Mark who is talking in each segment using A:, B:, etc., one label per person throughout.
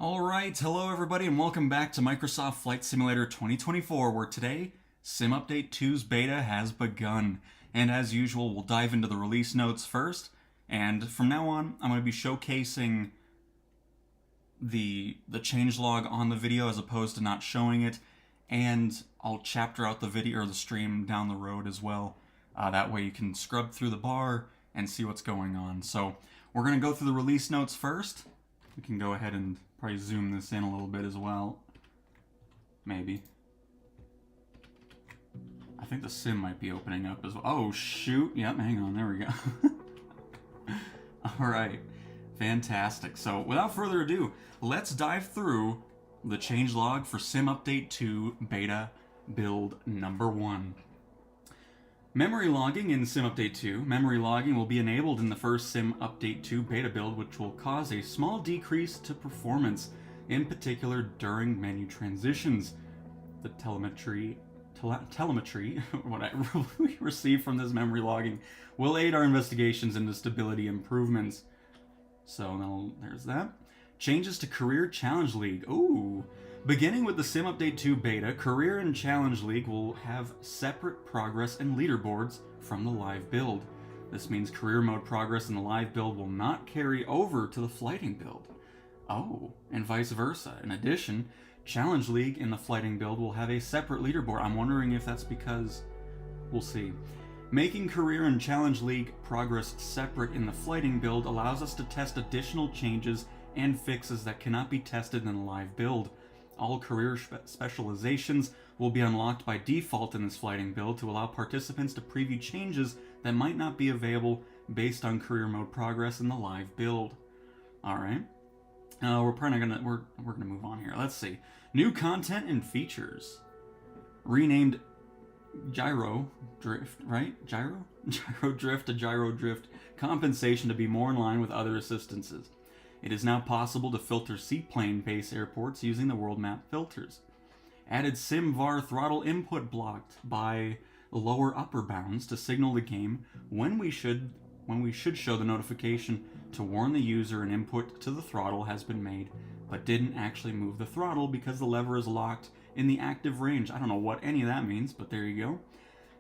A: Alright, hello everybody and welcome back to Microsoft Flight Simulator 2024, where today, Sim Update 2's beta has begun. And as usual, we'll dive into the release notes first, and from now on, I'm going to be showcasing the changelog on the video as opposed to not showing it, and I'll chapter out the video or the stream down the road as well. That way you can scrub through the bar and see what's going on. So, we're going to go through the release notes first. We can go ahead and probably zoom this in a little bit as well. Maybe. I think the sim might be opening up as well. Oh, shoot. Yep, hang on. There we go. Alright. Fantastic. So, without further ado, let's dive through the changelog for Sim Update 2 Beta Build Number 1. Memory logging in Sim Update 2. Memory logging will be enabled in the first Sim Update 2 beta build, which will cause a small decrease to performance, in particular during menu transitions. The telemetry what I receive from this memory logging will aid our investigations into stability improvements. So there's that. Changes to Career Challenge League. Ooh. Beginning with the Sim Update 2 beta, Career and Challenge League will have separate progress and leaderboards from the live build. This means career mode progress in the live build will not carry over to the flighting build. Oh, and vice versa. In addition, Challenge League in the flighting build will have a separate leaderboard. I'm wondering if that's because... we'll see. Making Career and Challenge League progress separate in the flighting build allows us to test additional changes and fixes that cannot be tested in the live build. All career specializations will be unlocked by default in this flighting build to allow participants to preview changes that might not be available based on career mode progress in the live build. Alright. We're gonna move on here. Let's see. New content and features. Renamed Gyro Drift, right? Gyro Drift to Gyro Drift compensation to be more in line with other assistances. It is now possible to filter seaplane base airports using the world map filters. Added SimVar throttle input blocked by lower upper bounds to signal the game when we should show the notification to warn the user an input to the throttle has been made, but didn't actually move the throttle because the lever is locked in the active range. I don't know what any of that means, but there you go.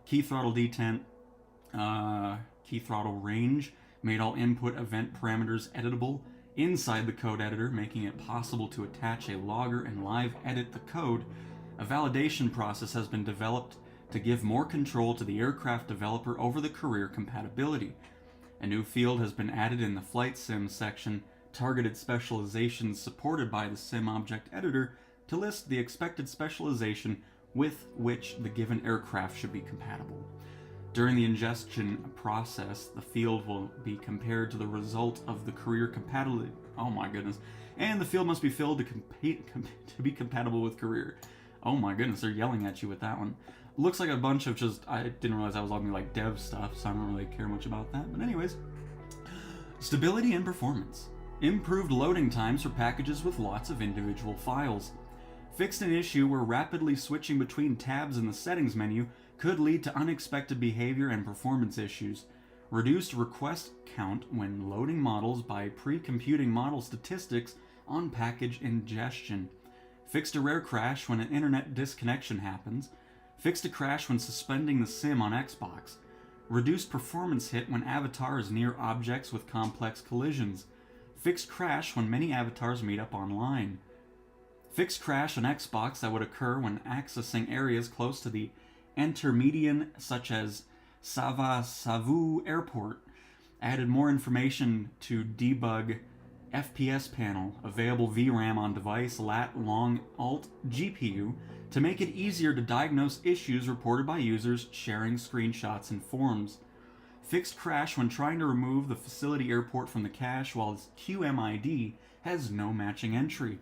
A: Key throttle detent, key throttle range made all input event parameters editable inside the code editor, making it possible to attach a logger and live edit the code. A validation process has been developed to give more control to the aircraft developer over the career compatibility. A new field has been added in the Flight Sim section, targeted specializations supported by the Sim Object Editor, to list the expected specialization with which the given aircraft should be compatible. During the ingestion process, the field will be compared to the result of the career compatibility. Oh my goodness. And the field must be filled to be compatible with career. Oh my goodness, they're yelling at you with that one. Looks like a bunch of just... I didn't realize I was logging like dev stuff, so I don't really care much about that. But anyways. Stability and performance. Improved loading times for packages with lots of individual files. Fixed an issue where rapidly switching between tabs in the settings menu could lead to unexpected behavior and performance issues. Reduced request count when loading models by pre-computing model statistics on package ingestion. Fixed a rare crash when an internet disconnection happens. Fixed a crash when suspending the sim on Xbox. Reduced performance hit when avatars near objects with complex collisions. Fixed crash when many avatars meet up online. Fixed crash on Xbox that would occur when accessing areas close to the intermedian, such as Savu Airport. Added more information to debug FPS panel, available VRAM on device, lat, long, alt, GPU, to make it easier to diagnose issues reported by users sharing screenshots and forums. Fixed crash when trying to remove the facility airport from the cache while its QMID has no matching entry.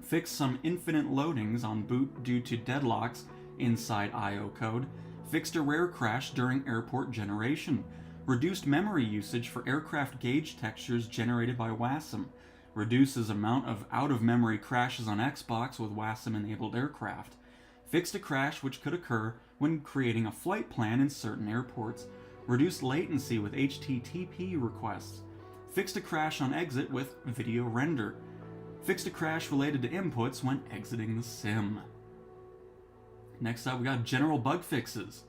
A: Fixed some infinite loadings on boot due to deadlocks inside I/O code. Fixed a rare crash during airport generation. Reduced memory usage for aircraft gauge textures generated by WASM. Reduces amount of out-of-memory crashes on Xbox with WASM-enabled aircraft. Fixed a crash which could occur when creating a flight plan in certain airports. Reduced latency with HTTP requests. Fixed a crash on exit with video render. Fixed a crash related to inputs when exiting the sim. Next up, we got general bug fixes.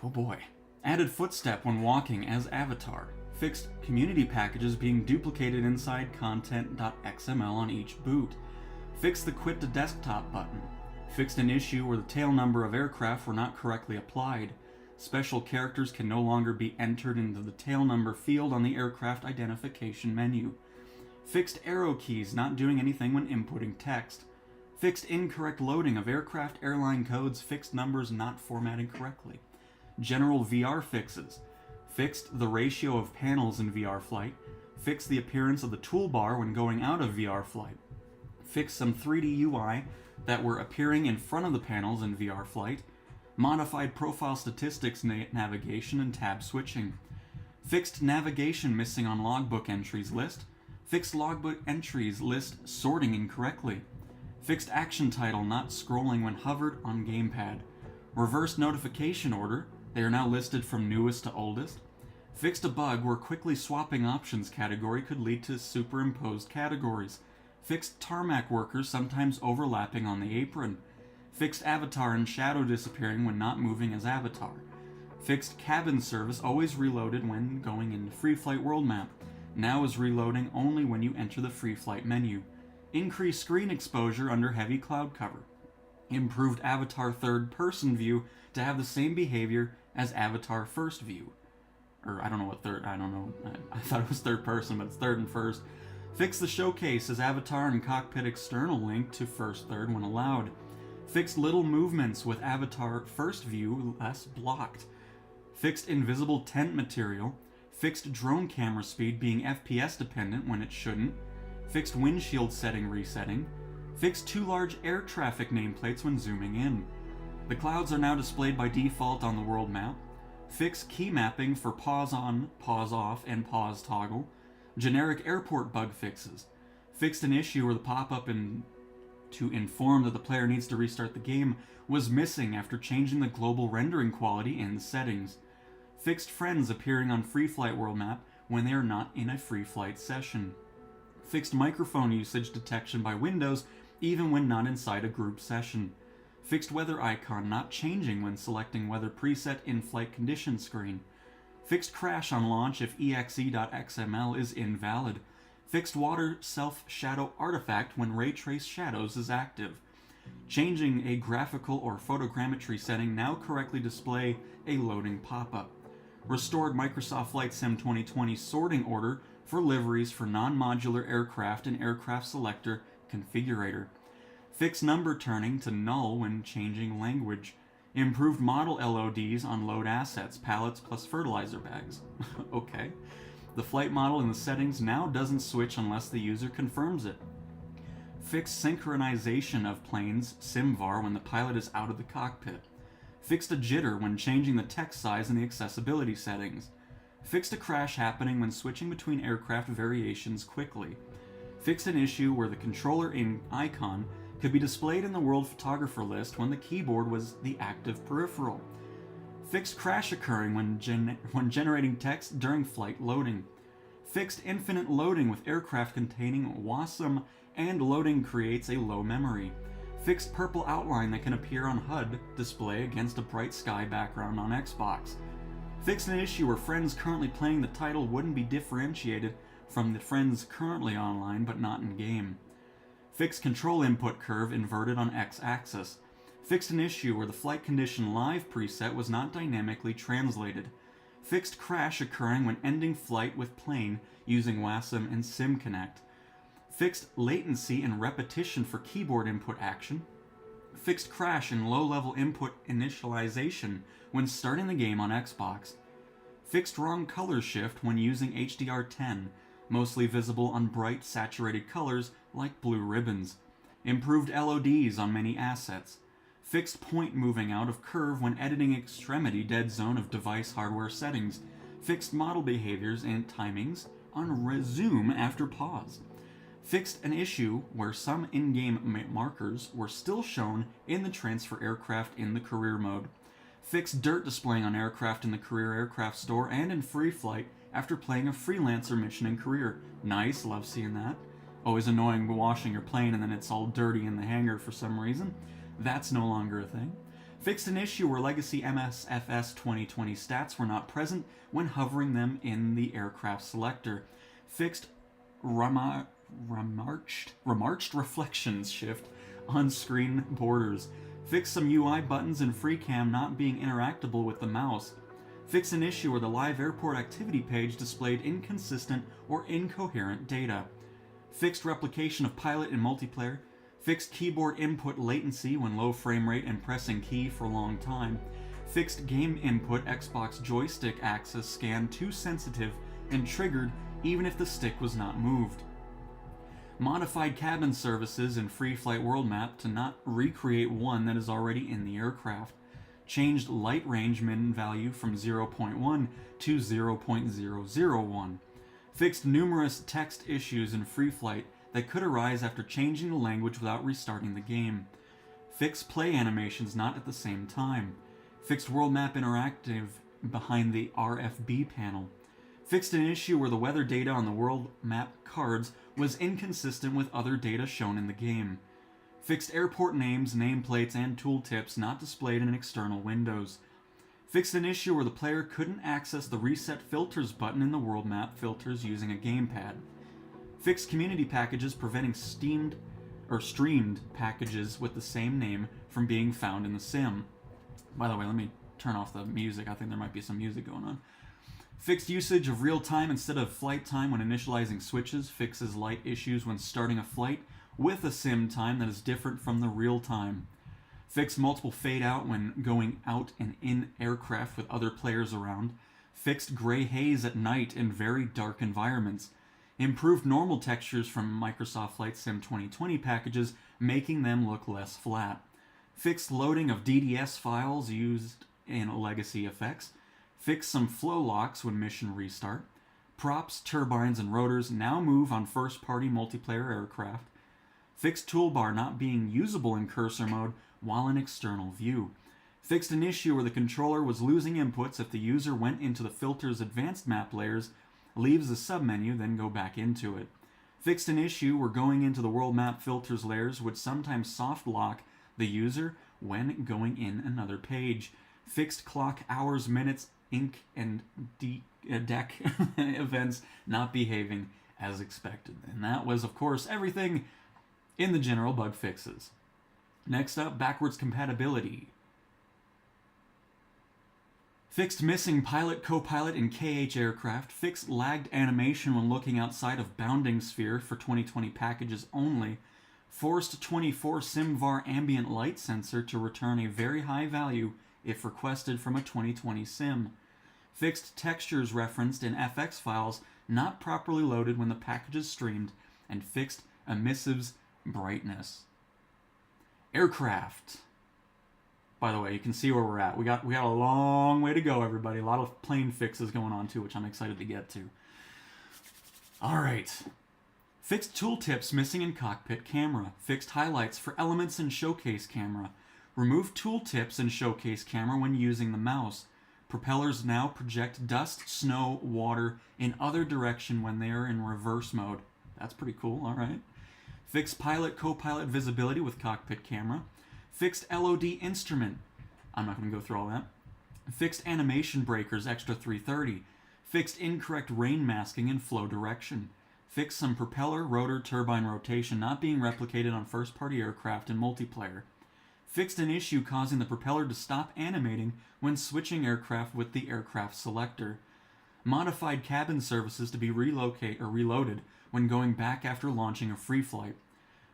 A: Oh boy. Added footstep when walking as Avatar. Fixed community packages being duplicated inside content.xml on each boot. Fixed the quit to desktop button. Fixed an issue where the tail number of aircraft were not correctly applied. Special characters can no longer be entered into the tail number field on the aircraft identification menu. Fixed arrow keys not doing anything when inputting text. Fixed incorrect loading of aircraft airline codes, fixed numbers not formatting correctly. General VR fixes. Fixed the ratio of panels in VR Flight. Fixed the appearance of the toolbar when going out of VR Flight. Fixed some 3D UI that were appearing in front of the panels in VR Flight. Modified profile statistics navigation and tab switching. Fixed navigation missing on logbook entries list. Fixed logbook entries list sorting incorrectly. Fixed action title not scrolling when hovered on gamepad. Reverse notification order, they are now listed from newest to oldest. Fixed a bug where quickly swapping options category could lead to superimposed categories. Fixed tarmac workers sometimes overlapping on the apron. Fixed avatar and shadow disappearing when not moving as avatar. Fixed cabin service always reloaded when going into free flight world map. Now is reloading only when you enter the free flight menu. Increased screen exposure under heavy cloud cover. Improved avatar third person view to have the same behavior as avatar first view. Or I don't know what third, I don't know, I thought it was third person, but it's third and first. Fix the showcase as avatar and cockpit external link to first third when allowed. Fixed little movements with avatar first view less blocked. Fixed invisible tent material. Fixed drone camera speed being FPS dependent when it shouldn't. Fixed windshield setting resetting. Fixed too large air traffic nameplates when zooming in. The clouds are now displayed by default on the world map. Fixed key mapping for pause on, pause off, and pause toggle. Generic airport bug fixes. Fixed an issue where the pop-up to inform that the player needs to restart the game was missing after changing the global rendering quality in the settings. Fixed friends appearing on free flight world map when they are not in a free flight session. Fixed microphone usage detection by Windows even when not inside a group session. Fixed weather icon not changing when selecting weather preset in-flight condition screen. Fixed crash on launch if exe.xml is invalid. Fixed water self-shadow artifact when ray trace shadows is active. Changing a graphical or photogrammetry setting now correctly display a loading pop-up. Restored Microsoft Flight Sim 2020 sorting order for liveries for non-modular aircraft and aircraft selector configurator. Fixed number turning to null when changing language. Improved model LODs on load assets, pallets plus fertilizer bags. Okay. The flight model in the settings now doesn't switch unless the user confirms it. Fixed synchronization of planes, SimVar, when the pilot is out of the cockpit. Fixed a jitter when changing the text size in the accessibility settings. Fixed a crash happening when switching between aircraft variations quickly. Fixed an issue where the controller icon could be displayed in the world photographer list when the keyboard was the active peripheral. Fixed crash occurring when generating text during flight loading. Fixed infinite loading with aircraft containing WASM and loading creates a low memory. Fixed purple outline that can appear on HUD display against a bright sky background on Xbox. Fixed an issue where friends currently playing the title wouldn't be differentiated from the friends currently online but not in game. Fixed control input curve inverted on X-axis. Fixed an issue where the flight condition live preset was not dynamically translated. Fixed crash occurring when ending flight with plane using WASM and SimConnect. Fixed latency and repetition for keyboard input action. Fixed crash and low-level input initialization when starting the game on Xbox. Fixed wrong color shift when using HDR10, mostly visible on bright saturated colors like blue ribbons. Improved LODs on many assets. Fixed point moving out of curve when editing extremity dead zone of device hardware settings. Fixed model behaviors and timings on resume after pause. Fixed an issue where some in-game markers were still shown in the transfer aircraft in the career mode. Fixed dirt displaying on aircraft in the career aircraft store and in free flight after playing a freelancer mission in career. Nice, love seeing that. always annoying washing your plane and then it's all dirty in the hangar for some reason. That's no longer a thing. Fixed an issue where legacy MSFS 2020 stats were not present when hovering them in the aircraft selector. Fixed remarched reflections shift on screen borders. Fixed some UI buttons in FreeCam not being interactable with the mouse. Fixed an issue where the live airport activity page displayed inconsistent or incoherent data. Fixed replication of pilot in multiplayer. Fixed keyboard input latency when low frame rate and pressing key for a long time. Fixed game input Xbox joystick axis scan too sensitive and triggered even if the stick was not moved. Modified cabin services in Free Flight World Map to not recreate one that is already in the aircraft. Changed light range min value from 0.1 to 0.001. Fixed numerous text issues in Free Flight that could arise after changing the language without restarting the game. Fixed play animations not at the same time. Fixed world map interactive behind the RFB panel. Fixed an issue where the weather data on the world map cards was inconsistent with other data shown in the game. Fixed airport names, nameplates, and tooltips not displayed in external windows. Fixed an issue where the player couldn't access the Reset Filters button in the world map filters using a gamepad. Fixed community packages preventing streamed packages with the same name from being found in the sim. By the way, let me turn off the music. I think there might be some music going on. Fixed usage of real time instead of flight time when initializing switches. Fixes light issues when starting a flight with a sim time that is different from the real time. Fixed multiple fade out when going out and in aircraft with other players around. Fixed gray haze at night in very dark environments. Improved normal textures from Microsoft Flight Sim 2020 packages, making them look less flat. Fixed loading of DDS files used in legacy effects. Fixed some flow locks when mission restart. Props, turbines, and rotors now move on first-party multiplayer aircraft. Fixed toolbar not being usable in cursor mode while in external view. Fixed an issue where the controller was losing inputs if the user went into the filter's advanced map layers, leaves the submenu, then go back into it. Fixed an issue where going into the world map filters layers would sometimes soft lock the user when going in another page. Fixed clock hours, minutes, ink, and deck events not behaving as expected. And that was, of course, everything in the general bug fixes. Next up, backwards compatibility. Fixed missing pilot, co-pilot in KH aircraft. Fixed lagged animation when looking outside of bounding sphere for 2020 packages only. Forced 24 SimVar ambient light sensor to return a very high value if requested from a 2020 sim. Fixed textures referenced in FX files not properly loaded when the package is streamed. And fixed emissives brightness. Aircraft. By the way, you can see where we're at. We got a long way to go, everybody. A lot of plane fixes going on, too, which I'm excited to get to. All right. Fixed tooltips missing in cockpit camera. Fixed highlights for elements in showcase camera. Remove tooltips in showcase camera when using the mouse. Propellers now project dust, snow, water in other direction when they are in reverse mode. That's pretty cool, all right. Fixed pilot, co-pilot visibility with cockpit camera. Fixed LOD instrument. I'm not going to go through all that. Fixed animation breakers, extra 330. Fixed incorrect rain masking and flow direction. Fixed some propeller, rotor, turbine rotation not being replicated on first-party aircraft in multiplayer. Fixed an issue causing the propeller to stop animating when switching aircraft with the aircraft selector. Modified cabin services to be reloaded when going back after launching a free flight.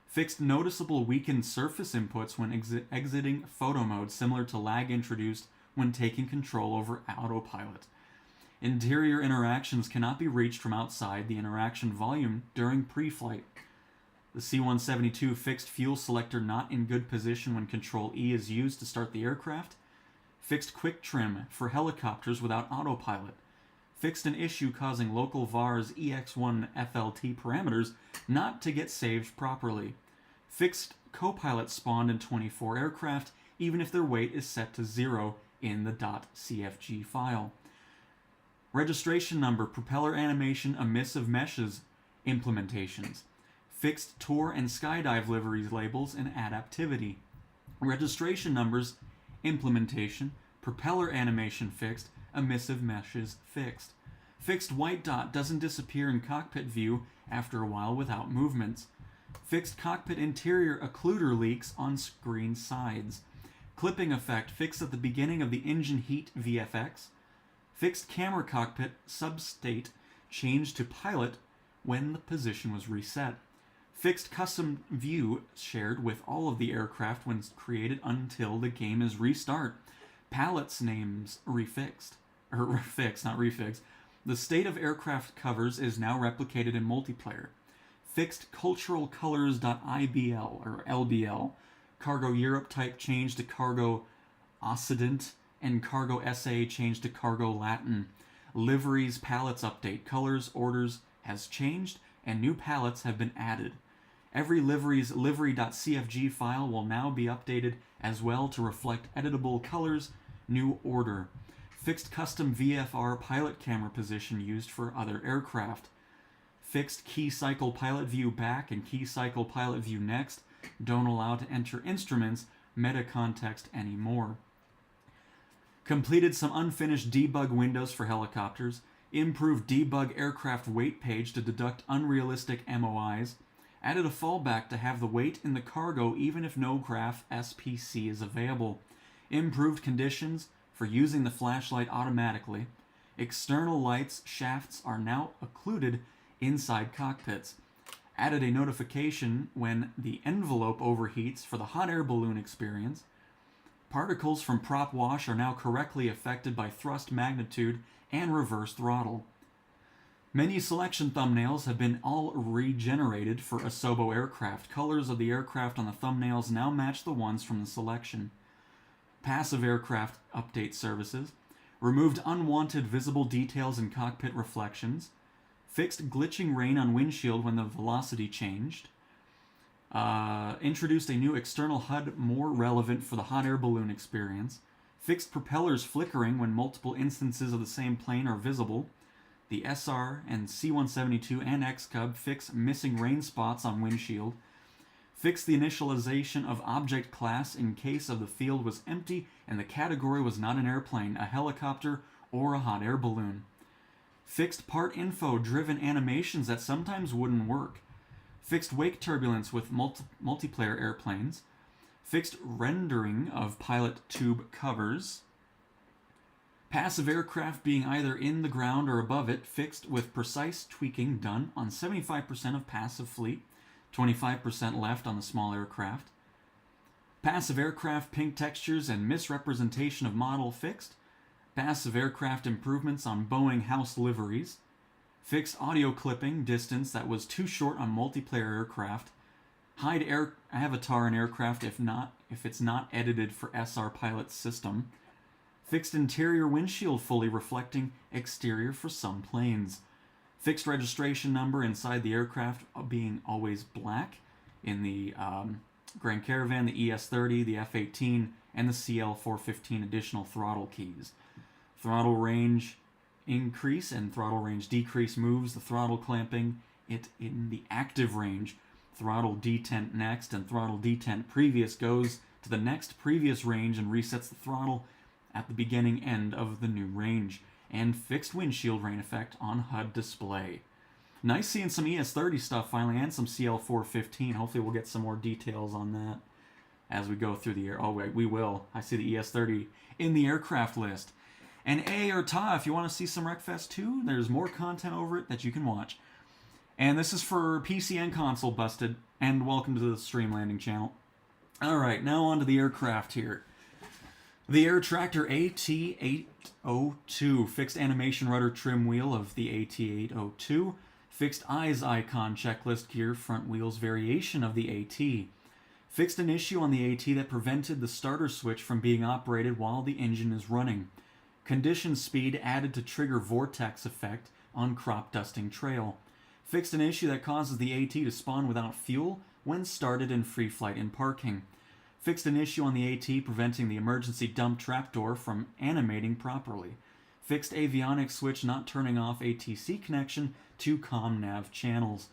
A: Fixed noticeable weakened surface inputs when exiting photo mode, similar to lag introduced when taking control over autopilot. Interior interactions cannot be reached from outside the interaction volume during pre-flight. The C-172 fixed fuel selector not in good position when Control E is used to start the aircraft. Fixed quick trim for helicopters without autopilot. Fixed an issue causing local VAR's EX1 FLT parameters not to get saved properly. Fixed copilot spawned in 24 aircraft, even if their weight is set to 0 in the .cfg file. Registration number, propeller animation, emissive meshes implementations. Fixed tour and skydive liveries labels and adaptivity. Registration numbers, implementation, propeller animation fixed, emissive meshes fixed. Fixed white dot doesn't disappear in cockpit view after a while without movements. Fixed cockpit interior occluder leaks on screen sides. Clipping effect fixed at the beginning of the engine heat VFX. Fixed camera cockpit substate changed to pilot when the position was reset. Fixed custom view shared with all of the aircraft when created until the game is restart. Palettes names refixed. Refixed, not refixed. The state of aircraft covers is now replicated in multiplayer. Fixed cultural colors.ibl or LBL. Cargo Europe type changed to Cargo Occident, and Cargo SA changed to Cargo Latin. Liveries palettes update. Colors orders has changed, and new palettes have been added. Every livery's livery.cfg file will now be updated as well to reflect editable colors. New order. Fixed custom VFR pilot camera position used for other aircraft. Fixed key cycle pilot view back and key cycle pilot view next. Don't allow to enter instruments meta context anymore. Completed some unfinished debug windows for helicopters. Improved debug aircraft weight page to deduct unrealistic MOIs. Added a fallback to have the weight in the cargo even if no graph SPC is available. Improved conditions for using the flashlight automatically. External lights shafts are now occluded inside cockpits. Added a notification when the envelope overheats for the hot air balloon experience. Particles from prop wash are now correctly affected by thrust magnitude and reverse throttle. Menu selection thumbnails have been all regenerated for Asobo aircraft. Colors of the aircraft on the thumbnails now match the ones from the selection. Passive aircraft update services. Removed unwanted visible details in cockpit reflections. Fixed glitching rain on windshield when the velocity changed. Introduced a new external HUD more relevant for the hot air balloon experience. Fixed propellers flickering when multiple instances of the same plane are visible. The SR and C-172 and X-Cub fix missing rain spots on windshield. Fix the initialization of object class in case of the field was empty and the category was not an airplane, a helicopter, or a hot air balloon. Fixed part info driven animations that sometimes wouldn't work. Fixed wake turbulence with multiplayer airplanes. Fixed rendering of pilot tube covers. Passive aircraft being either in the ground or above it, fixed with precise tweaking done on 75% of passive fleet, 25% left on the small aircraft. Passive aircraft pink textures and misrepresentation of model fixed. Passive aircraft improvements on Boeing house liveries. Fixed audio clipping distance that was too short on multiplayer aircraft. Hide air avatar in aircraft if it's not edited for SR pilot system. Fixed interior windshield fully reflecting exterior for some planes. Fixed registration number inside the aircraft being always black in the Grand Caravan, the ES-30, the F-18, and the CL-415 additional throttle keys. Throttle range increase and throttle range decrease moves the throttle clamping it in the active range. Throttle detent next and throttle detent previous goes to the next previous range and resets the throttle at the beginning end of the new range, and fixed windshield rain effect on HUD display. Nice seeing some ES-30 stuff finally, and some CL-415. Hopefully we'll get some more details on that as we go through the air. Oh wait, we will. I see the ES-30 in the aircraft list. And A or Ta, if you want to see some Wreckfest 2, there's more content over it that you can watch. And this is for PC and console busted, and welcome to the Stream Landing channel. Alright, now on to the aircraft here. The Air Tractor AT802, fixed animation rudder trim wheel of the AT802, fixed eyes icon checklist gear front wheels variation of the AT, fixed an issue on the AT that prevented the starter switch from being operated while the engine is running, condition speed added to trigger vortex effect on crop dusting trail, fixed an issue that causes the AT to spawn without fuel when started in free flight in parking, fixed an issue on the AT preventing the emergency dump trapdoor from animating properly. Fixed avionics switch not turning off ATC connection to CommNav channels.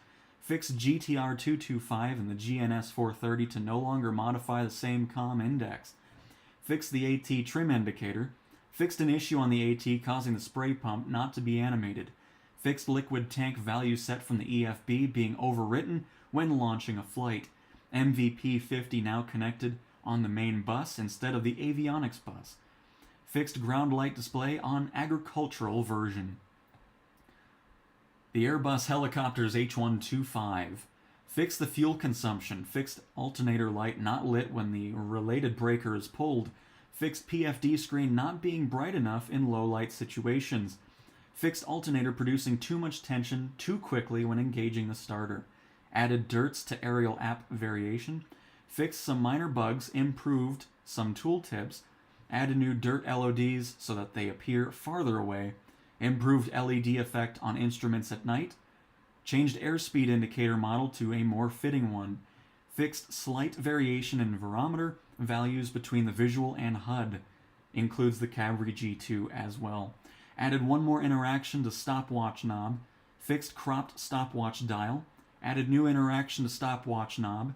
A: Fixed GTR 225 and the GNS 430 to no longer modify the same COM index. Fixed the AT trim indicator. Fixed an issue on the AT causing the spray pump not to be animated. Fixed liquid tank value set from the EFB being overwritten when launching a flight. MVP 50 now connected on the main bus instead of the avionics bus. Fixed ground light display on agricultural version. The Airbus helicopters H125. Fixed the fuel consumption. Fixed alternator light not lit when the related breaker is pulled. Fixed PFD screen not being bright enough in low light situations. Fixed alternator producing too much tension too quickly when engaging the starter. Added dirts to aerial app variation. Fixed some minor bugs, improved some tooltips. Added new dirt LODs so that they appear farther away. Improved LED effect on instruments at night. Changed airspeed indicator model to a more fitting one. Fixed slight variation in barometer values between the visual and HUD. Includes the Cabri G2 as well. Added one more interaction to stopwatch knob. Fixed cropped stopwatch dial. Added new interaction to stopwatch knob.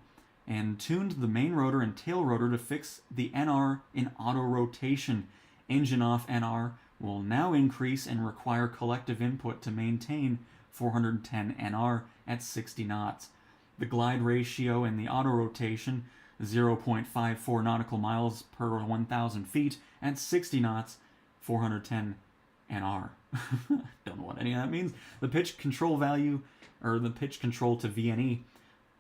A: And tuned the main rotor and tail rotor to fix the NR in auto rotation. Engine off NR will now increase and require collective input to maintain 410 NR at 60 knots. The glide ratio in the auto rotation, 0.54 nautical miles per 1,000 feet at 60 knots, 410 NR. Don't know what any of that means. The pitch control value, or the pitch control to VNE,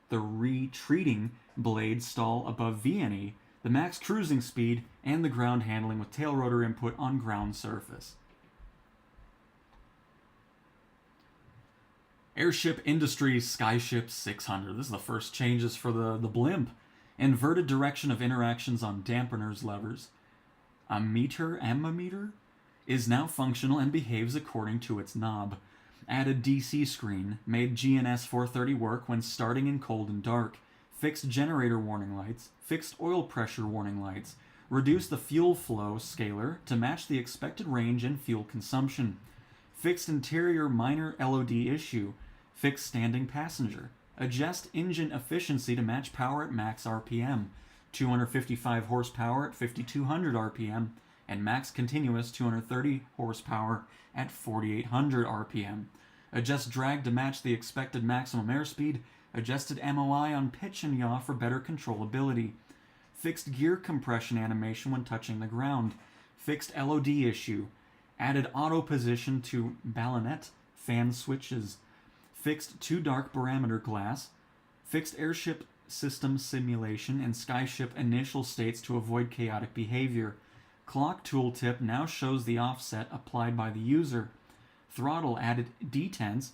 A: the retreating blade stall above VNE, the max cruising speed, and the ground handling with tail rotor input on ground surface. Airship Industries Skyship 600. This is the first changes for the blimp. Inverted direction of interactions on dampeners levers. Ammeter is now functional and behaves according to its knob. Added DC screen. Made GNS 430 work when starting in cold and dark. Fixed generator warning lights. Fixed oil pressure warning lights. Reduced the fuel flow scaler to match the expected range and fuel consumption. Fixed interior minor LOD issue. Fixed standing passenger. Adjust engine efficiency to match power at max RPM. 255 horsepower at 5200 RPM. And max continuous 230 horsepower at 4800 RPM. Adjust drag to match the expected maximum airspeed. Adjusted MOI on pitch and yaw for better controllability. Fixed gear compression animation when touching the ground. Fixed LOD issue. Added auto position to ballonet fan switches. Fixed too dark barometer glass. Fixed airship system simulation and Skyship initial states to avoid chaotic behavior. Clock tooltip now shows the offset applied by the user. Throttle added detents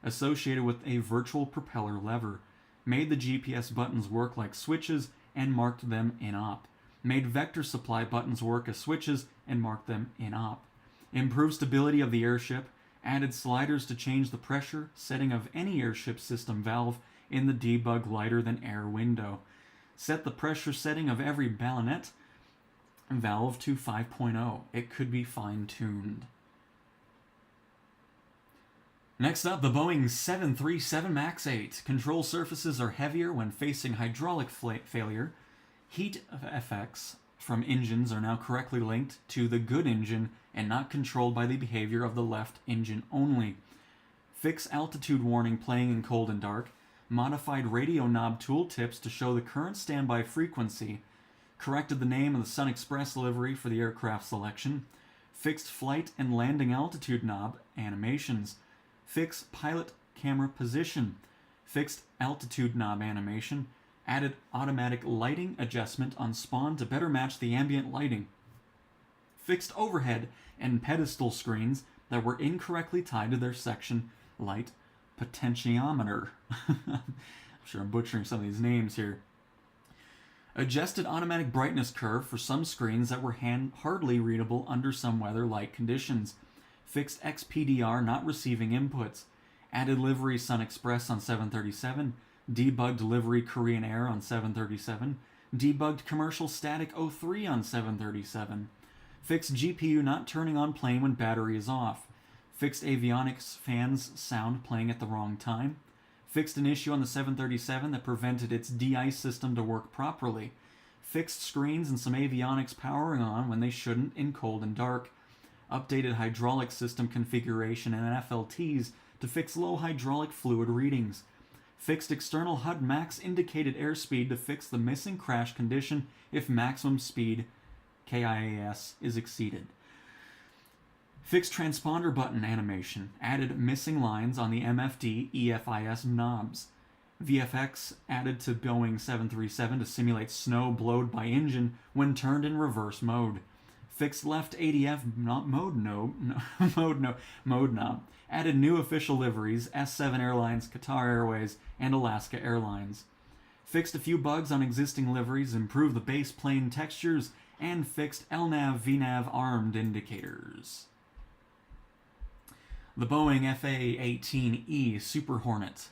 A: associated with a virtual propeller lever. Made the GPS buttons work like switches and marked them in op. Made vector supply buttons work as switches and marked them in op. Improved stability of the airship. Added sliders to change the pressure setting of any airship system valve in the debug lighter than air window. Set the pressure setting of every ballonet valve to 5.0. It could be fine-tuned. Next up, the Boeing 737 MAX 8. Control surfaces are heavier when facing hydraulic failure. Heat effects from engines are now correctly linked to the good engine and not controlled by the behavior of the left engine only. Fix altitude warning playing in cold and dark. Modified radio knob tooltips to show the current standby frequency. Corrected the name of the Sun Express livery for the aircraft selection. Fixed flight and landing altitude knob animations. Fixed pilot camera position. Fixed altitude knob animation. Added automatic lighting adjustment on spawn to better match the ambient lighting. Fixed overhead and pedestal screens that were incorrectly tied to their section light potentiometer. I'm sure I'm butchering some of these names here. Adjusted automatic brightness curve for some screens that were hardly readable under some weather-like conditions. Fixed XPDR not receiving inputs. Added livery Sun Express on 737. Debugged livery Korean Air on 737. Debugged commercial static 03 on 737. Fixed GPU not turning on plane when battery is off. Fixed avionics fans sound playing at the wrong time. Fixed an issue on the 737 that prevented its de-ice system to work properly. Fixed screens and some avionics powering on when they shouldn't in cold and dark. Updated hydraulic system configuration and FLTs to fix low hydraulic fluid readings. Fixed external HUD max indicated airspeed to fix the missing crash condition if maximum speed KIAS is exceeded. Fixed transponder button animation. Added missing lines on the MFD EFIS knobs. VFX added to Boeing 737 to simulate snow blowed by engine when turned in reverse mode. Fixed left ADF mode knob. Added new official liveries, S7 Airlines, Qatar Airways, and Alaska Airlines. Fixed a few bugs on existing liveries, improved the base plane textures, and fixed LNAV VNAV armed indicators. The Boeing FA-18E Super Hornet.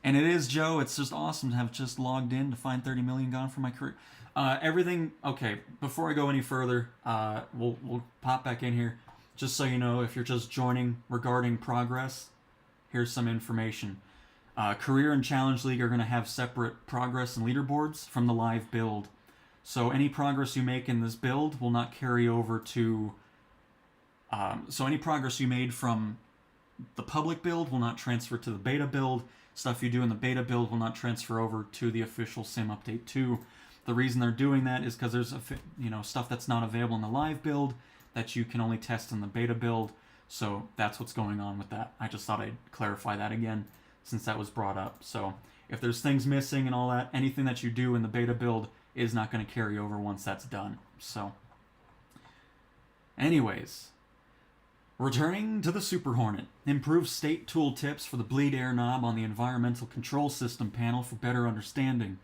A: And it is, Joe, it's just awesome to have just logged in to find 30 million gone from my career. Everything, okay, before I go any further, we'll pop back in here. Just so you know, if you're just joining regarding progress, here's some information. Career and Challenge League are going to have separate progress and leaderboards from the live build. So any progress you make in this build will not carry over to... so any progress you made from the public build will not transfer to the beta build. Stuff you do in the beta build will not transfer over to the official Sim Update 2. The reason they're doing that is because there's stuff that's not available in the live build that you can only test in the beta build. So that's what's going on with that. I just thought I'd clarify that again since that was brought up. So if there's things missing and all that, anything that you do in the beta build is not going to carry over once that's done. So anyways, returning to the Super Hornet. Improved state tool tips for the bleed air knob on the environmental control system panel for better understanding.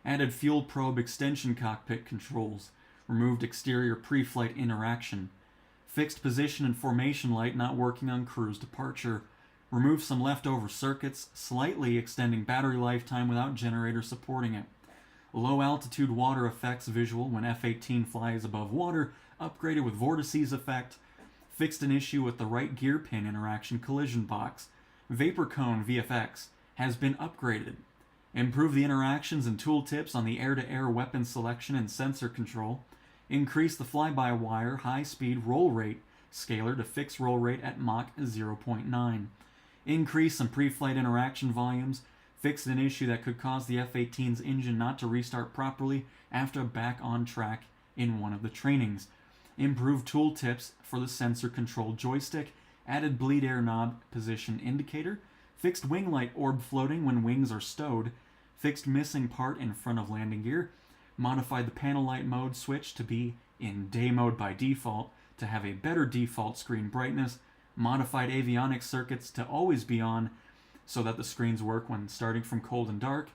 A: Added fuel probe extension cockpit controls. Removed exterior pre-flight interaction. Fixed position and formation light not working on cruise departure. Removed some leftover circuits, slightly extending battery lifetime without generator supporting it. Low altitude water effects visual when F-18 flies above water, upgraded with vortices effect. Fixed an issue with the right gear pin interaction collision box. Vapor cone VFX has been upgraded. Improve the interactions and tooltips on the air-to-air weapon selection and sensor control. Increase the fly-by-wire high-speed roll rate scaler to fix roll rate at Mach 0.9. Increase some pre-flight interaction volumes. Fixed an issue that could cause the F-18's engine not to restart properly after back on track in one of the trainings. Improved tooltips for the sensor control joystick. Added bleed air knob position indicator. Fixed wing light orb floating when wings are stowed. Fixed missing part in front of landing gear. Modified the panel light mode switch to be in day mode by default to have a better default screen brightness. Modified avionics circuits to always be on so that the screens work when starting from cold and dark.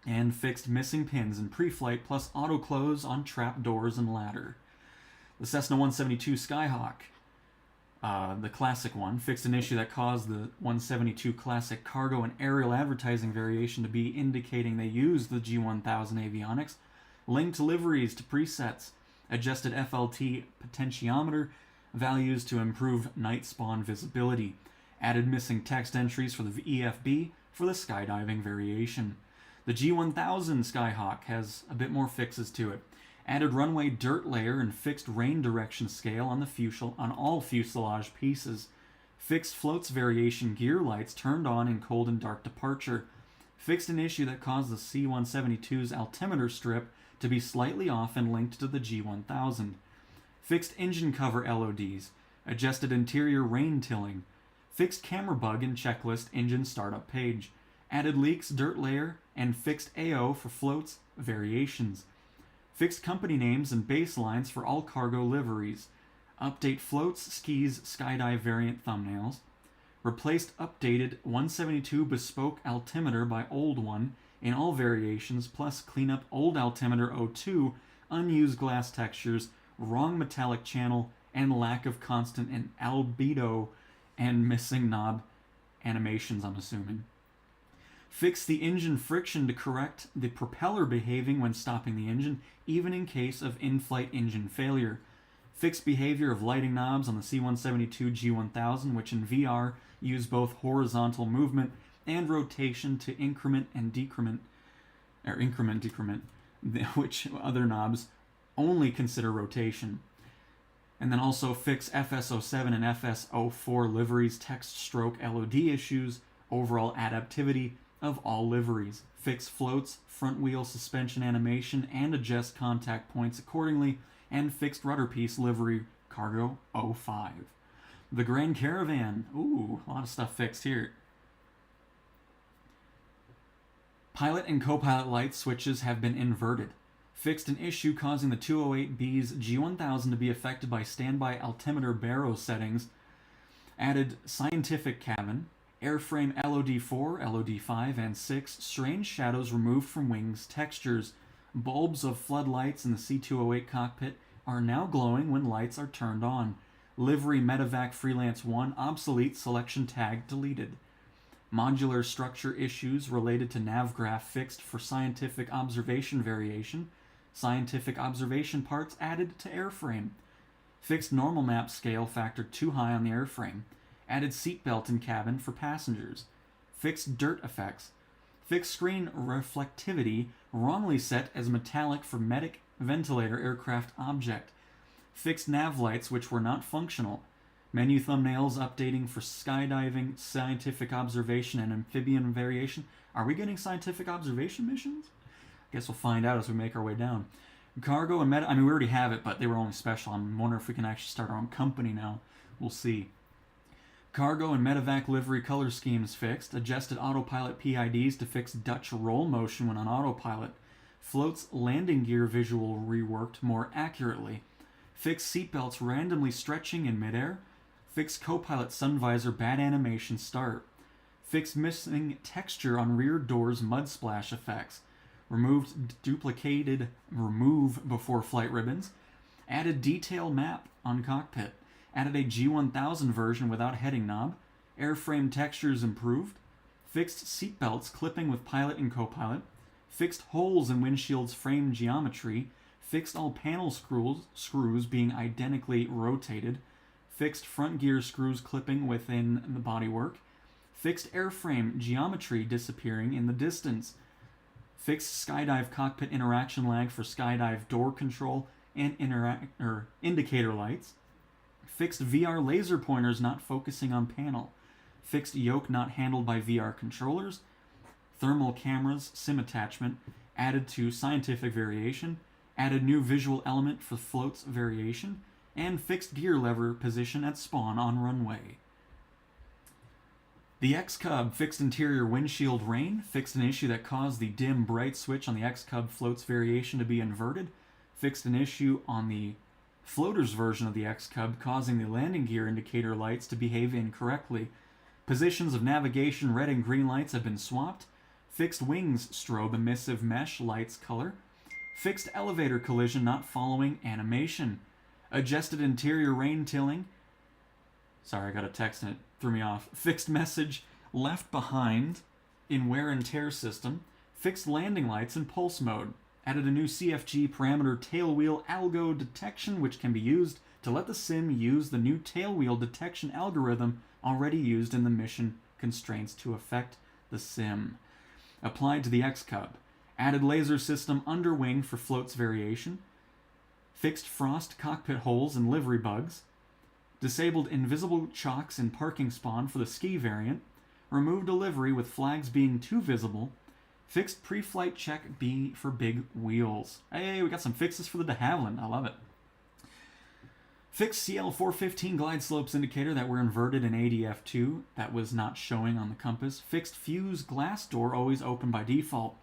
A: And fixed missing pins in pre-flight plus auto close on trap doors and ladder. The Cessna 172 Skyhawk, the classic one, fixed an issue that caused the 172 classic cargo and aerial advertising variation to be indicating they used the G1000 avionics, linked liveries to presets, adjusted FLT potentiometer values to improve night spawn visibility, added missing text entries for the EFB for the skydiving variation. The G1000 Skyhawk has a bit more fixes to it. Added runway dirt layer and fixed rain direction scale on all fuselage pieces. Fixed floats variation gear lights turned on in cold and dark departure. Fixed an issue that caused the C-172's altimeter strip to be slightly off and linked to the G1000. Fixed engine cover LODs. Adjusted interior rain tilling. Fixed camera bug in checklist engine startup page. Added leaks dirt layer and fixed AO for floats variations. Fixed company names and baselines for all cargo liveries. Update floats, skis, skydive variant thumbnails. Replaced updated 172 bespoke altimeter by old one in all variations, plus clean up old altimeter 02, unused glass textures, wrong metallic channel, and lack of constant and albedo and missing knob animations, I'm assuming. Fix the engine friction to correct the propeller behaving when stopping the engine, even in case of in-flight engine failure. Fixed behavior of lighting knobs on the C-172 G1000, which in VR use both horizontal movement and rotation to increment and decrement, or increment, decrement, which other knobs only consider rotation. And then also fix FS07 and FS04 liveries, text stroke LOD issues, overall adaptivity of all liveries. Fix floats, front wheel suspension animation, and adjust contact points accordingly, and fixed rudder piece livery cargo 05. The Grand Caravan. Ooh, a lot of stuff fixed here. Pilot and co-pilot light switches have been inverted. Fixed an issue causing the 208B's G1000 to be affected by standby altimeter baro settings. Added scientific cabin. Airframe LOD4, LOD5, and 6. Strange shadows removed from wings. Textures. Bulbs of floodlights in the C208 cockpit are now glowing when lights are turned on. Livery Medevac Freelance 1 obsolete selection tag deleted. Modular structure issues related to navgraph fixed for scientific observation variation. Scientific observation parts added to airframe. Fixed normal map scale factor too high on the airframe. Added seatbelt in cabin for passengers. Fixed dirt effects. Fixed screen reflectivity wrongly set as metallic for medic ventilator aircraft object. Fixed nav lights which were not functional. Menu thumbnails updating for skydiving, scientific observation, and amphibian variation. Are we getting scientific observation missions? Guess we'll find out as we make our way down. Cargo and meta... I mean, we already have it, but they were only special. I'm wondering if we can actually start our own company now. We'll see. Cargo and medevac livery color schemes fixed. Adjusted autopilot PIDs to fix Dutch roll motion when on autopilot. Floats landing gear visual reworked more accurately. Fixed seatbelts randomly stretching in midair. Fixed co-pilot sun visor bad animation start. Fixed missing texture on rear doors mud splash effects. Removed duplicated remove before flight ribbons. Added detail map on cockpit. Added a G1000 version without heading knob. Airframe textures improved. Fixed seatbelts clipping with pilot and co-pilot. Fixed holes in windshield's frame geometry. Fixed all panel screws being identically rotated. Fixed front gear screws clipping within the bodywork. Fixed airframe geometry disappearing in the distance. Fixed skydive cockpit interaction lag for skydive door control and indicator lights. Fixed VR laser pointers not focusing on panel. Fixed yoke not handled by VR controllers. Thermal cameras sim attachment added to scientific variation. Added new visual element for floats variation. And fixed gear lever position at spawn on runway. The X-Cub fixed interior windshield rain, fixed an issue that caused the dim bright switch on the X-Cub floats variation to be inverted, fixed an issue on the floaters version of the X-Cub causing the landing gear indicator lights to behave incorrectly. Positions of navigation red and green lights have been swapped, fixed wings strobe emissive mesh lights color, fixed elevator collision not following animation, adjusted interior rain tilling. Sorry, I got a text and it threw me off. Fixed message left behind in wear and tear system. Fixed landing lights in pulse mode. Added a new CFG parameter tailwheel algo detection which can be used to let the sim use the new tailwheel detection algorithm already used in the mission constraints to affect the sim. Applied to the X-Cub. Added laser system under wing for floats variation. Fixed frost cockpit holes and livery bugs. Disabled invisible chocks in parking spawn for the ski variant. Removed a livery with flags being too visible. Fixed pre-flight check B for big wheels. Hey, we got some fixes for the de Havilland. I love it. Fixed CL415 glide slopes indicator that were inverted in ADF2 that was not showing on the compass. Fixed fuse glass door always open by default.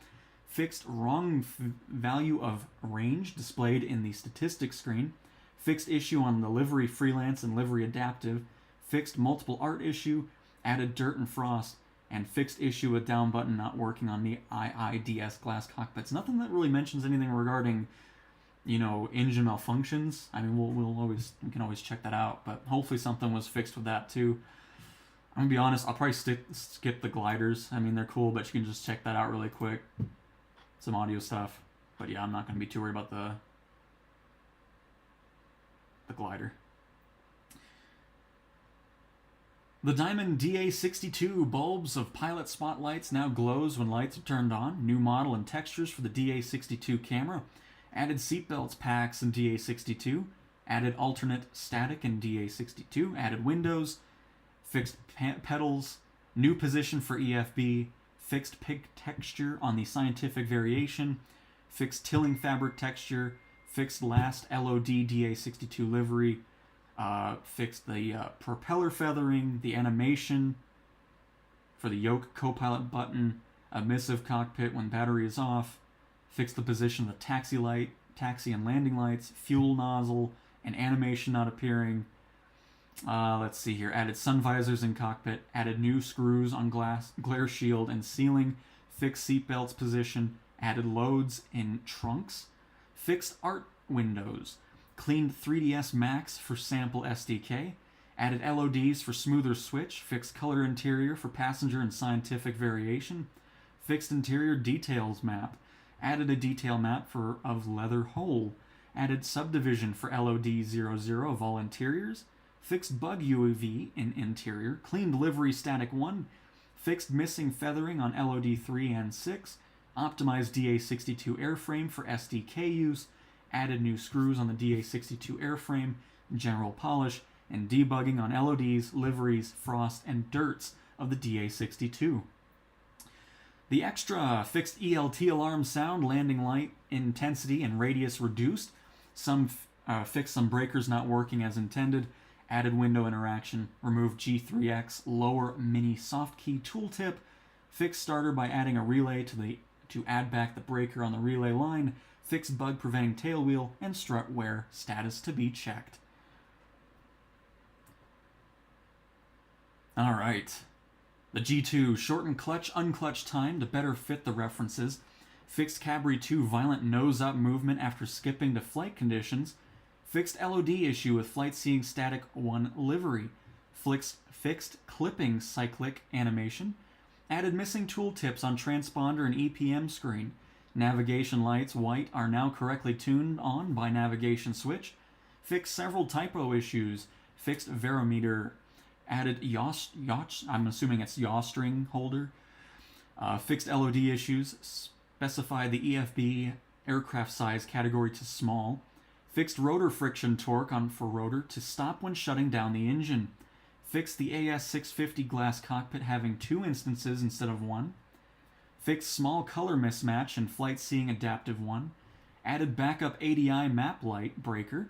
A: Fixed wrong value of range displayed in the statistics screen. Fixed issue on the livery freelance and livery adaptive. Fixed multiple art issue. Added dirt and frost. And fixed issue with down button not working on the IIDS glass cockpits. Nothing that really mentions anything regarding, you know, engine malfunctions. I mean, we can always check that out, but hopefully something was fixed with that too. I'm gonna be honest, I'll probably skip the gliders. I mean, they're cool, but you can just check that out really quick. Some audio stuff, but yeah, I'm not gonna be too worried about the glider. The Diamond DA62 bulbs of pilot spotlights now glows when lights are turned on. New model and textures for the DA62 camera. Added seatbelts packs in DA62. Added alternate static in DA62. Added windows. Fixed pedals. New position for EFB. Fixed pig texture on the scientific variation. Fixed tilling fabric texture. Fixed last LOD DA62 livery. Fixed the propeller feathering, the animation for the yoke co-pilot button, emissive cockpit when battery is off, fixed the position of the taxi and landing lights, fuel nozzle, and animation not appearing. Let's see here. Added sun visors in cockpit, added new screws on glare shield and ceiling, fixed seatbelts position, added loads in trunks, fixed art windows, cleaned 3ds Max for sample SDK, added LODs for smoother switch, fixed color interior for passenger and scientific variation, fixed interior details map, added a detail map of leather hole, added subdivision for LOD00 of all interiors, fixed bug UAV in interior, cleaned livery static 1, fixed missing feathering on LOD3 and 6, optimized DA62 airframe for SDK use, added new screws on the DA62 airframe, general polish, and debugging on LODs, liveries, frost, and dirts of the DA62. The extra fixed ELT alarm sound, landing light intensity, and radius reduced. Fixed some breakers not working as intended. Added window interaction. Removed G3X lower mini soft key tooltip. Fixed starter by adding a relay to add back the breaker on the relay line. Fixed bug preventing tail wheel and strut wear status to be checked. Alright. The G2 shortened clutch unclutch time to better fit the references. Fixed Cabri 2 violent nose up movement after skipping to flight conditions. Fixed LOD issue with flight seeing static 1 livery. Fixed clipping cyclic animation. Added missing tooltips on transponder and EPM screen. Navigation lights white are now correctly tuned on by navigation switch. Fixed several typo issues. Fixed verometer. Added I'm assuming it's yaw string holder. Fixed LOD issues. Specified the EFB aircraft size category to small. Fixed rotor friction torque for rotor to stop when shutting down the engine. Fixed the AS650 glass cockpit having 2 instances instead of 1. Fixed small color mismatch in flight seeing adaptive 1. Added backup ADI map light breaker.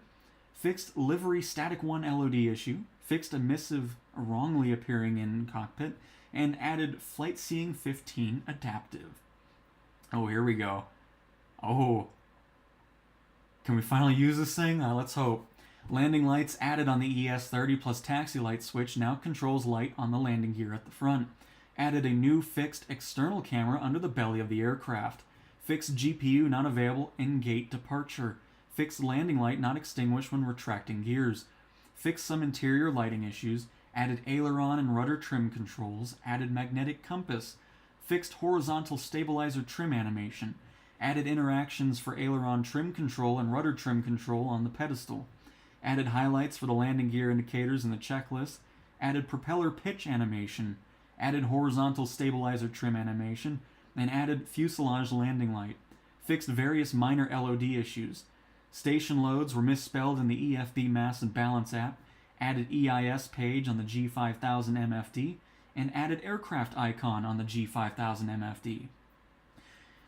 A: Fixed livery static 1 LOD issue. Fixed emissive wrongly appearing in cockpit. And added flight seeing 15 adaptive. Oh, here we go. Oh. Can we finally use this thing? Let's hope. Landing lights added on the ES30 plus taxi light switch now controls light on the landing gear at the front. Added a new fixed external camera under the belly of the aircraft. Fixed GPU not available in gate departure. Fixed landing light not extinguished when retracting gears. Fixed some interior lighting issues. Added aileron and rudder trim controls. Added magnetic compass. Fixed horizontal stabilizer trim animation. Added interactions for aileron trim control and rudder trim control on the pedestal. Added highlights for the landing gear indicators in the checklist. Added propeller pitch animation. Added horizontal stabilizer trim animation. And added fuselage landing light. Fixed various minor LOD issues. Station loads were misspelled in the EFB mass and balance app. Added EIS page on the G5000 MFD. And added aircraft icon on the G5000 MFD.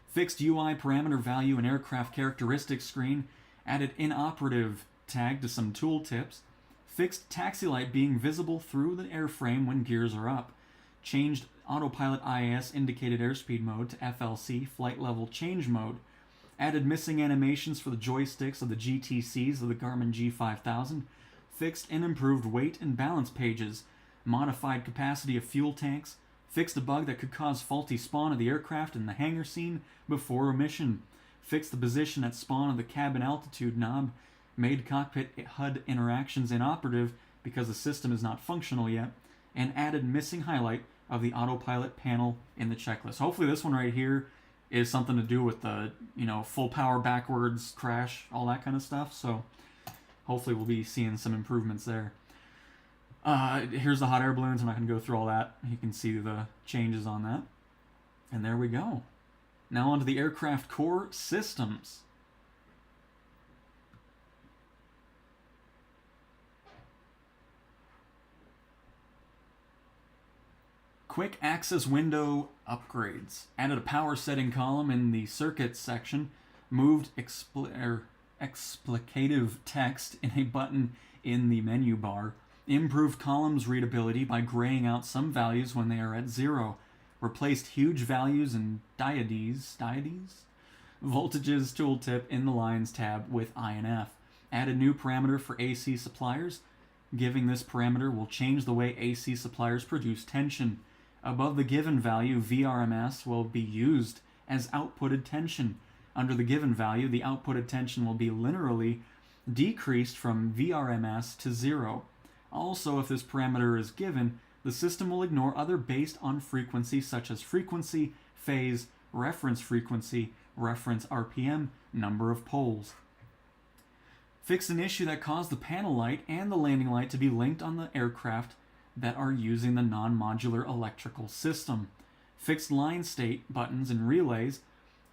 A: Fixed UI parameter value and aircraft characteristics screen. Added inoperative tag to some tooltips. Fixed taxi light being visible through the airframe when gears are up. Changed autopilot IAS indicated airspeed mode to FLC flight level change mode. Added missing animations for the joysticks of the GTCs of the Garmin G5000. Fixed and improved weight and balance pages. Modified capacity of fuel tanks. Fixed a bug that could cause faulty spawn of the aircraft in the hangar scene before a mission. Fixed the position at spawn of the cabin altitude knob. Made cockpit HUD interactions inoperative because the system is not functional yet. And added missing highlight of the autopilot panel in the checklist. Hopefully this one right here is something to do with the, full power backwards crash, all that kind of stuff. So hopefully we'll be seeing some improvements there. Here's the hot air balloons. I'm not going to go through all that. You can see the changes on that. And there we go. Now onto the aircraft core systems. Quick access window upgrades. Added a power setting column in the circuits section. Moved explicative text in a button in the menu bar. Improved columns readability by graying out some values when they are at 0. Replaced huge values and diodes, voltages tooltip in the lines tab with INF. Added new parameter for AC suppliers. Giving this parameter will change the way AC suppliers produce tension. Above the given value, VRMS will be used as outputted tension. Under the given value, the outputted tension will be linearly decreased from VRMS to 0. Also, if this parameter is given, the system will ignore other based on frequency such as frequency, phase, reference RPM, number of poles. Fixed an issue that caused the panel light and the landing light to be linked on the aircraft that are using the non-modular electrical system. Fixed line state buttons and relays.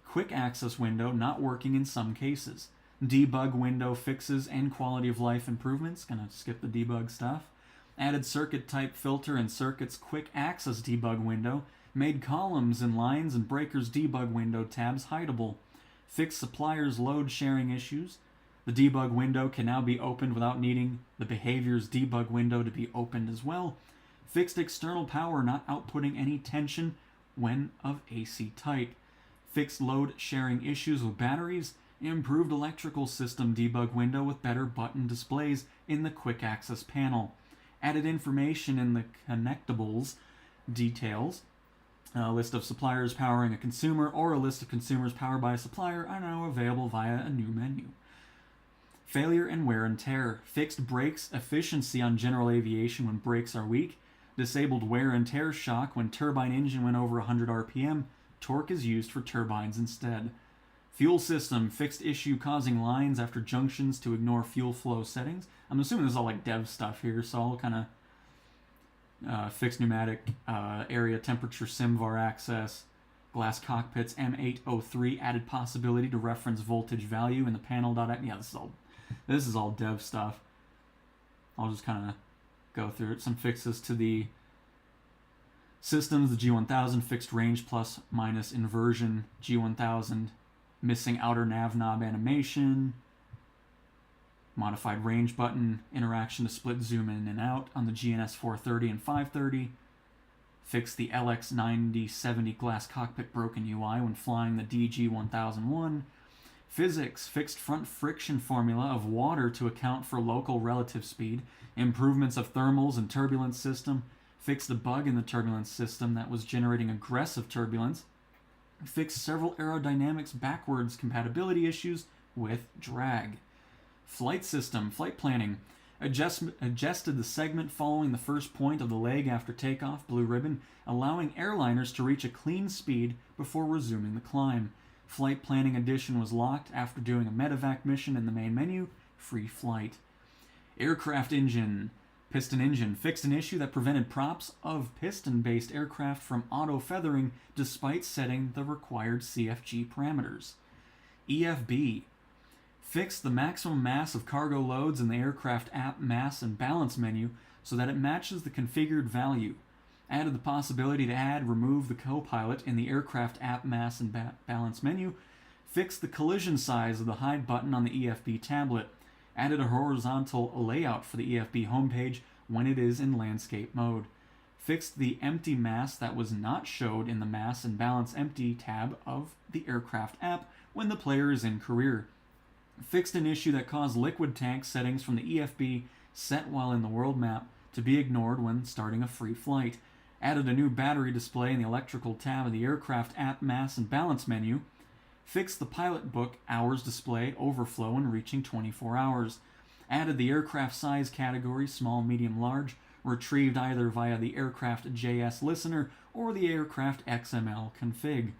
A: Quick access window not working in some cases. Debug window fixes and quality of life improvements. Gonna skip the debug stuff. Added circuit type filter and circuits quick access debug window. Made columns and lines and breakers debug window tabs hideable. Fixed suppliers load sharing issues. The debug window can now be opened without needing the behaviors debug window to be opened as well. Fixed external power not outputting any tension when of AC type. Fixed load sharing issues with batteries. Improved electrical system debug window with better button displays in the quick access panel. Added information in the connectables details. A list of suppliers powering a consumer or a list of consumers powered by a supplier are now available via a new menu. Failure and wear and tear. Fixed brakes efficiency on general aviation when brakes are weak. Disabled wear and tear shock when turbine engine went over 100 RPM. Torque is used for turbines instead. Fuel system. Fixed issue causing lines after junctions to ignore fuel flow settings. I'm assuming this is all like dev stuff here, so I'll kind of fixed pneumatic area temperature SimVar access. Glass cockpits M803 added possibility to reference voltage value in the panel. Yeah, this is all dev stuff. I'll just kind of go through it. Some fixes to the systems. The G1000 fixed range plus minus inversion. G1000 missing outer nav knob animation. Modified range button interaction to split zoom in and out on the GNS 430 and 530. Fixed the LX9070 glass cockpit broken UI when flying the DG1001. Physics fixed front friction formula of water to account for local relative speed. Improvements of thermals and turbulence system. Fixed a bug in the turbulence system that was generating aggressive turbulence. Fixed several aerodynamics backwards compatibility issues with drag. Flight system, flight planning. Adjusted the segment following the first point of the leg after takeoff, blue ribbon, allowing airliners to reach a clean speed before resuming the climb. Flight planning addition was locked after doing a medevac mission in the main menu, free flight. Aircraft engine, piston engine, fixed an issue that prevented props of piston-based aircraft from auto-feathering despite setting the required CFG parameters. EFB, fixed the maximum mass of cargo loads in the aircraft app mass and balance menu so that it matches the configured value. Added the possibility to remove the co-pilot in the aircraft app mass and balance menu. Fixed the collision size of the hide button on the EFB tablet. Added a horizontal layout for the EFB homepage when it is in landscape mode. Fixed the empty mass that was not showed in the mass and balance empty tab of the aircraft app when the player is in career. Fixed an issue that caused liquid tank settings from the EFB set while in the world map to be ignored when starting a free flight. Added a new battery display in the electrical tab of the aircraft app mass and balance menu. Fixed the pilot book hours display overflow and reaching 24 hours. Added the aircraft size category small, medium, large, retrieved either via the aircraft JS listener or the aircraft XML config.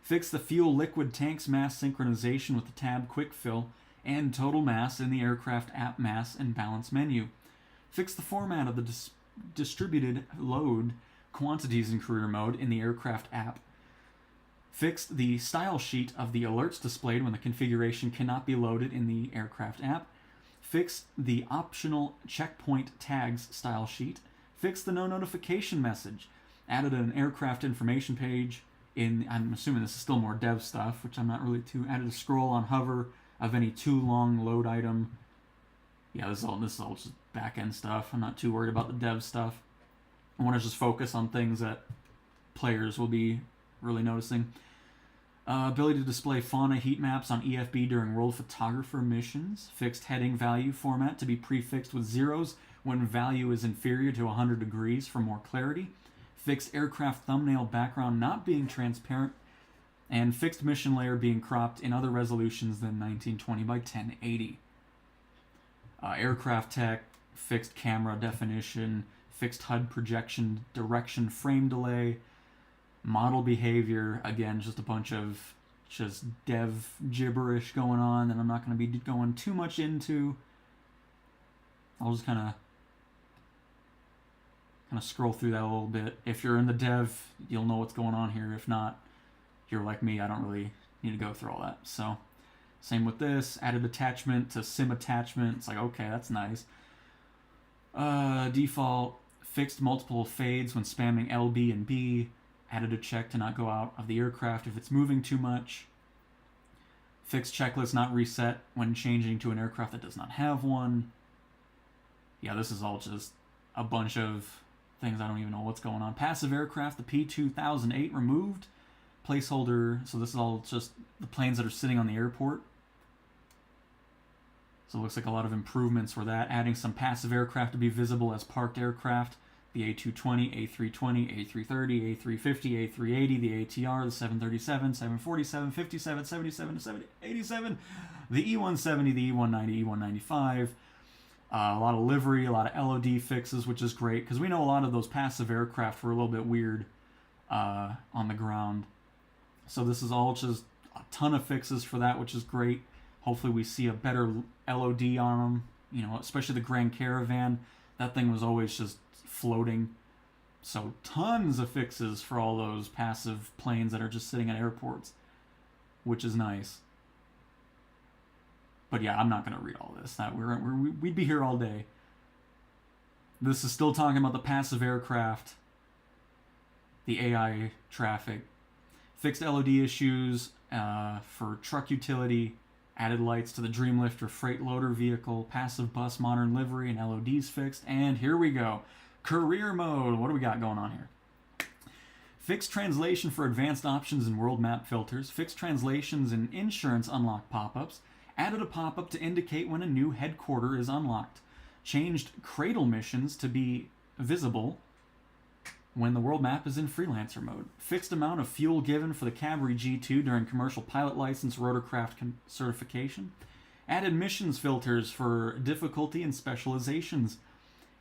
A: Fixed the fuel liquid tanks mass synchronization with the tab quick fill and total mass in the aircraft app mass and balance menu. Fixed the format of the distributed load quantities in career mode in the aircraft app. Fixed the style sheet of the alerts displayed when the configuration cannot be loaded in the aircraft app. Fixed the optional checkpoint tags style sheet. Fixed the no notification message. Added an aircraft information page in, I'm assuming this is still more dev stuff, which I'm not really too, added a scroll on hover of any too long load item. Yeah, this is all just back-end stuff. I'm not too worried about the dev stuff. I want to just focus on things that players will be really noticing. Ability to display fauna heat maps on EFB during world photographer missions. Fixed heading value format to be prefixed with zeros when value is inferior to 100 degrees for more clarity. Fixed aircraft thumbnail background not being transparent. And fixed mission layer being cropped in other resolutions than 1920 by 1080. Aircraft tech, fixed camera definition, fixed HUD projection, direction frame delay, model behavior, again, just a bunch of just dev gibberish going on that I'm not going to be going too much into. I'll just kind of scroll through that a little bit. If you're in the dev, you'll know what's going on here. If not, you're like me, I don't really need to go through all that. So, same with this. Added attachment to sim attachment. It's like, okay, that's nice. Default, fixed multiple fades when spamming L, B, and B. Added a check to not go out of the aircraft if it's moving too much. Fixed checklist not reset when changing to an aircraft that does not have one. Yeah, this is all just a bunch of things I don't even know what's going on. Passive aircraft, the P2008 removed. Placeholder, so this is all just the planes that are sitting on the airport. So it looks like a lot of improvements for that. Adding some passive aircraft to be visible as parked aircraft. The A220, A320, A330, A350, A380, the ATR, the 737, 747, 57, 77, 87, the E170, the E190, E195. A lot of livery, a lot of LOD fixes, which is great, because we know a lot of those passive aircraft were a little bit weird on the ground. So this is all just a ton of fixes for that, which is great. Hopefully we see a better LOD on them, you know, especially the Grand Caravan. That thing was always just floating. So tons of fixes for all those passive planes that are just sitting at airports, which is nice. But yeah, I'm not going to read all this. We'd be here all day. This is still talking about the passive aircraft, the AI traffic. Fixed LOD issues for truck utility. Added lights to the Dreamlifter freight loader vehicle. Passive bus modern livery and LODs fixed. And here we go. Career mode. What do we got going on here? Fixed translation for advanced options and world map filters. Fixed translations and insurance unlock pop-ups. Added a pop-up to indicate when a new headquarter is unlocked. Changed cradle missions to be visible when the world map is in freelancer mode. Fixed amount of fuel given for the Cabri G2 during commercial pilot license rotorcraft certification. Added missions filters for difficulty and specializations.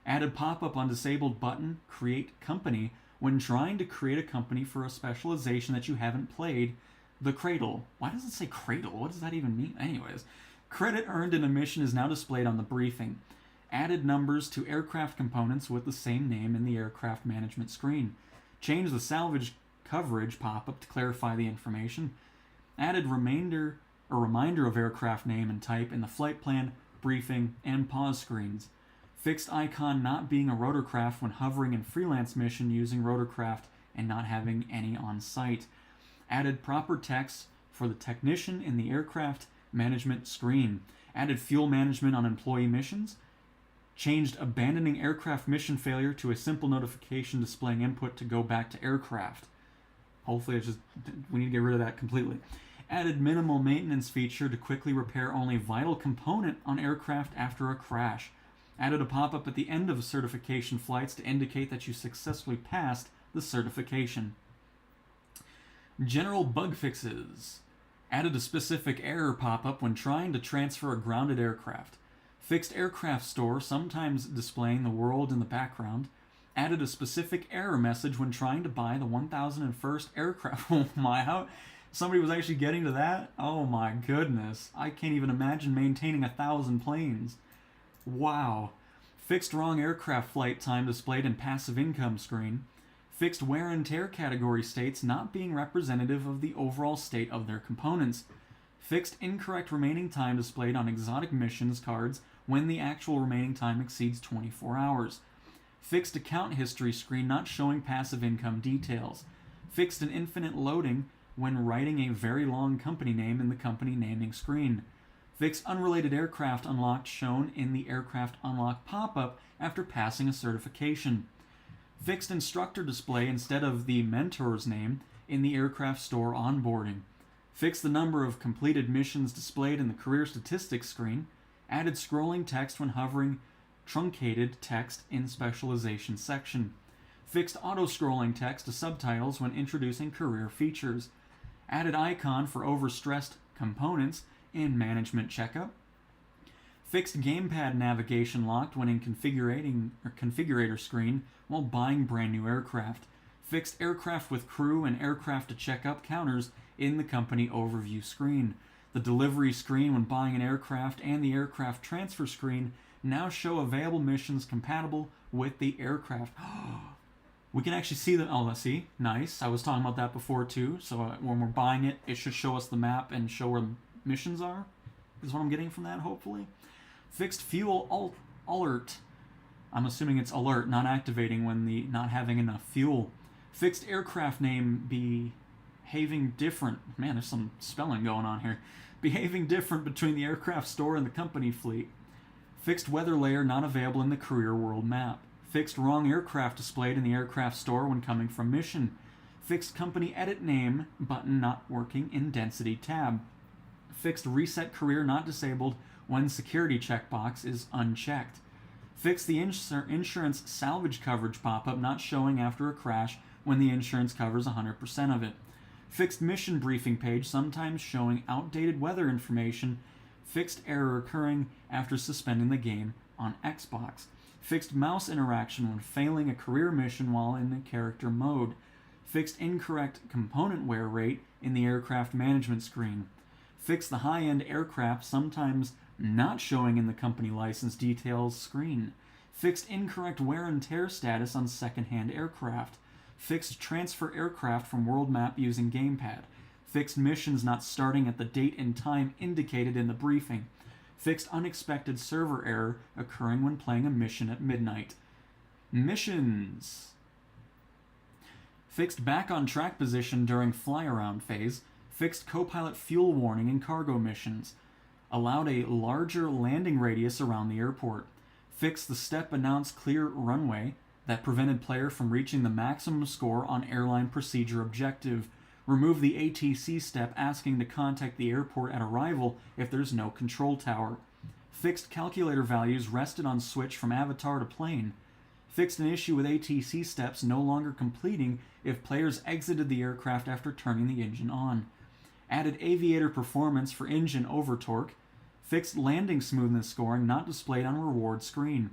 A: Added pop-up on disabled button, create company, when trying to create a company for a specialization that you haven't played, the cradle. Why does it say cradle? What does that even mean? Anyways, credit earned in a mission is now displayed on the briefing. Added numbers to aircraft components with the same name in the aircraft management screen. Changed the salvage coverage pop-up to clarify the information. Added reminder of aircraft name and type in the flight plan, briefing, and pause screens. Fixed icon not being a rotorcraft when hovering in freelance mission using rotorcraft and not having any on site. Added proper text for the technician in the aircraft management screen. Added fuel management on employee missions. Changed abandoning aircraft mission failure to a simple notification displaying input to go back to aircraft. Hopefully we need to get rid of that completely. Added minimal maintenance feature to quickly repair only vital component on aircraft after a crash. Added a pop-up at the end of certification flights to indicate that you successfully passed the certification. General bug fixes. Added a specific error pop-up when trying to transfer a grounded aircraft. Fixed aircraft store, sometimes displaying the world in the background. Added a specific error message when trying to buy the 1001st aircraft. Oh my, how somebody was actually getting to that? Oh my goodness. I can't even imagine maintaining 1,000 planes. Wow. Fixed wrong aircraft flight time displayed in passive income screen. Fixed wear and tear category states not being representative of the overall state of their components. Fixed incorrect remaining time displayed on exotic missions cards when the actual remaining time exceeds 24 hours. Fixed account history screen not showing passive income details. Fixed an infinite loading when writing a very long company name in the company naming screen. Fixed unrelated aircraft unlocked shown in the aircraft unlock pop-up after passing a certification. Fixed instructor display instead of the mentor's name in the aircraft store onboarding. Fixed the number of completed missions displayed in the career statistics screen. Added scrolling text when hovering truncated text in specialization section. Fixed auto-scrolling text to subtitles when introducing career features. Added icon for overstressed components in management checkup. Fixed gamepad navigation locked when in configurator screen while buying brand new aircraft. Fixed aircraft with crew and aircraft to check up counters in the company overview screen. The delivery screen when buying an aircraft and the aircraft transfer screen now show available missions compatible with the aircraft. We can actually see them. Oh, let's see. Nice. I was talking about that before too. So when we're buying it, it should show us the map and show where missions are. Is what I'm getting from that, hopefully. Fixed fuel alert. I'm assuming it's alert, not activating when the not having enough fuel. Fixed aircraft name behaving different. Man, there's some spelling going on here. Behaving different between the aircraft store and the company fleet. Fixed weather layer not available in the career world map. Fixed wrong aircraft displayed in the aircraft store when coming from mission. Fixed company edit name button not working in density tab. Fixed reset career not disabled when security checkbox is unchecked. Fixed the insurance salvage coverage pop-up not showing after a crash when the insurance covers 100% of it. Fixed mission briefing page sometimes showing outdated weather information. Fixed error occurring after suspending the game on Xbox. Fixed mouse interaction when failing a career mission while in the character mode. Fixed incorrect component wear rate in the aircraft management screen. Fixed the high-end aircraft sometimes not showing in the company license details screen. Fixed incorrect wear and tear status on second-hand aircraft. Fixed transfer aircraft from world map using gamepad. Fixed missions not starting at the date and time indicated in the briefing. Fixed unexpected server error occurring when playing a mission at midnight. Missions. Fixed back on track position during fly-around phase. Fixed co-pilot fuel warning in cargo missions. Allowed a larger landing radius around the airport. Fixed the step announced clear runway that prevented player from reaching the maximum score on airline procedure objective. Remove the ATC step asking to contact the airport at arrival if there's no control tower. Fixed calculator values rested on switch from avatar to plane. Fixed an issue with ATC steps no longer completing if players exited the aircraft after turning the engine on. Added aviator performance for engine over torque. Fixed landing smoothness scoring not displayed on reward screen.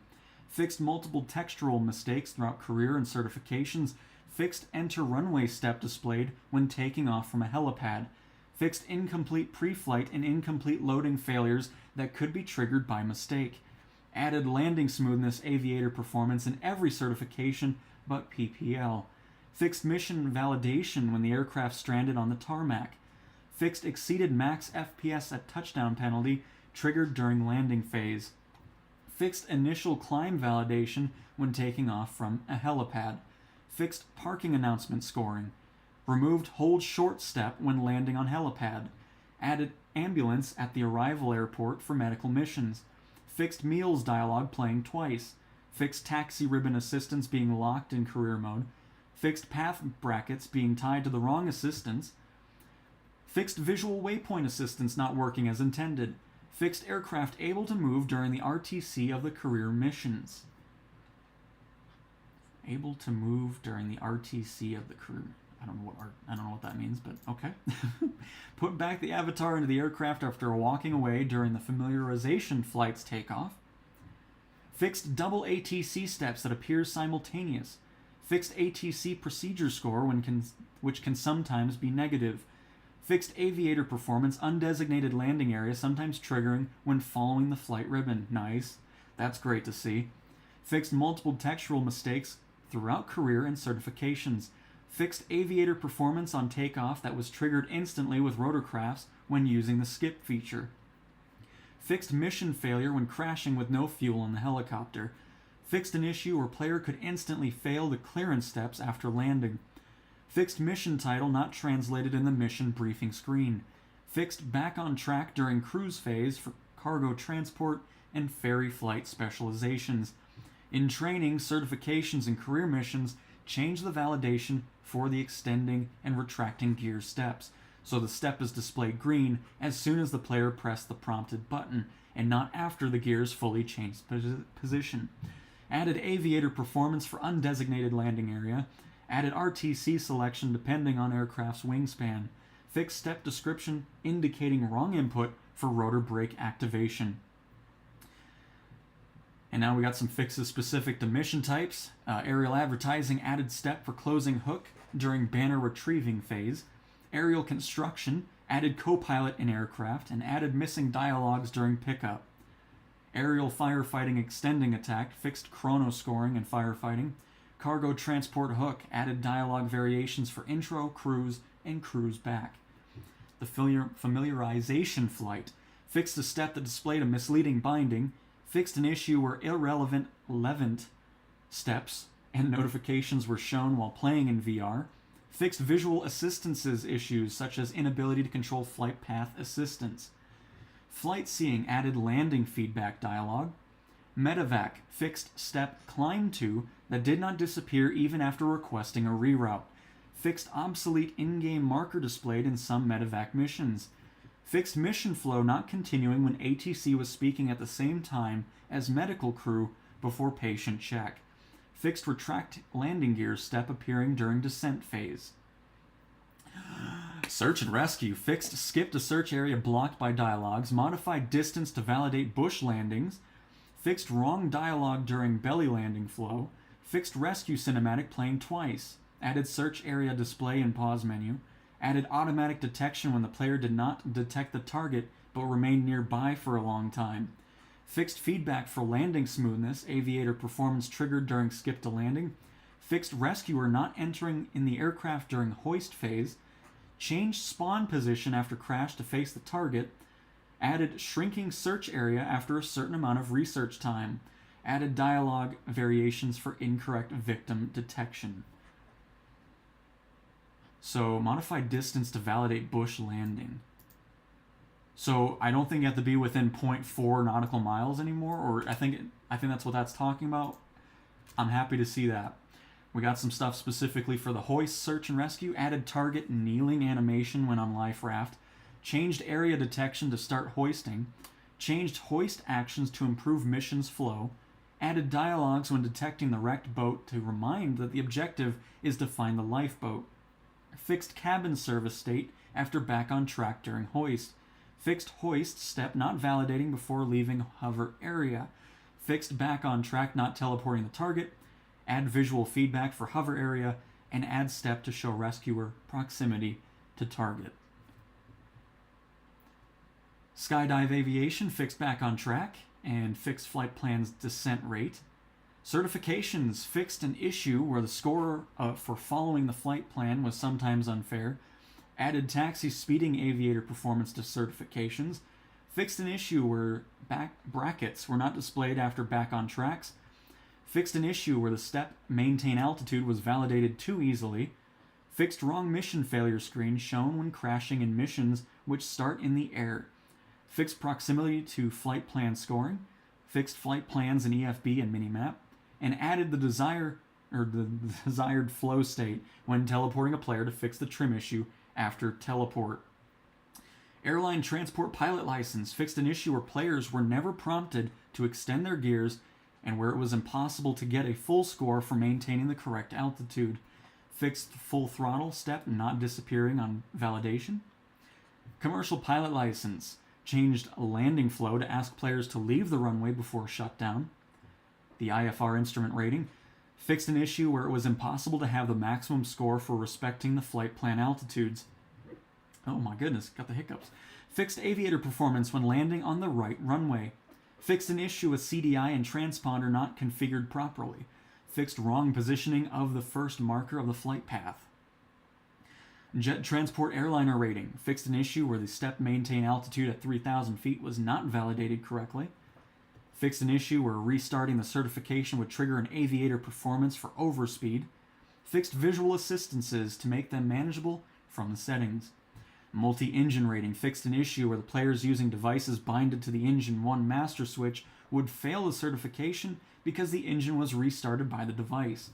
A: Fixed multiple textural mistakes throughout career and certifications. Fixed enter runway step displayed when taking off from a helipad. Fixed incomplete pre-flight and incomplete loading failures that could be triggered by mistake. Added landing smoothness aviator performance in every certification but PPL. Fixed mission validation when the aircraft stranded on the tarmac. Fixed exceeded max FPS at touchdown penalty triggered during landing phase. Fixed initial climb validation when taking off from a helipad. Fixed parking announcement scoring. Removed hold short step when landing on helipad. Added ambulance at the arrival airport for medical missions. Fixed meals dialogue playing twice. Fixed taxi ribbon assistance being locked in career mode. Fixed path brackets being tied to the wrong assistance. Fixed visual waypoint assistance not working as intended. Fixed aircraft able to move during the RTC of the career missions. Able to move during the RTC of the career. I don't know what that means, but okay. Put back the avatar into the aircraft after walking away during the familiarization flight's takeoff. Fixed double ATC steps that appear simultaneous. Fixed ATC procedure score which can sometimes be negative. Fixed aviator performance undesignated landing area sometimes triggering when following the flight ribbon. Nice. That's great to see. Fixed multiple textural mistakes throughout career and certifications. Fixed aviator performance on takeoff that was triggered instantly with rotorcrafts when using the skip feature. Fixed mission failure when crashing with no fuel in the helicopter. Fixed an issue where player could instantly fail the clearance steps after landing. Fixed mission title not translated in the mission briefing screen. Fixed back on track during cruise phase for cargo transport and ferry flight specializations. In training, certifications, and career missions, change the validation for the extending and retracting gear steps, so the step is displayed green as soon as the player pressed the prompted button, and not after the gears fully changed position. Added aviator performance for undesignated landing area. Added RTC selection depending on aircraft's wingspan. Fixed step description indicating wrong input for rotor brake activation. And now we got some fixes specific to mission types. Aerial advertising added step for closing hook during banner retrieving phase. Aerial construction added co-pilot in aircraft and added missing dialogues during pickup. Aerial firefighting extending attack fixed chrono scoring and firefighting. Cargo transport hook added dialogue variations for intro, cruise, and cruise back. The familiarization flight fixed a step that displayed a misleading binding. Fixed an issue where irrelevant Levant steps and notifications were shown while playing in VR. Fixed visual assistances issues such as inability to control flight path assistance. Flight seeing added landing feedback dialogue. Medevac fixed step climb to that did not disappear even after requesting a reroute. Fixed obsolete in-game marker displayed in some medevac missions. Fixed mission flow not continuing when ATC was speaking at the same time as medical crew before patient check. Fixed retract landing gear step appearing during descent phase. Search and rescue fixed skip to search area blocked by dialogues. Modified distance to validate bush landings. Fixed wrong dialogue during belly landing flow. Fixed rescue cinematic playing twice. Added search area display and pause menu. Added automatic detection when the player did not detect the target but remained nearby for a long time. Fixed feedback for landing smoothness, aviator performance triggered during skip to landing. Fixed rescuer not entering in the aircraft during hoist phase. Changed spawn position after crash to face the target. Added shrinking search area after a certain amount of research time. Added dialogue variations for incorrect victim detection. So, modified distance to validate bush landing. So, I don't think you have to be within 0.4 nautical miles anymore, or I think that's what that's talking about. I'm happy to see that. We got some stuff specifically for the hoist, search and rescue. Added target kneeling animation when on life raft. Changed area detection to start hoisting. Changed hoist actions to improve missions flow. Added dialogues when detecting the wrecked boat to remind that the objective is to find the lifeboat. Fixed cabin service state after back on track during hoist. Fixed hoist step not validating before leaving hover area. Fixed back on track not teleporting the target. Add visual feedback for hover area. And add step to show rescuer proximity to target. Skydive aviation fixed back on track. And fixed flight plan's descent rate. Certifications fixed an issue where the score for following the flight plan was sometimes unfair. Added taxi speeding aviator performance to certifications. Fixed an issue where back brackets were not displayed after back on tracks. Fixed an issue where the step maintain altitude was validated too easily. Fixed wrong mission failure screen shown when crashing in missions which start in the air. Fixed proximity to flight plan scoring. Fixed flight plans in EFB and minimap. And added the desired flow state when teleporting a player to fix the trim issue after teleport. Airline transport pilot license fixed an issue where players were never prompted to extend their gears and where it was impossible to get a full score for maintaining the correct altitude. Fixed full throttle step not disappearing on validation. Commercial pilot license changed landing flow to ask players to leave the runway before shutdown. The IFR instrument rating fixed an issue where it was impossible to have the maximum score for respecting the flight plan altitudes. Oh my goodness, got the hiccups. Fixed aviator performance when landing on the right runway. Fixed an issue with CDI and transponder not configured properly. Fixed wrong positioning of the first marker of the flight path. Jet transport airliner rating. Fixed an issue where the step maintain altitude at 3,000 feet was not validated correctly. Fixed an issue where restarting the certification would trigger an aviator performance for overspeed. Fixed visual assistances to make them manageable from the settings. Multi-engine rating. Fixed an issue where the players using devices binded to the engine 1 master switch would fail the certification because the engine was restarted by the device.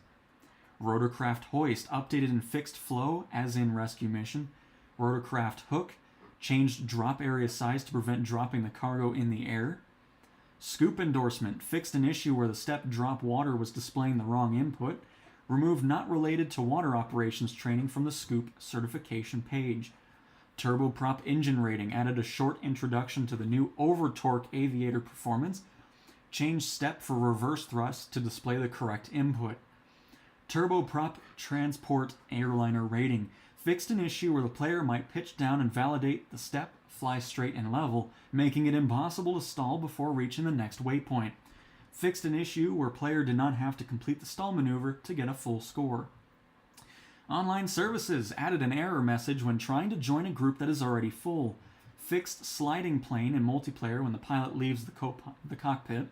A: Rotorcraft hoist. Updated and fixed flow as in rescue mission. Rotorcraft hook. Changed drop area size to prevent dropping the cargo in the air. Scoop endorsement. Fixed an issue where the step drop water was displaying the wrong input. Removed not related to water operations training from the Scoop certification page. Turboprop engine rating. Added a short introduction to the new over-torque aviator performance. Changed step for reverse thrust to display the correct input. Turboprop transport airliner rating. Fixed an issue where the player might pitch down and validate the step, fly straight and level, making it impossible to stall before reaching the next waypoint. Fixed an issue where player did not have to complete the stall maneuver to get a full score. Online services. Added an error message when trying to join a group that is already full. Fixed sliding plane in multiplayer when the pilot leaves the cockpit.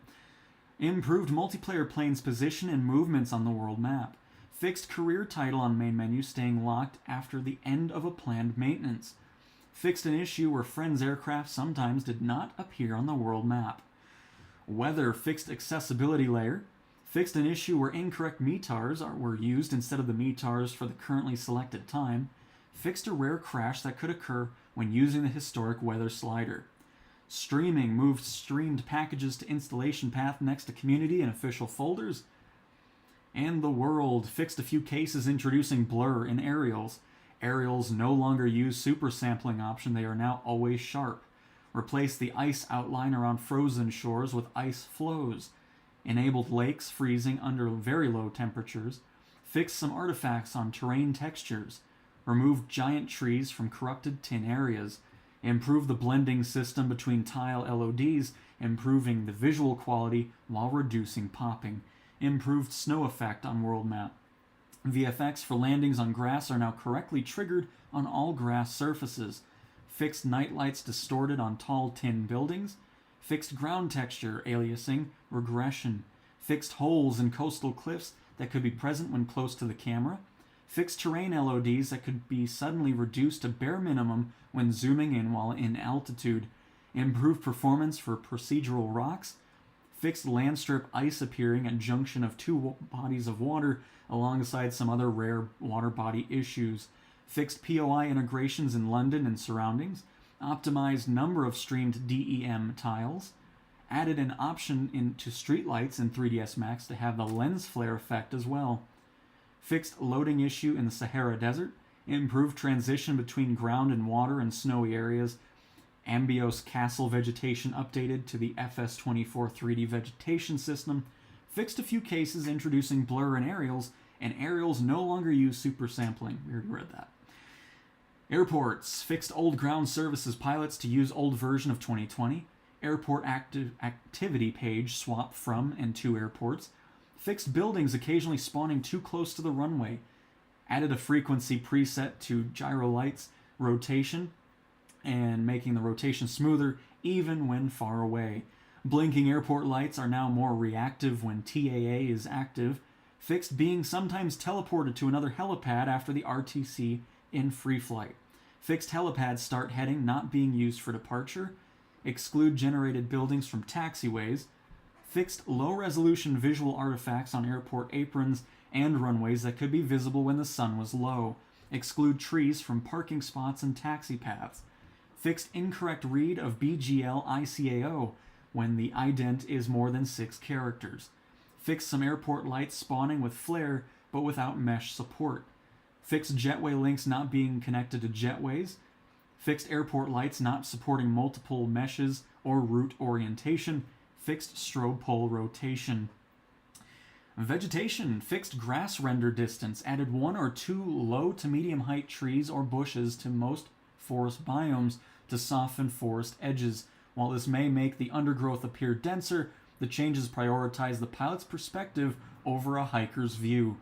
A: Improved multiplayer plane's position and movements on the world map. Fixed career title on main menu staying locked after the end of a planned maintenance. Fixed an issue where friends' aircraft sometimes did not appear on the world map. Weather. Fixed accessibility layer. Fixed an issue where incorrect METARs were used instead of the METARs for the currently selected time. Fixed a rare crash that could occur when using the historic weather slider. Streaming. Moved streamed packages to installation path next to community and official folders. And the world. Fixed a few cases introducing blur in aerials. Aerials no longer use super sampling option, they are now always sharp. Replace the ice outline around frozen shores with ice flows. Enabled lakes freezing under very low temperatures. Fixed some artifacts on terrain textures. Removed giant trees from corrupted tin areas. Improved the blending system between tile LODs, improving the visual quality while reducing popping. Improved snow effect on world map. VFX for landings on grass are now correctly triggered on all grass surfaces. Fixed night lights distorted on tall tin buildings. Fixed ground texture, aliasing, regression. Fixed holes in coastal cliffs that could be present when close to the camera. Fixed terrain LODs that could be suddenly reduced to bare minimum when zooming in while in altitude. Improved performance for procedural rocks. Fixed land strip ice appearing at junction of two bodies of water alongside some other rare water body issues. Fixed POI integrations in London and surroundings. Optimized number of streamed DEM tiles. Added an option into streetlights in 3ds Max to have the lens flare effect as well. Fixed loading issue in the Sahara Desert. Improved transition between ground and water in snowy areas. Ambios Castle vegetation updated to the FS24 3D vegetation system. Fixed a few cases introducing blur in aerials, and aerials no longer use super sampling. We already read that. Airports. Fixed old ground services pilots to use old version of 2020. Airport activity page swap from and to airports. Fixed buildings occasionally spawning too close to the runway. Added a frequency preset to gyro lights rotation and making the rotation smoother even when far away. Blinking airport lights are now more reactive when TAA is active. Fixed being sometimes teleported to another helipad after the RTC in free flight. Fixed helipads start heading not being used for departure. Exclude generated buildings from taxiways. Fixed low-resolution visual artifacts on airport aprons and runways that could be visible when the sun was low. Exclude trees from parking spots and taxi paths. Fixed incorrect read of BGL ICAO when the ident is more than 6 characters. Fixed some airport lights spawning with flare but without mesh support. Fixed jetway links not being connected to jetways. Fixed airport lights not supporting multiple meshes or route orientation. Fixed strobe pole rotation. Vegetation. Fixed grass render distance. Added 1 or 2 low to medium height trees or bushes to most forest biomes to soften forest edges. While this may make the undergrowth appear denser, the changes prioritize the pilot's perspective over a hiker's view.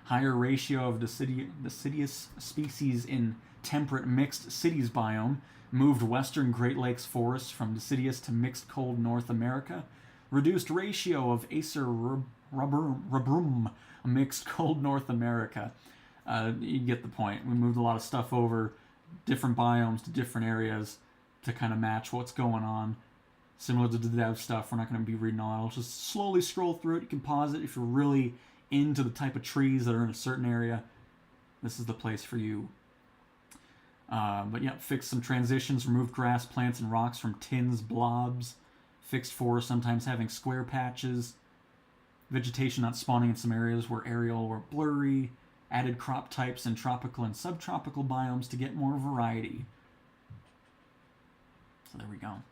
A: Higher ratio of deciduous species in temperate mixed cities biome moved western Great Lakes forests from deciduous to mixed cold North America. Reduced ratio of Acer rubrum mixed cold North America. You get the point. We moved a lot of stuff over different biomes to different areas to kind of match what's going on. Similar to the dev stuff, we're not going to be reading all that. I'll just slowly scroll through it. You can pause it if you're really into the type of trees that are in a certain area. This is the place for you. But yeah, fixed some transitions, removed grass, plants, and rocks from tins, blobs. Fixed forests sometimes having square patches. Vegetation not spawning in some areas where aerial or blurry. Added crop types in tropical and subtropical biomes to get more variety. So there we go.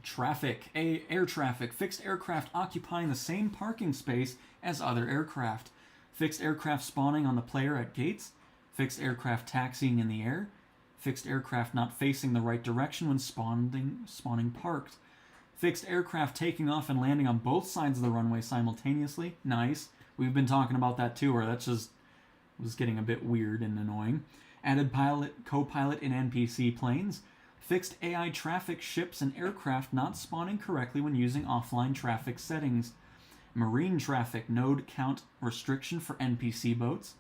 A: Traffic. Air traffic. Fixed aircraft occupying the same parking space as other aircraft. Fixed aircraft spawning on the player at gates. Fixed aircraft taxiing in the air. Fixed aircraft not facing the right direction when spawning parked. Fixed aircraft taking off and landing on both sides of the runway simultaneously. Nice. We've been talking about that too, where that's just was getting a bit weird and annoying. Added pilot, co-pilot in NPC planes. Fixed AI traffic ships and aircraft not spawning correctly when using offline traffic settings. Marine traffic node count restriction for NPC boats.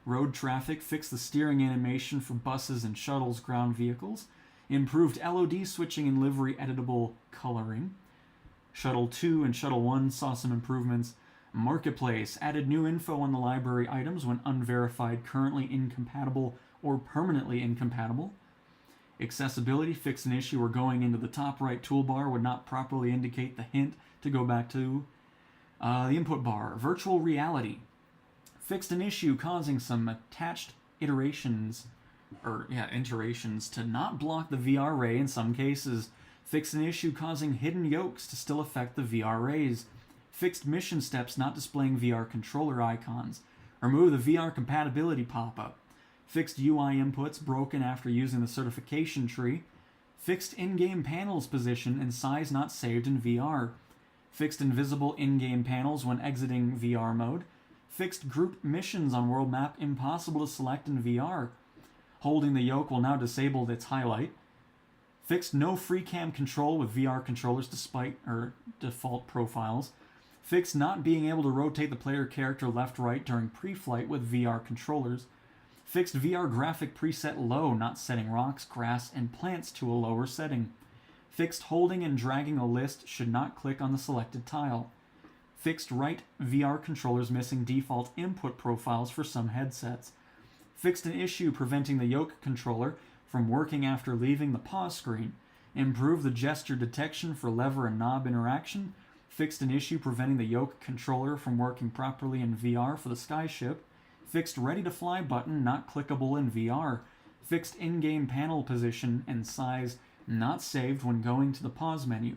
A: Road traffic fixed the steering animation for buses and shuttles ground vehicles. Improved LOD switching and livery editable coloring. Shuttle 2 and Shuttle 1 saw some improvements. Marketplace added new info on the library items when unverified, currently incompatible, or permanently incompatible. Accessibility fixed an issue where going into the top right toolbar would not properly indicate the hint to go back to the input bar. Virtual reality fixed an issue causing some attached iterations to not block the VR ray in some cases. Fixed an issue causing hidden yokes to still affect the VR rays. Fixed mission steps not displaying VR controller icons. Remove the VR compatibility pop-up. Fixed UI inputs broken after using the certification tree. Fixed in-game panels position and size not saved in VR. Fixed invisible in-game panels when exiting VR mode. Fixed group missions on world map impossible to select in VR. Holding the yoke will now disable its highlight. Fixed no free cam control with VR controllers despite default profiles. Fixed not being able to rotate the player character left-right during pre-flight with VR controllers. Fixed VR graphic preset low, not setting rocks, grass, and plants to a lower setting. Fixed holding and dragging a list should not click on the selected tile. Fixed right VR controllers missing default input profiles for some headsets. Fixed an issue preventing the yoke controller from working after leaving the pause screen. Improved the gesture detection for lever and knob interaction. Fixed an issue preventing the yoke controller from working properly in VR for the Skyship. Fixed ready to fly button not clickable in VR. Fixed in-game panel position and size not saved when going to the pause menu.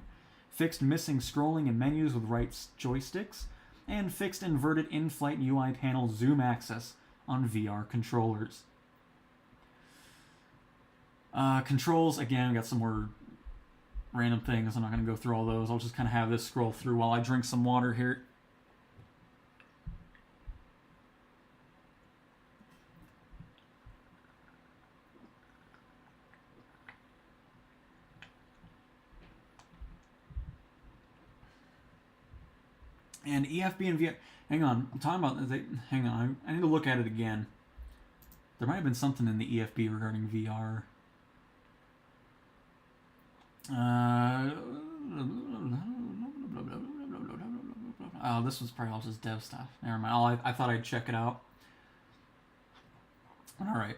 A: Fixed missing scrolling in menus with right joysticks. And fixed inverted in-flight UI panel zoom access on VR controllers. Controls, again, we got some more random things. I'm not going to go through all those. I'll just kind of have this scroll through while I drink some water here. And EFB and VR... Hang on, I'm talking about... Hang on, I need to look at it again. There might have been something in the EFB regarding VR. Oh, this was probably all just dev stuff. Never mind. I thought I'd check it out. Alright.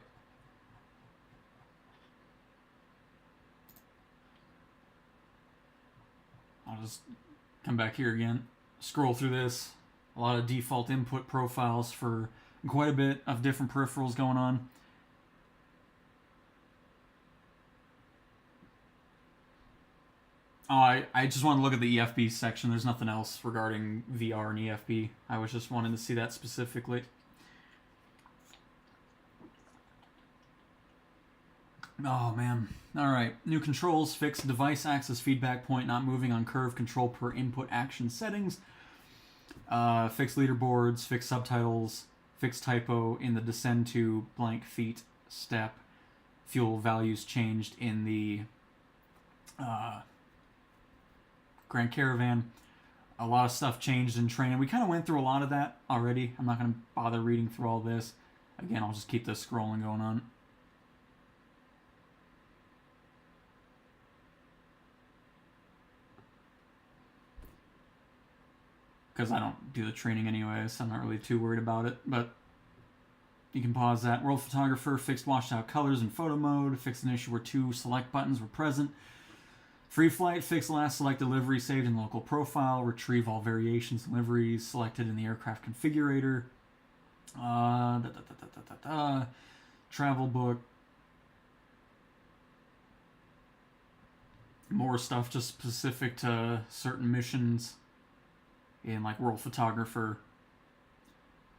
A: I'll just come back here again. Scroll through this. A lot of default input profiles for quite a bit of different peripherals going on. Oh, I just want to look at the EFB section. There's nothing else regarding VR and EFB. I was just wanting to see that specifically. Oh, man. Alright. New controls. Fix device axis feedback point not moving on curve control per input action settings. Fix leaderboards. Fix subtitles. Fix typo in the descend to blank feet step. Fuel values changed in the Grand Caravan. A lot of stuff changed in training. We kind of went through a lot of that already. I'm not going to bother reading through all this. Again, I'll just keep this scrolling going on. Because I don't do the training anyway, so I'm not really too worried about it. But you can pause that. World Photographer fixed washed out colors in photo mode. Fixed an issue where 2 select buttons were present. Free Flight fixed last select delivery saved in local profile. Retrieve all variations deliveries selected in the aircraft configurator. Travel book. More stuff just specific to certain missions in like World Photographer.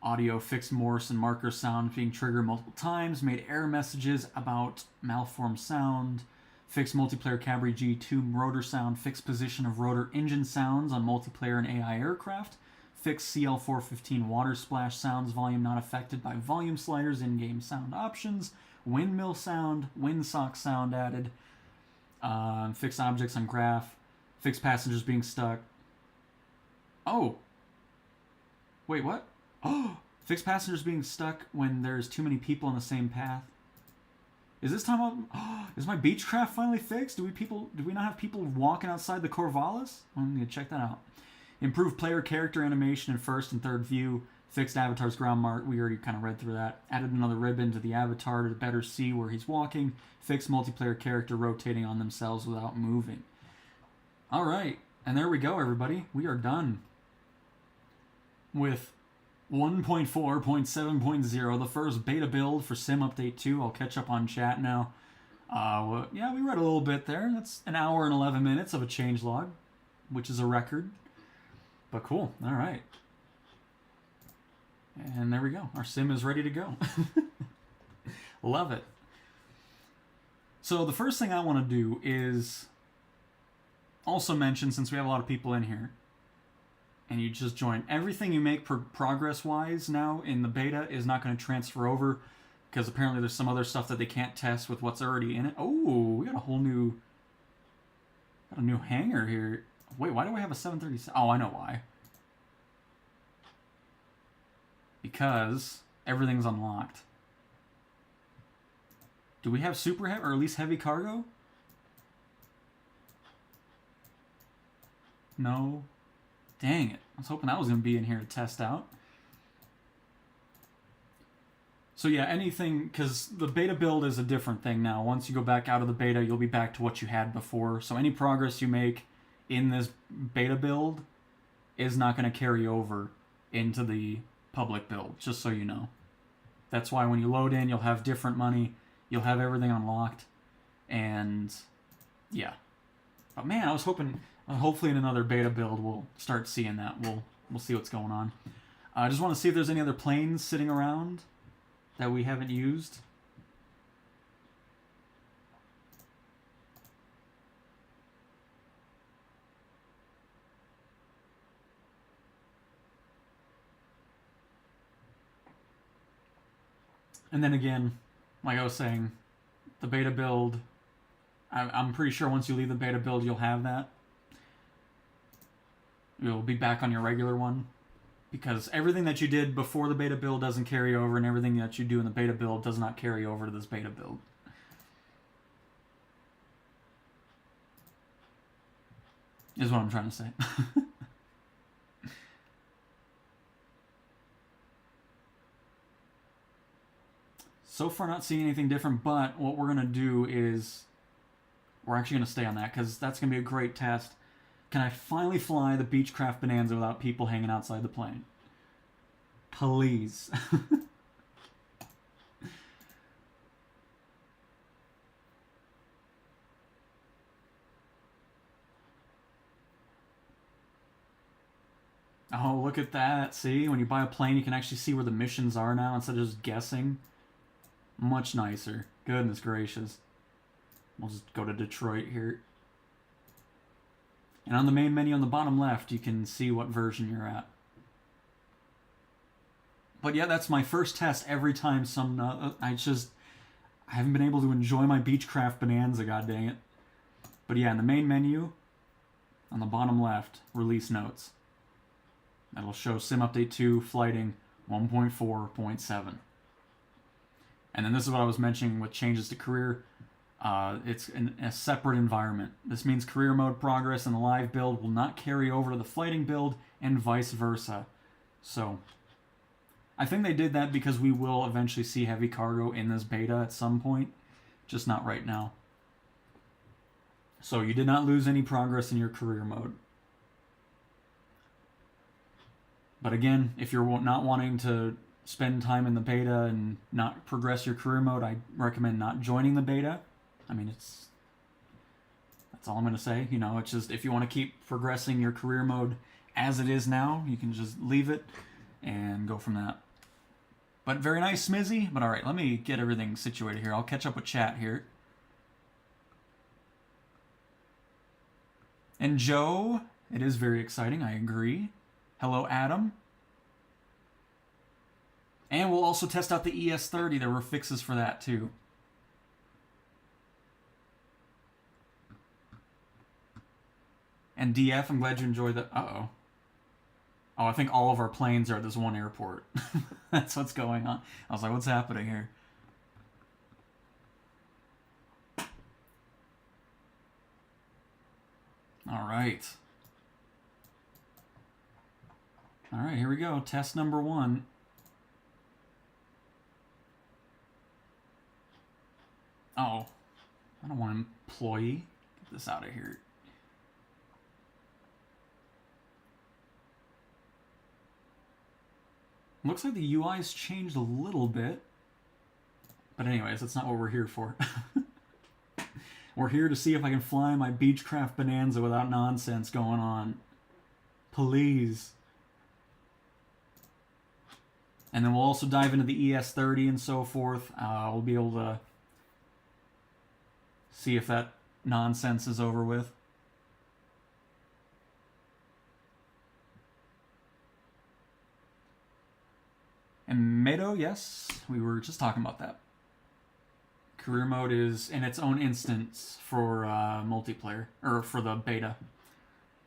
A: Audio fixed Morse and marker sound being triggered multiple times. Made error messages about malformed sound. Fixed multiplayer Cabri G2 rotor sound. Fixed position of rotor engine sounds on multiplayer and AI aircraft. Fixed CL415 water splash sounds volume not affected by volume sliders in-game sound options. Windmill sound. Windsock sound added. Fixed objects on graph. Fixed passengers being stuck. Oh. Wait, what? Oh. Fixed passengers being stuck when there's too many people on the same path. Is this time is my Beechcraft finally fixed? Do we not have people walking outside the Corvallis? I'm gonna check that out. Improved player character animation in first and third view. Fixed avatar's ground mark. We already kind of read through that. Added another ribbon to the avatar to better see where he's walking. Fixed multiplayer character rotating on themselves without moving. All right, and there we go, everybody. We are done with 1.4.7.0, the first beta build for Sim Update 2. I'll catch up on chat now. Well, yeah, we read a little bit there. That's an hour and 11 minutes of a changelog, which is a record. But cool. All right. And there we go. Our sim is ready to go. Love it. So the first thing I want to do is also mention, since we have a lot of people in here, and you just join, everything you make progress-wise now in the beta is not going to transfer over, because apparently there's some other stuff that they can't test with what's already in it. Oh, we got a whole new hangar here. Wait, why do we have a 737? Oh, I know why. Because everything's unlocked. Do we have super heavy, or at least heavy cargo? No. Dang it. I was hoping that was going to be in here to test out. So yeah, anything, because the beta build is a different thing now. Once you go back out of the beta, you'll be back to what you had before. So any progress you make in this beta build is not going to carry over into the public build, just so you know. That's why when you load in, you'll have different money. You'll have everything unlocked. And yeah. But man, I was hoping, hopefully in another beta build, we'll start seeing that. We'll see what's going on. I just want to see if there's any other planes sitting around that we haven't used. And then again, like I was saying, the beta build, I'm pretty sure once you leave the beta build, you'll have that. You'll be back on your regular one. Because everything that you did before the beta build doesn't carry over, and everything that you do in the beta build does not carry over to this beta build. Is what I'm trying to say. So far not seeing anything different, but what we're going to do is we're actually going to stay on that, because that's going to be a great test. Can I finally fly the Beechcraft Bonanza without people hanging outside the plane? Please. Oh, look at that. See, when you buy a plane, you can actually see where the missions are now instead of just guessing. Much nicer. Goodness gracious. We'll just go to Detroit here. And on the main menu on the bottom left, you can see what version you're at. But yeah, that's my first test every time I haven't been able to enjoy my Beechcraft Bonanza, god dang it. But yeah, in the main menu, on the bottom left, release notes. That'll show Sim Update 2 flighting 1.4.7. And then this is what I was mentioning with changes to career. It's in a separate environment. This means career mode progress in the live build will not carry over to the flighting build and vice versa. So, I think they did that because we will eventually see heavy cargo in this beta at some point, just not right now. So you did not lose any progress in your career mode. But again, if you're not wanting to spend time in the beta and not progress your career mode, I recommend not joining the beta. I mean, that's all I'm going to say. You know, it's just if you want to keep progressing your career mode as it is now, you can just leave it and go from that. But very nice, Smizzy. But all right, let me get everything situated here. I'll catch up with chat here. And Joe, it is very exciting, I agree. Hello, Adam. And we'll also test out the ES30. There were fixes for that, too. And DF, I'm glad you enjoyed that. Uh-oh. Oh, I think all of our planes are at this one airport. That's what's going on. I was like, what's happening here? All right. All right, here we go. Test number 1. Oh, I don't want an employee. Get this out of here. Looks like the UI's changed a little bit. But anyways, that's not what we're here for. We're here to see if I can fly my Beechcraft Bonanza without nonsense going on. Please. And then we'll also dive into the ES30 and so forth. We'll be able to see if that nonsense is over with. And Meadow, yes, we were just talking about that. Career mode is in its own instance for multiplayer, or for the beta.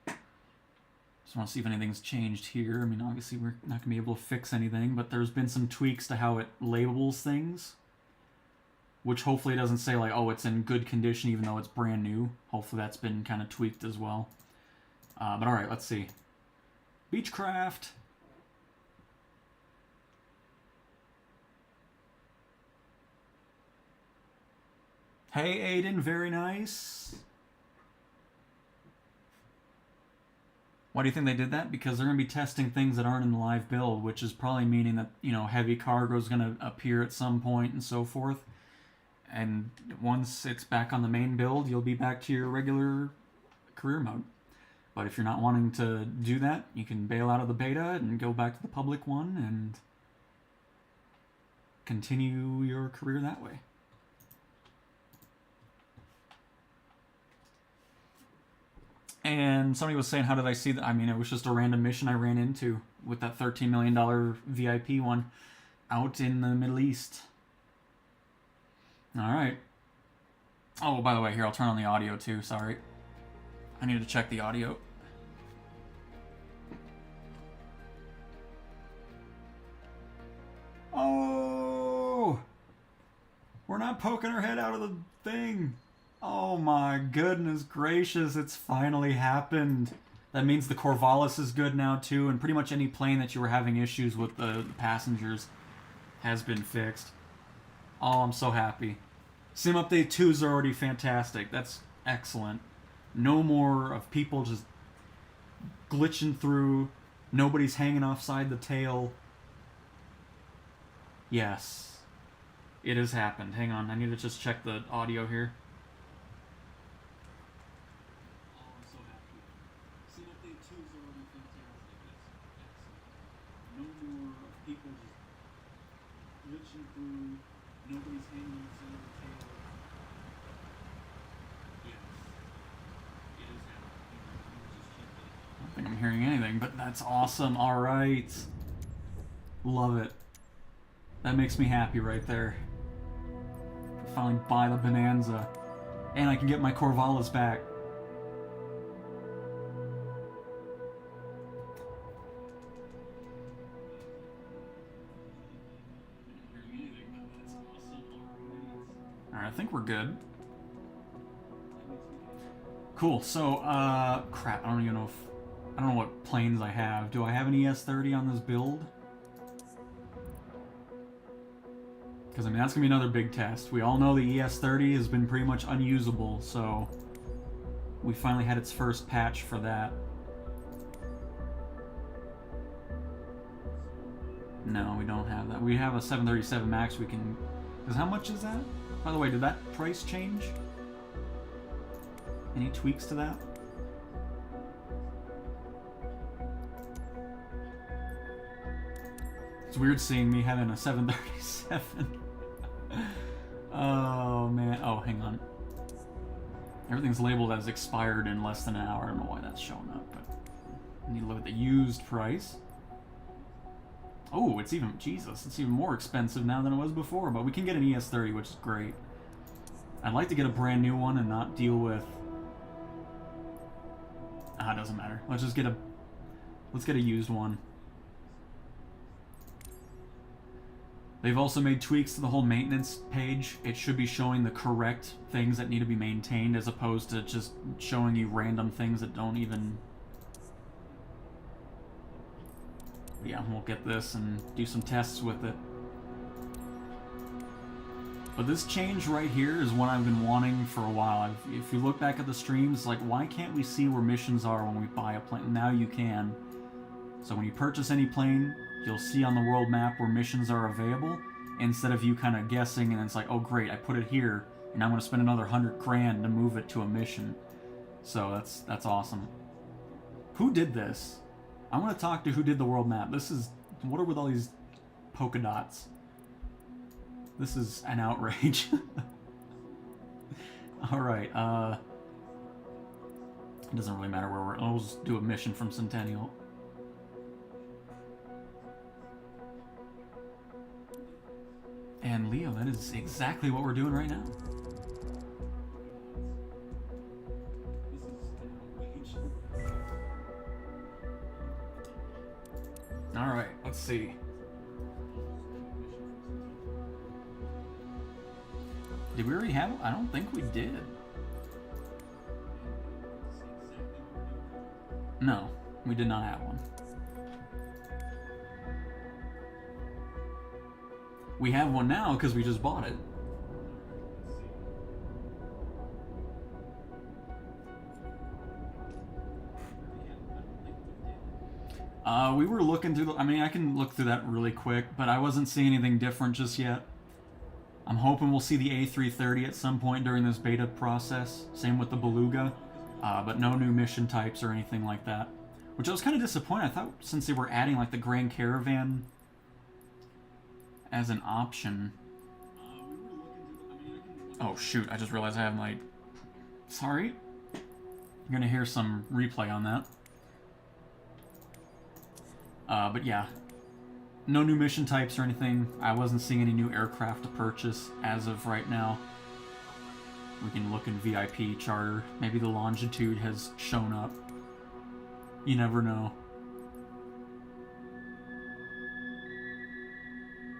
A: Just want to see if anything's changed here. I mean, obviously we're not going to be able to fix anything, but there's been some tweaks to how it labels things. Which hopefully doesn't say like, oh, it's in good condition even though it's brand new. Hopefully that's been kind of tweaked as well. But alright, let's see. Beechcraft. Hey, Aiden, very nice. Why do you think they did that? Because they're going to be testing things that aren't in the live build, which is probably meaning that, you know, heavy cargo is going to appear at some point and so forth. And once it's back on the main build, you'll be back to your regular career mode. But if you're not wanting to do that, you can bail out of the beta and go back to the public one and continue your career that way. And somebody was saying, how did I see that? I mean, it was just a random mission I ran into with that $13 million VIP one out in the Middle East. All right. Oh, by the way, here, I'll turn on the audio too. Sorry. I need to check the audio. Oh! We're not poking our head out of the thing. Oh my goodness gracious, it's finally happened. That means the Corvallis is good now too, and pretty much any plane that you were having issues with the passengers has been fixed. Oh, I'm so happy. Sim Update 2 is already fantastic. That's excellent. No more of people just glitching through. Nobody's hanging offside the tail. Yes. It has happened. Hang on, I need to just check the audio here. That's awesome. All right. Love it. That makes me happy right there. Finally buy the Bonanza. And I can get my Corvallis back. Alright, I think we're good. Cool, so, crap, I don't even know if... I don't know what planes I have. Do I have an ES-30 on this build? Because, I mean, that's going to be another big test. We all know the ES-30 has been pretty much unusable, so... we finally had its first patch for that. No, we don't have that. We have a 737 MAX we can... because how much is that? By the way, did that price change? Any tweaks to that? It's weird seeing me having a 737. Oh, man. Oh, hang on. Everything's labeled as expired in less than an hour. I don't know why that's showing up, but I need to look at the used price. Oh, it's even... Jesus, it's even more expensive now than it was before, but we can get an ES-30, which is great. I'd like to get a brand new one and not deal with... it doesn't matter. Let's just get a... let's get a used one. They've also made tweaks to the whole maintenance page. It should be showing the correct things that need to be maintained as opposed to just showing you random things that don't even... Yeah, we'll get this and do some tests with it. But this change right here is what I've been wanting for a while. If you look back at the streams, like, why can't we see where missions are when we buy a plane? Now you can. So when you purchase any plane, you'll see on the world map where missions are available, instead of you kind of guessing and it's like, oh great, I put it here, and I'm going to spend another 100 grand to move it to a mission. So that's awesome. Who did this? I want to talk to who did the world map. This is... what are with all these polka dots? This is an outrage. Alright, it doesn't really matter where we're... I'll just do a mission from Centennial. And Leo, that is exactly what we're doing right now. Alright, let's see. Did we already have it? I don't think we did. No, we did not have one. We have one now because we just bought it. We were looking through the... I mean, I can look through that really quick, but I wasn't seeing anything different just yet. I'm hoping we'll see the A330 at some point during this beta process. Same with the Beluga, but no new mission types or anything like that. Which I was kind of disappointed. I thought since they were adding like the Grand Caravan as an option... Oh shoot, I just realized I have my... Sorry. You're gonna hear some replay on that. But yeah, no new mission types or anything. I wasn't seeing any new aircraft to purchase as of right now. We can look in VIP charter. Maybe the Longitude has shown up. You never know.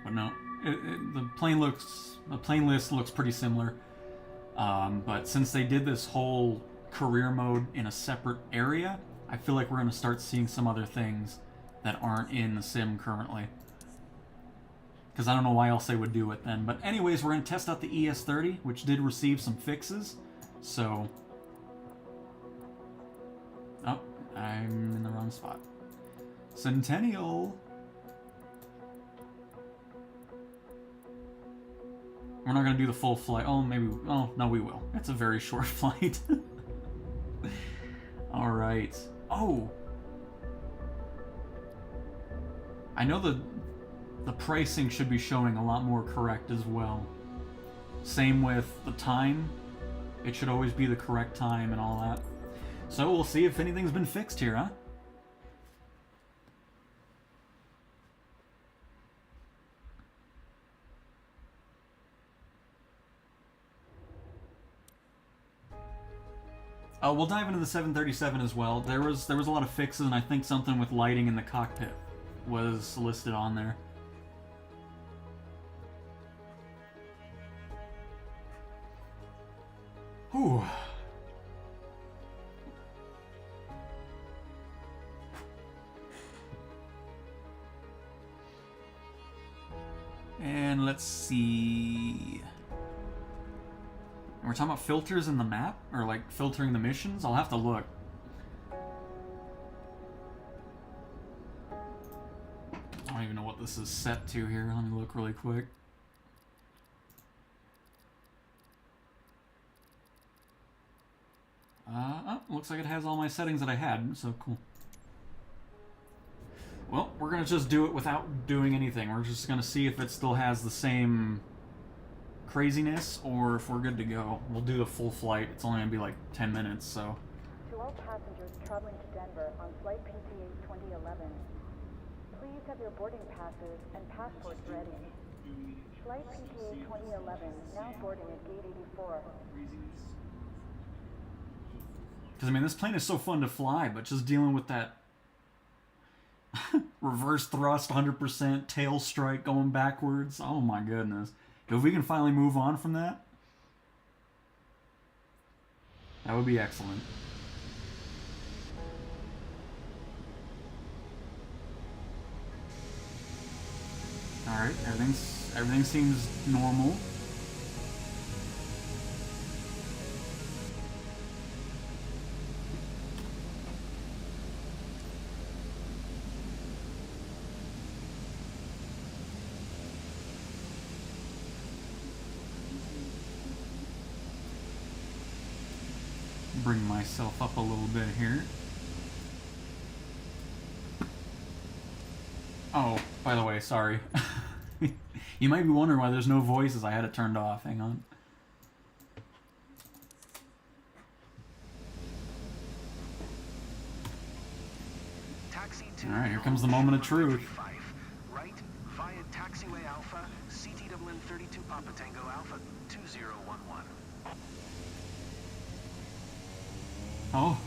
A: But no, the plane list looks pretty similar. But since they did this whole career mode in a separate area, I feel like we're going to start seeing some other things that aren't in the sim currently. Because I don't know why else they would do it then. But anyways, we're going to test out the ES-30, which did receive some fixes. So... oh, I'm in the wrong spot. Centennial! We're not going to do the full flight. Oh, maybe... oh, no, we will. It's a very short flight. Alright. Oh! I know the pricing should be showing a lot more correct as well. Same with the time. It should always be the correct time and all that. So we'll see if anything's been fixed here, huh? We'll dive into the 737 as well. There was a lot of fixes, and I think something with lighting in the cockpit was listed on there. Whew. And let's see. We're talking about filters in the map? Or like filtering the missions? I'll have to look. I don't even know what this is set to here. Let me look really quick. Oh, looks like it has all my settings that I had, so cool. Well, we're gonna just do it without doing anything. We're just gonna see if it still has the same craziness or if we're good to go. We'll do the full flight. It's only gonna be like 10 minutes, so.
B: To all passengers traveling to Denver on flight PTA 2011, please have your boarding passes and passports ready. Flight PTA 2011 now boarding at gate 84.
A: Because, I mean, this plane is so fun to fly, but just dealing with that reverse thrust, 100% tail strike going backwards. Oh my goodness. If we can finally move on from that, that would be excellent. Alright, everything seems normal. Bring myself up a little bit here. Oh, by the way, sorry. You might be wondering why there's no voices. I had it turned off. Hang on. Alright, here comes the moment of truth.
C: Right, via taxiway Alpha, CTWN 32 Papa Tango Alpha 2011.
A: Oh.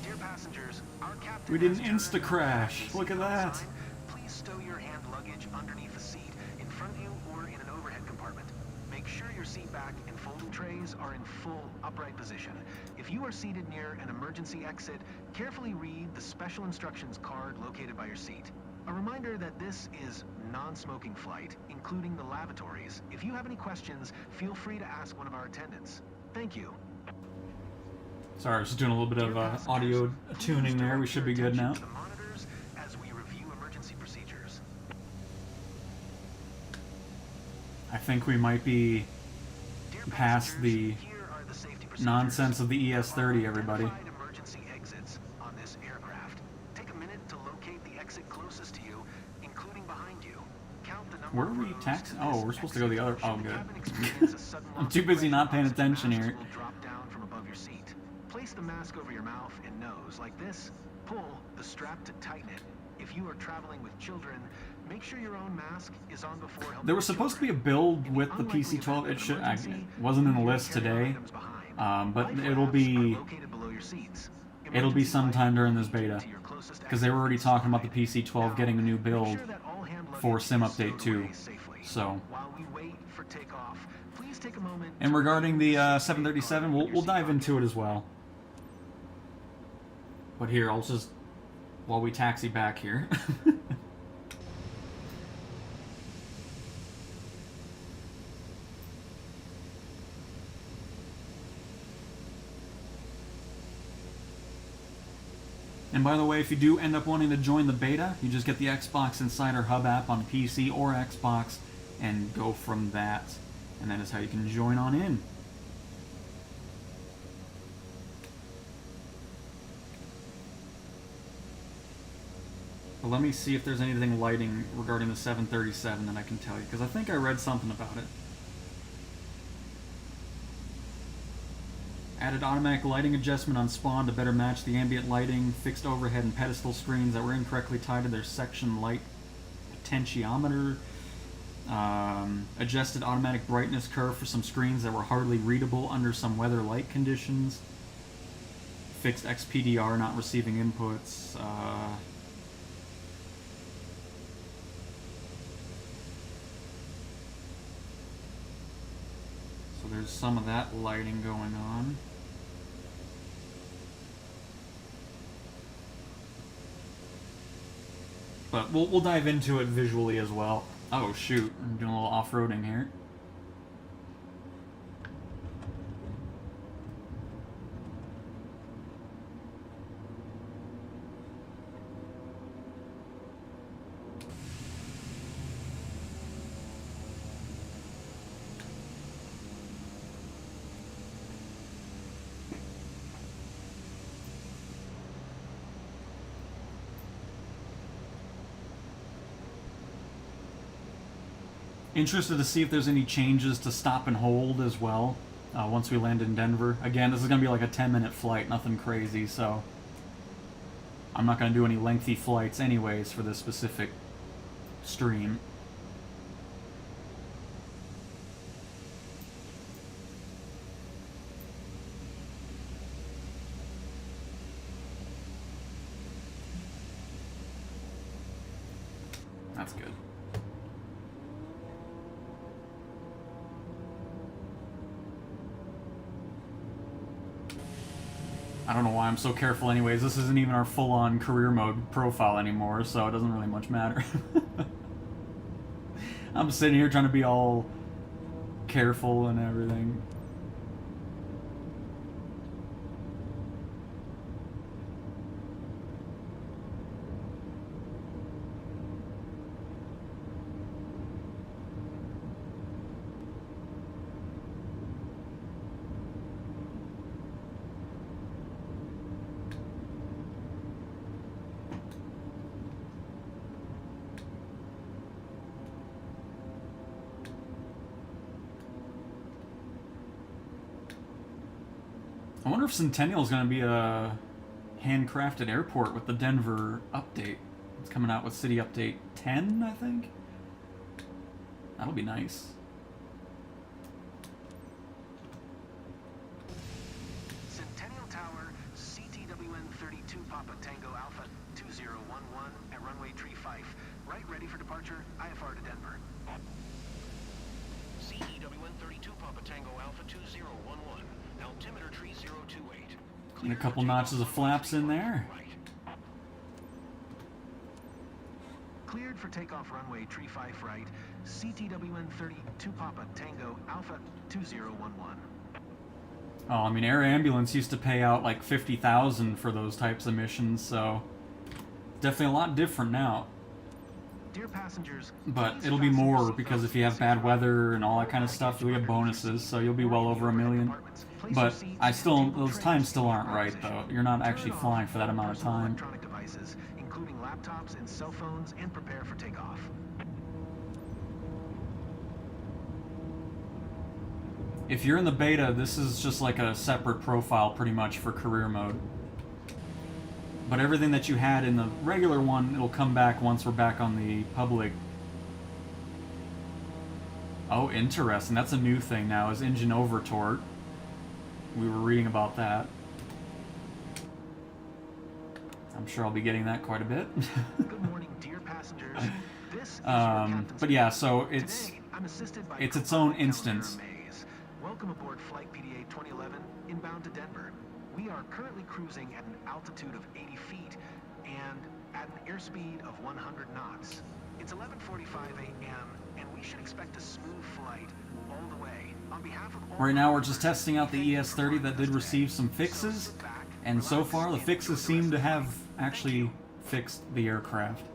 C: Dear passengers, our captain
A: We didn't
C: has turned
A: insta-crash.
C: the
A: Look at that.
C: sign. Please stow your hand luggage underneath the seat, in front of you, or in an overhead compartment. Make sure your seat back and folding trays are in full upright position. If you are seated near an emergency exit, carefully read the special instructions card located by your seat. A reminder that this is non-smoking flight, including the lavatories. If you have any questions, feel free to ask one of our attendants. Thank you.
A: Sorry, I was just doing a little bit of audio tuning there. We should be good now.
C: To the monitors as we review emergency procedures.
A: I think we might be past the
C: Here are the safety procedures.
A: nonsense of the ES-30, everybody.
C: Identified emergency exits on this aircraft. Take a minute to locate the exit closest to you, including behind you. Count the number
A: Where are
C: of
A: we
C: rows
A: taxing?
C: to
A: Oh,
C: this
A: we're supposed to go the other.
C: exit.
A: Oh,
C: Should the
A: good.
C: cabin experience a sudden
A: I'm
C: loss
A: too
C: of
A: busy not paying
C: pressure,
A: attention
C: the
A: here.
C: mask will drop down from above your seat. Place the mask over your mouth and nose like this. Pull the strap to tighten it. If you are traveling with children, make sure your own mask is on before helping
A: There was supposed to be a build with the PC-12. It should. It wasn't in the list today, but it'll be sometime during this beta, because they were already talking about the PC-12 getting a new build for Sim Update 2. So, and regarding the 737, we'll dive into it as well. But here, I'll just, while we taxi back here. And by the way, if you do end up wanting to join the beta, you just get the Xbox Insider Hub app on PC or Xbox and go from that. And that is how you can join on in. But let me see if there's anything lighting regarding the 737 that I can tell you, because I think I read something about it. Added automatic lighting adjustment on spawn to better match the ambient lighting, fixed overhead and pedestal screens that were incorrectly tied to their section light potentiometer. Adjusted automatic brightness curve for some screens that were hardly readable under some weather light conditions. Fixed XPDR not receiving inputs. So there's some of that lighting going on. But we'll dive into it visually as well. Oh shoot, I'm doing a little off-roading here. Interested to see if there's any changes to stop and hold as well once we land in Denver. Again, this is going to be like a 10-minute flight, nothing crazy, so I'm not going to do any lengthy flights anyways for this specific stream. That's good. I don't know why I'm so careful anyways. This isn't even our full-on career mode profile anymore, so it doesn't really much matter. I'm sitting here trying to be all careful and everything. I wonder if Centennial is going to be a handcrafted airport with the Denver update. It's coming out with City Update 10, I think. That'll be nice.
C: Centennial Tower, CTWN 32 Papa Tango Alpha 2011 at runway 35. Right ready for departure, IFR to Denver. CTWN 32 Papa Tango Alpha 2011. Altimeter tree 028.
A: And a couple notches of flaps in there.
C: Cleared for takeoff runway tree 5 right. CTWN 32 Papa Tango Alpha 2011.
A: Oh, I mean, Air Ambulance used to pay out like $50,000 for those types of missions, so definitely a lot different now.
C: Dear passengers,
A: but it'll be more because if you have bad weather and all that kind of stuff, you'll get bonuses, so you'll be well over $1 million. But those times still aren't right, though. You're not actually flying for that amount of time.
C: Electronic devices, including laptops and cell phones, and prepare for takeoff.
A: If you're in the beta, this is just like a separate profile pretty much for career mode. But everything that you had in the regular one, it'll come back once we're back on the public. Oh, interesting. That's a new thing now, is engine overtorque. We were reading about that. I'm sure I'll be getting that quite a bit.
C: Good morning, dear passengers. This is your captain's
A: but yeah, so it's
C: Today, I'm assisted by
A: its own
C: co-pilot
A: instance.
C: Governor Mays. Welcome aboard Flight PDA 2011, inbound to Denver. We are currently cruising at an altitude of 80 feet and at an airspeed of 100 knots. It's 11:45 a.m. and we should expect a smooth flight all the way. On behalf of all
A: Right now we're just testing out the ES30 that did receive some fixes, and so far the fixes seem to have actually fixed the aircraft.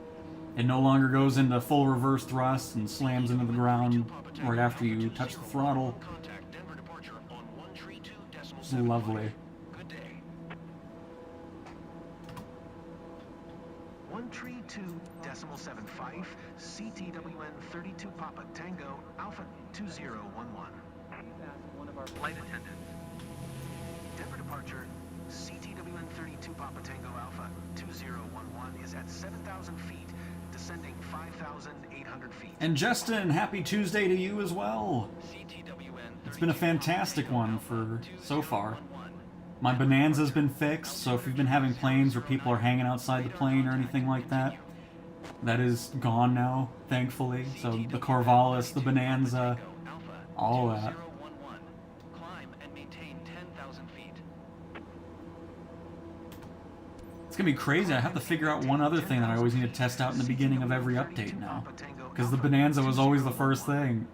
A: It no longer goes into full reverse thrust and slams into the ground right after you touch the throttle. It's lovely.
C: 132.75 CTWN 32 Papa Tango Alpha 2011. One of our flight attendants. Denver departure CTWN 32 Papa Tango Alpha 2011 is at 7,000 feet. descending 5,800 feet.
A: And Justin, happy Tuesday to you as well. It's been a fantastic one for so far. My Bonanza's been fixed, so if you've been having planes where people are hanging outside the plane or anything like that, that is gone now, thankfully. So the Corvallis, the Bonanza, all that. It's gonna be crazy. I have to figure out one other thing that I always need to test out in the beginning of every update now. Because the Bonanza was always the first thing.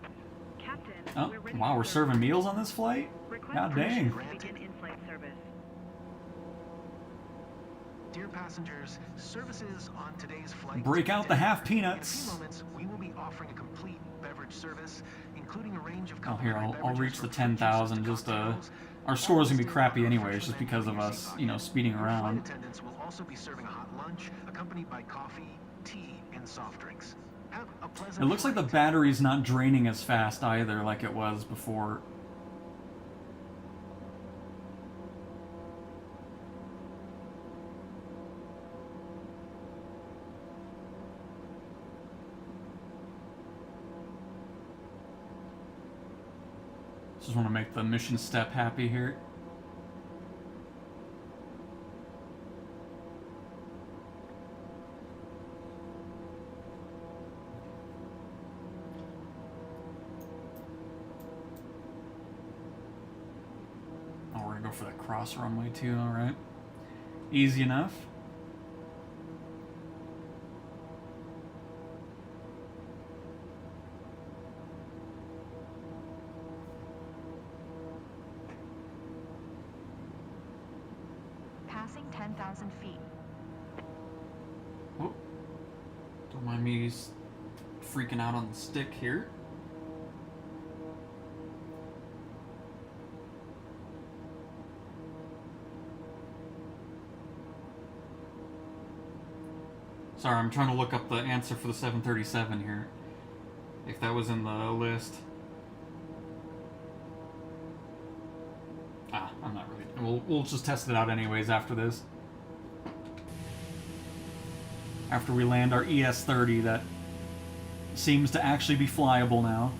A: Oh, wow, we're serving meals on this flight? God dang.
C: Dear passengers, services on today's flight.
A: Break out the half peanuts.
C: In a few moments, we will be offering a complete beverage service, including a range of
A: Oh, here, I'll reach the 10,000 just our score's gonna be crappy anyways, just because of us, you know, speeding around.
C: Flight attendants will also be serving a hot lunch, accompanied by coffee, tea, and soft drinks. Have a pleasant
A: It looks like the
C: flight.
A: battery's not draining as fast either, like it was before. Just want to make the mission step happy here. Oh, we're gonna go for that cross runway too, alright. Easy enough.
B: Passing 10,000 feet.
A: Oh, don't mind me freaking out on the stick here. Sorry, I'm trying to look up the answer for the 737 here. If that was in the list. Ah, I'm not really... We'll just test it out anyways after this. After we land our ES-30 that seems to actually be flyable now.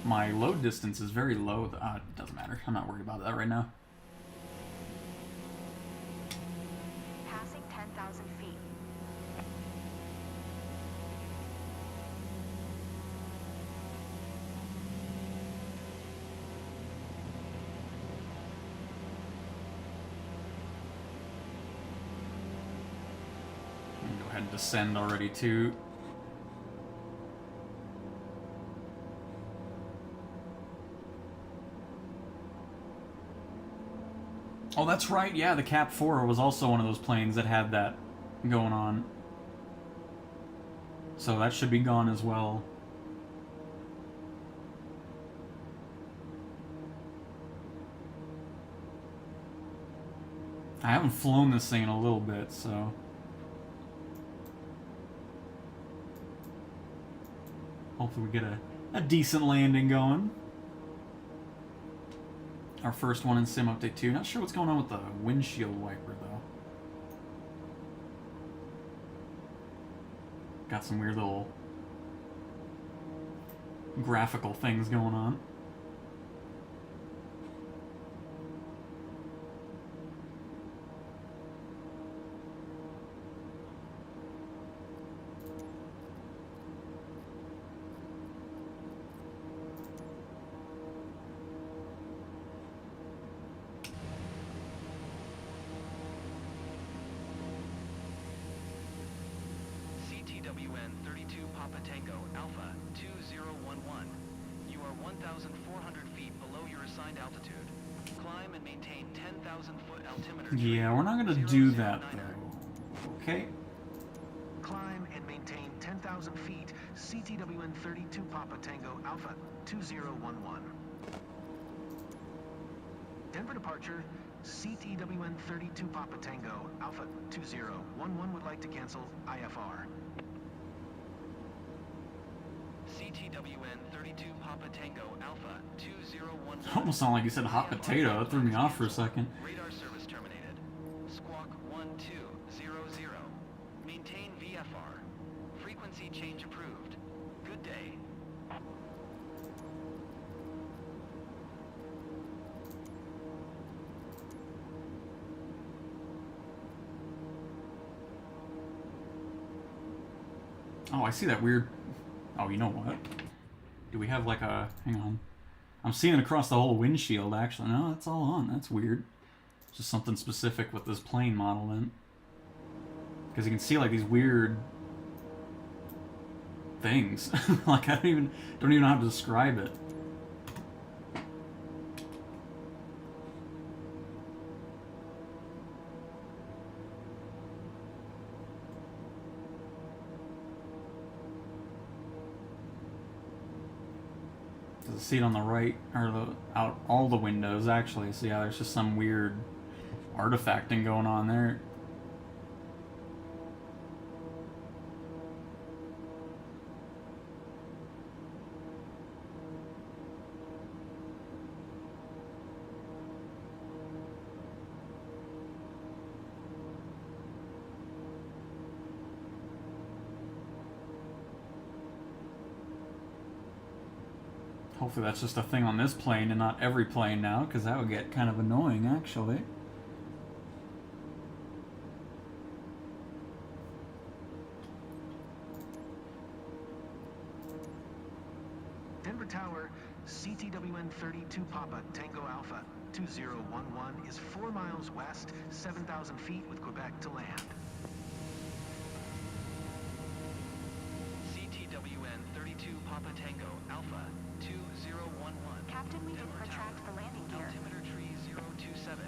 A: My load distance is very low. It doesn't matter. I'm not worried about that right now.
B: Passing 10,000 feet.
A: I'm gonna go ahead and descend already too. Oh, that's right. Yeah, the Cap 4 was also one of those planes that had that going on. So that should be gone as well. I haven't flown this thing in a little bit, so... hopefully we get a decent landing going. Our first one in Sim Update 2. Not sure what's going on with the windshield wiper, though. Got some weird little graphical things going on.
C: CTWN 32 Papa Tango Alpha 2011. You are 1,400 feet below your assigned altitude. Climb and maintain 10,000 foot altimeter.
A: Yeah, we're not gonna do that though. Okay.
C: Climb and maintain 10,000 feet. CTWN 32 Papa Tango Alpha 2011. Denver departure. CTWN 32 Papa Tango Alpha 2011 would like to cancel IFR. CTWN 32 Papa Tango Alpha 2011.
A: Almost sounded like you said hot potato. That threw me off for a second.
C: Radar service terminated. Squawk 1200. Maintain VFR. Frequency change approved. Good day.
A: Oh, I see that weird... Oh, you know what? Do we have like a... Hang on. I'm seeing it across the whole windshield, actually. No, that's all on. That's weird. Just something specific with this plane model, then. Because you can see, like, these weird... things. Like, I don't even know how to describe it. See it on the right, or out all the windows actually. So yeah, there's just some weird artifacting going on there. Hopefully that's just a thing on this plane and not every plane now, because that would get kind of annoying, actually.
C: Denver Tower, CTWN 32 Papa Tango Alpha 2011 is 4 miles west, 7,000 feet with Quebec to land. CTWN 32 Papa Tango Alpha 2011.
D: Captain, we didn't retract the landing gear.
C: Altimeter tree 027.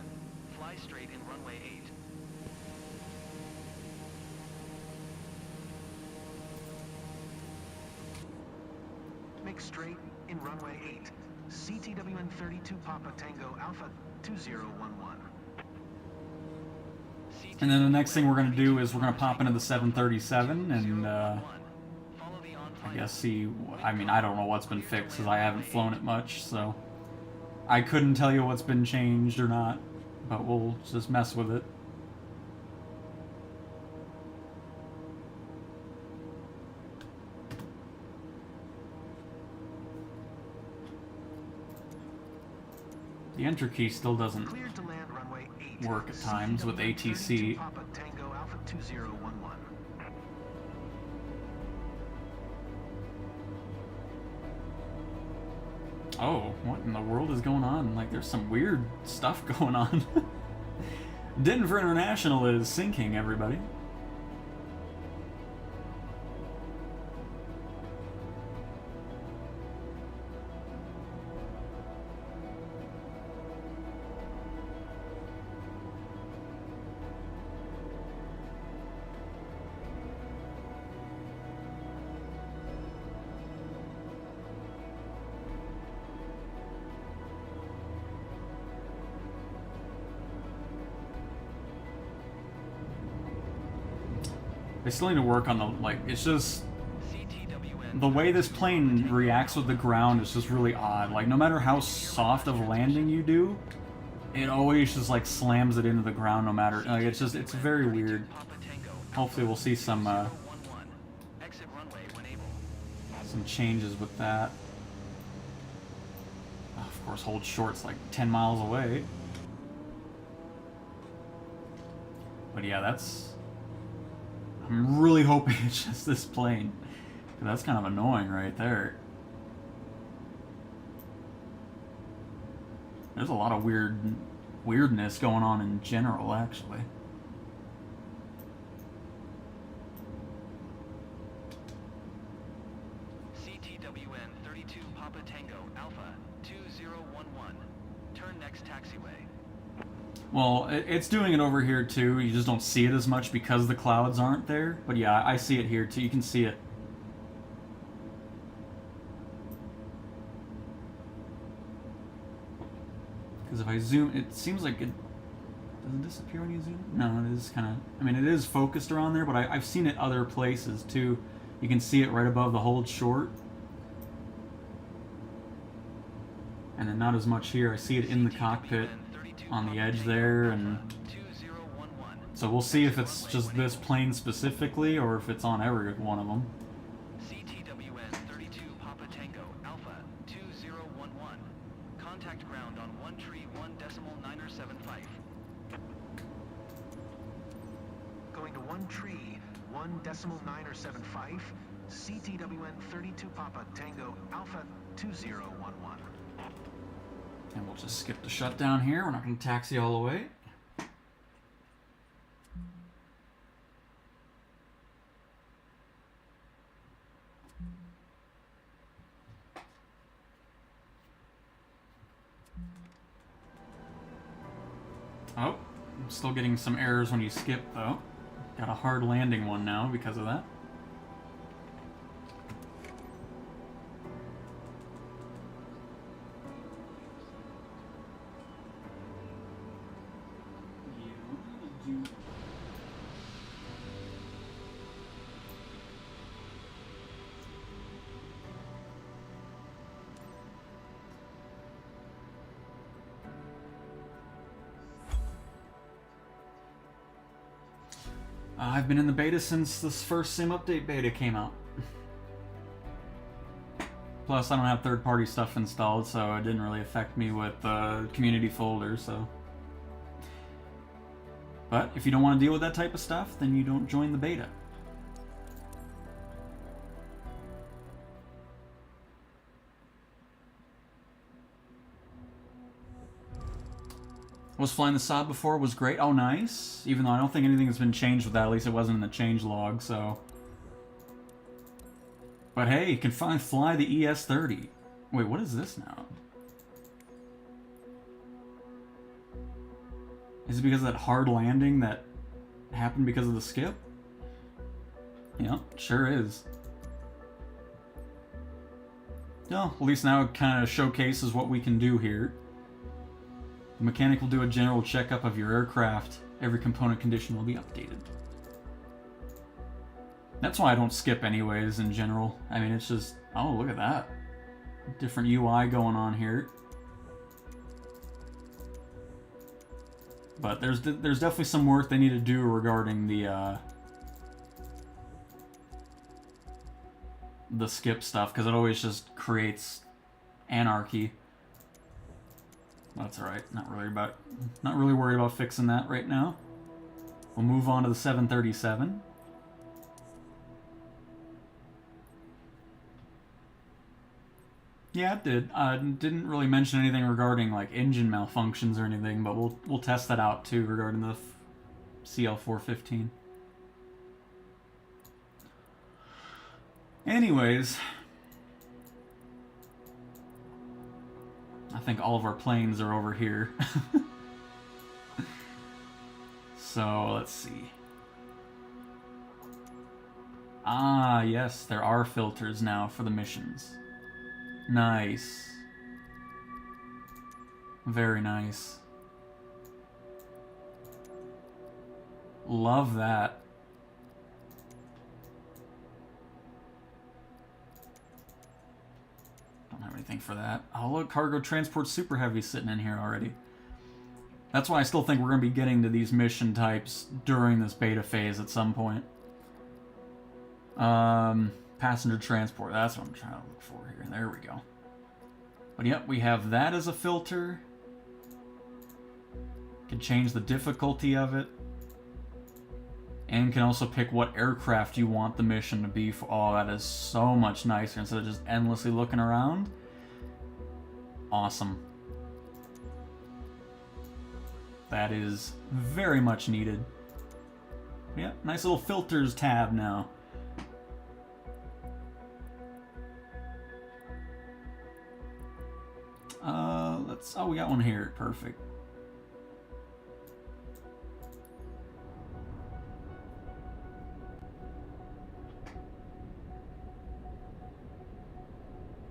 C: Fly straight in runway 8. Make straight in runway 8. CTWN 32 Papa Tango Alpha 2011.
A: And then the next thing we're going to do is we're going to pop into the 737 and I guess see, I mean, I don't know what's been fixed because I haven't flown it much, so I couldn't tell you what's been changed or not, but we'll just mess with it. The enter key still doesn't
C: Cleared to land runway 8.
A: work at times with
C: CTWN 32
A: ATC.
C: Papa Tango Alpha 2011.
A: Oh, what in the world is going on? Like, there's some weird stuff going on. Denver International is sinking, everybody. They still need to work on the, like, it's just, the way this plane reacts with the ground is just really odd. Like, no matter how soft of a landing you do, it always just, like, slams it into the ground no matter, like, it's just, it's very weird. Hopefully we'll see some changes with that. Oh, of course, hold short's like 10 miles away. But yeah, that's... I'm really hoping it's just this plane. 'Cause that's kind of annoying right there. There's a lot of weirdness going on in general, actually.
C: CTWN 32 Papa Tango Alpha 2011. Turn next taxiway.
A: Well, it's doing it over here too. You just don't see it as much because the clouds aren't there. But yeah, I see it here too. You can see it. Because if I zoom, it seems like it doesn't disappear when you zoom. No, it is kind of. I mean, it is focused around there, but I've seen it other places too. You can see it right above the hold short. And then not as much here. I see it in the cockpit on the edge there, and so we'll see if it's just this plane specifically or if it's on every one of them.
E: CTWN 32 Papa Tango Alpha 2011. Contact ground on 1 tree 1.975.
C: Going to 1 tree 1.975. CTWN 32 Papa Tango Alpha 2011.
A: And we'll just skip the shutdown here. We're not going to taxi all the way. Oh, I'm still getting some errors when you skip, though. Got a hard landing one now because of that. I've been in the beta since this first sim update beta came out. Plus, I don't have third-party stuff installed, so it didn't really affect me with the community folder, so... But if you don't want to deal with that type of stuff, then you don't join the beta. Was flying the Saab before, was great. Oh, nice. Even though I don't think anything has been changed with that, at least it wasn't in the change log, so... But hey, you can fly the ES-30. Wait, what is this now? Is it because of that hard landing that happened because of the skip? Yep, sure is. Well, at least now it kind of showcases what we can do here. The mechanic will do a general checkup of your aircraft. Every component condition will be updated. That's why I don't skip anyways, in general. I mean, it's just... Oh, look at that. Different UI going on here. But there's definitely some work they need to do regarding the skip stuff, because it always just creates anarchy. That's alright. Not really worried about fixing that right now. We'll move on to the 737. Yeah, it did. Didn't really mention anything regarding like engine malfunctions or anything, but we'll test that out too regarding the CL415. Anyways, I think all of our planes are over here. So, let's see. Ah, yes, there are filters now for the missions. Nice. Very nice. Love that. Don't have anything for that. Oh, look, cargo transport super heavy sitting in here already. That's why I still think we're going to be getting to these mission types during this beta phase at some point. Passenger transport, that's what I'm trying to look for here. There we go. But yep, we have that as a filter. Can change the difficulty of it. And can also pick what aircraft you want the mission to be for. Oh, that is so much nicer instead of just endlessly looking around. Awesome. That is very much needed. Yeah, nice little filters tab now. Oh, we got one here. Perfect.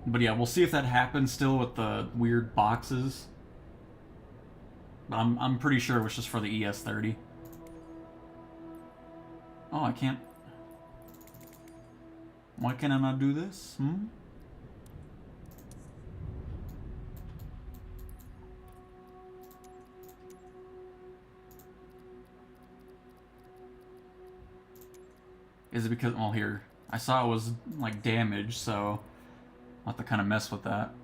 A: But yeah, we'll see if that happens still with the weird boxes. But I'm pretty sure it was just for the ES-30. Oh, I can't... Why can I not do this? Is it because, well, here, I saw it was, like, damaged, so I'll have to kind of mess with that.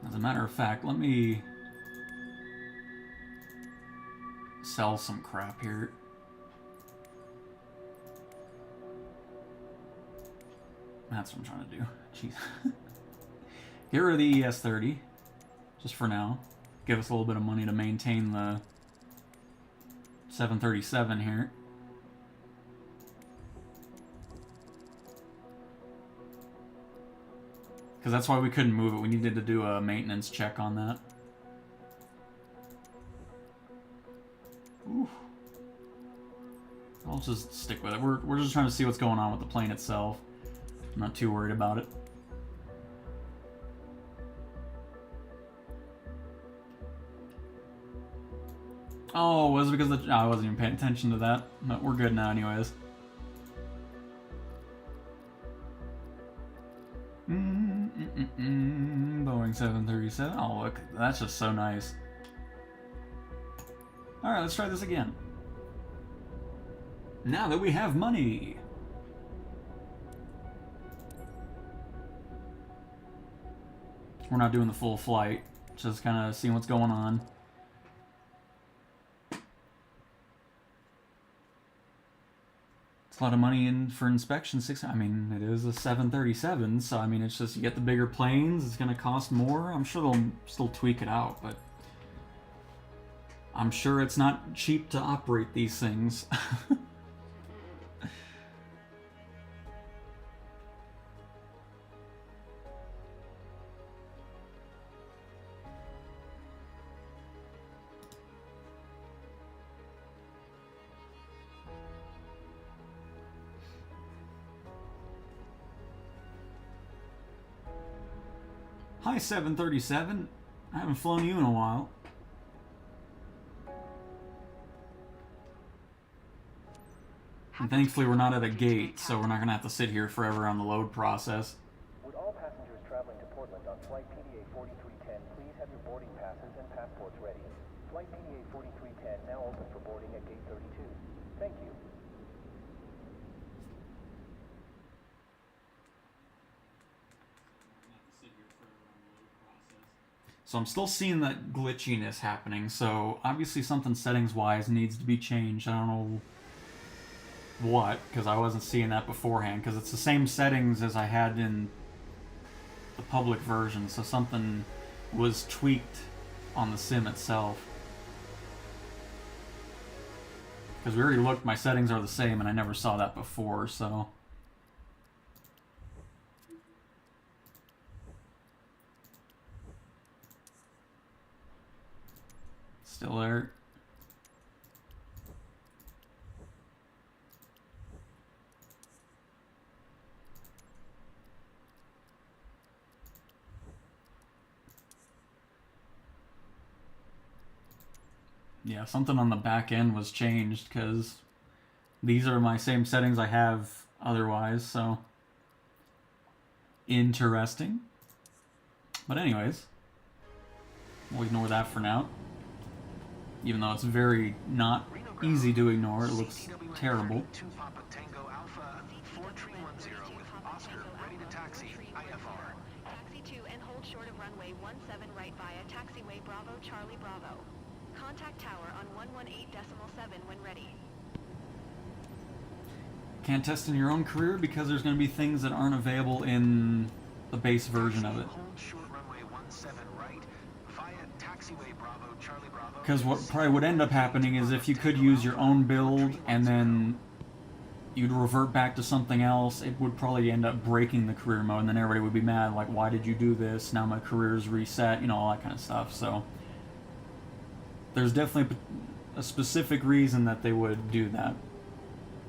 A: As a matter of fact, let me sell some crap here. That's what I'm trying to do. Jeez. Get rid of the ES-30, just for now. Give us a little bit of money to maintain the 737 here. Because that's why we couldn't move it. We needed to do a maintenance check on that. Ooh. I'll just stick with it. We're just trying to see what's going on with the plane itself. I'm not too worried about it. Oh, was it because of the... Oh, I wasn't even paying attention to that. But we're good now anyways. Boeing 737. Oh, look. That's just so nice. Alright, let's try this again. Now that we have money. We're not doing the full flight. Just kind of seeing what's going on. It's a lot of money in for inspection. I mean, it is a 737, so I mean, it's just you get the bigger planes. It's going to cost more. I'm sure they'll still tweak it out, but I'm sure it's not cheap to operate these things. Hi, 737. I haven't flown you in a while. And thankfully we're not at a gate, so we're not going to have to sit here forever on the load process.
F: Would all passengers traveling to Portland on flight PDA 4310 please have your boarding passes and passports ready? Flight PDA 4310 now open for boarding at gate 32. Thank you.
A: So I'm still seeing that glitchiness happening, so obviously something settings-wise needs to be changed. I don't know what, because I wasn't seeing that beforehand, because it's the same settings as I had in the public version, so something was tweaked on the sim itself. Because we already looked, my settings are the same, and I never saw that before, so... Still there. Yeah, something on the back end was changed because these are my same settings I have otherwise, so interesting. But anyways, we'll ignore that for now. Even though it's very not easy to ignore, it looks terrible.
C: Taxi 2 and hold short of runway 17 right via taxiway Bravo Charlie Bravo. Contact tower on 118.7 when ready.
A: Can't test in your own career because there's going to be things that aren't available in the base version of it. Because what probably would end up happening is if you could use your own build and then you'd revert back to something else, it would probably end up breaking the career mode, and then everybody would be mad, like, why did you do this? Now my career's reset, you know, all that kind of stuff. So there's definitely a specific reason that they would do that.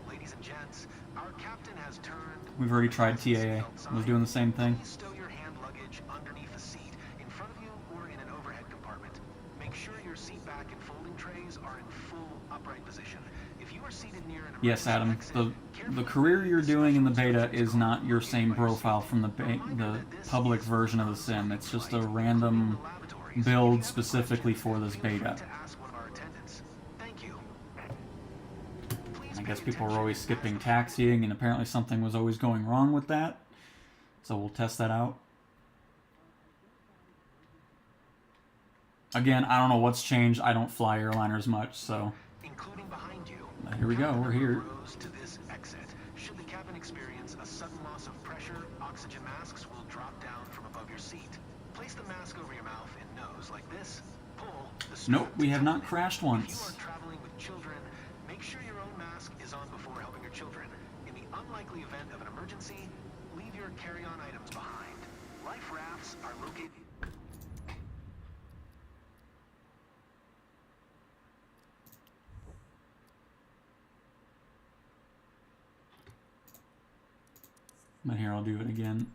C: Ladies and gents, our captain has turned.
A: We've already tried TAA. I was doing the same thing.
C: Please stow your hand luggage underneath the seat, in front of you or in an overhead compartment. Make sure your seat back and folding trays are in full upright position. If you are seated near an
A: Yes, Adam.
C: exit,
A: The the career you're doing in the beta is not your same profile from the public version of the sim. It's just a random build specifically for this beta. I guess people were always skipping taxiing, and apparently something was always going wrong with that. So we'll test that out. Again, I don't know what's changed. I don't fly airliners much, so... But here we go, we're here.
C: To this exit. Should the cabin experience a sudden loss of pressure, oxygen masks will drop down from above your seat. Place the mask over your mouth and nose like this. Pull the strap.
A: Nope, we have not crashed
C: If
A: once.
C: you are traveling with children, make sure your own mask is on before helping your children. In the unlikely event of an emergency, leave your carry-on items behind. Life rafts are located...
A: But here, I'll do it again.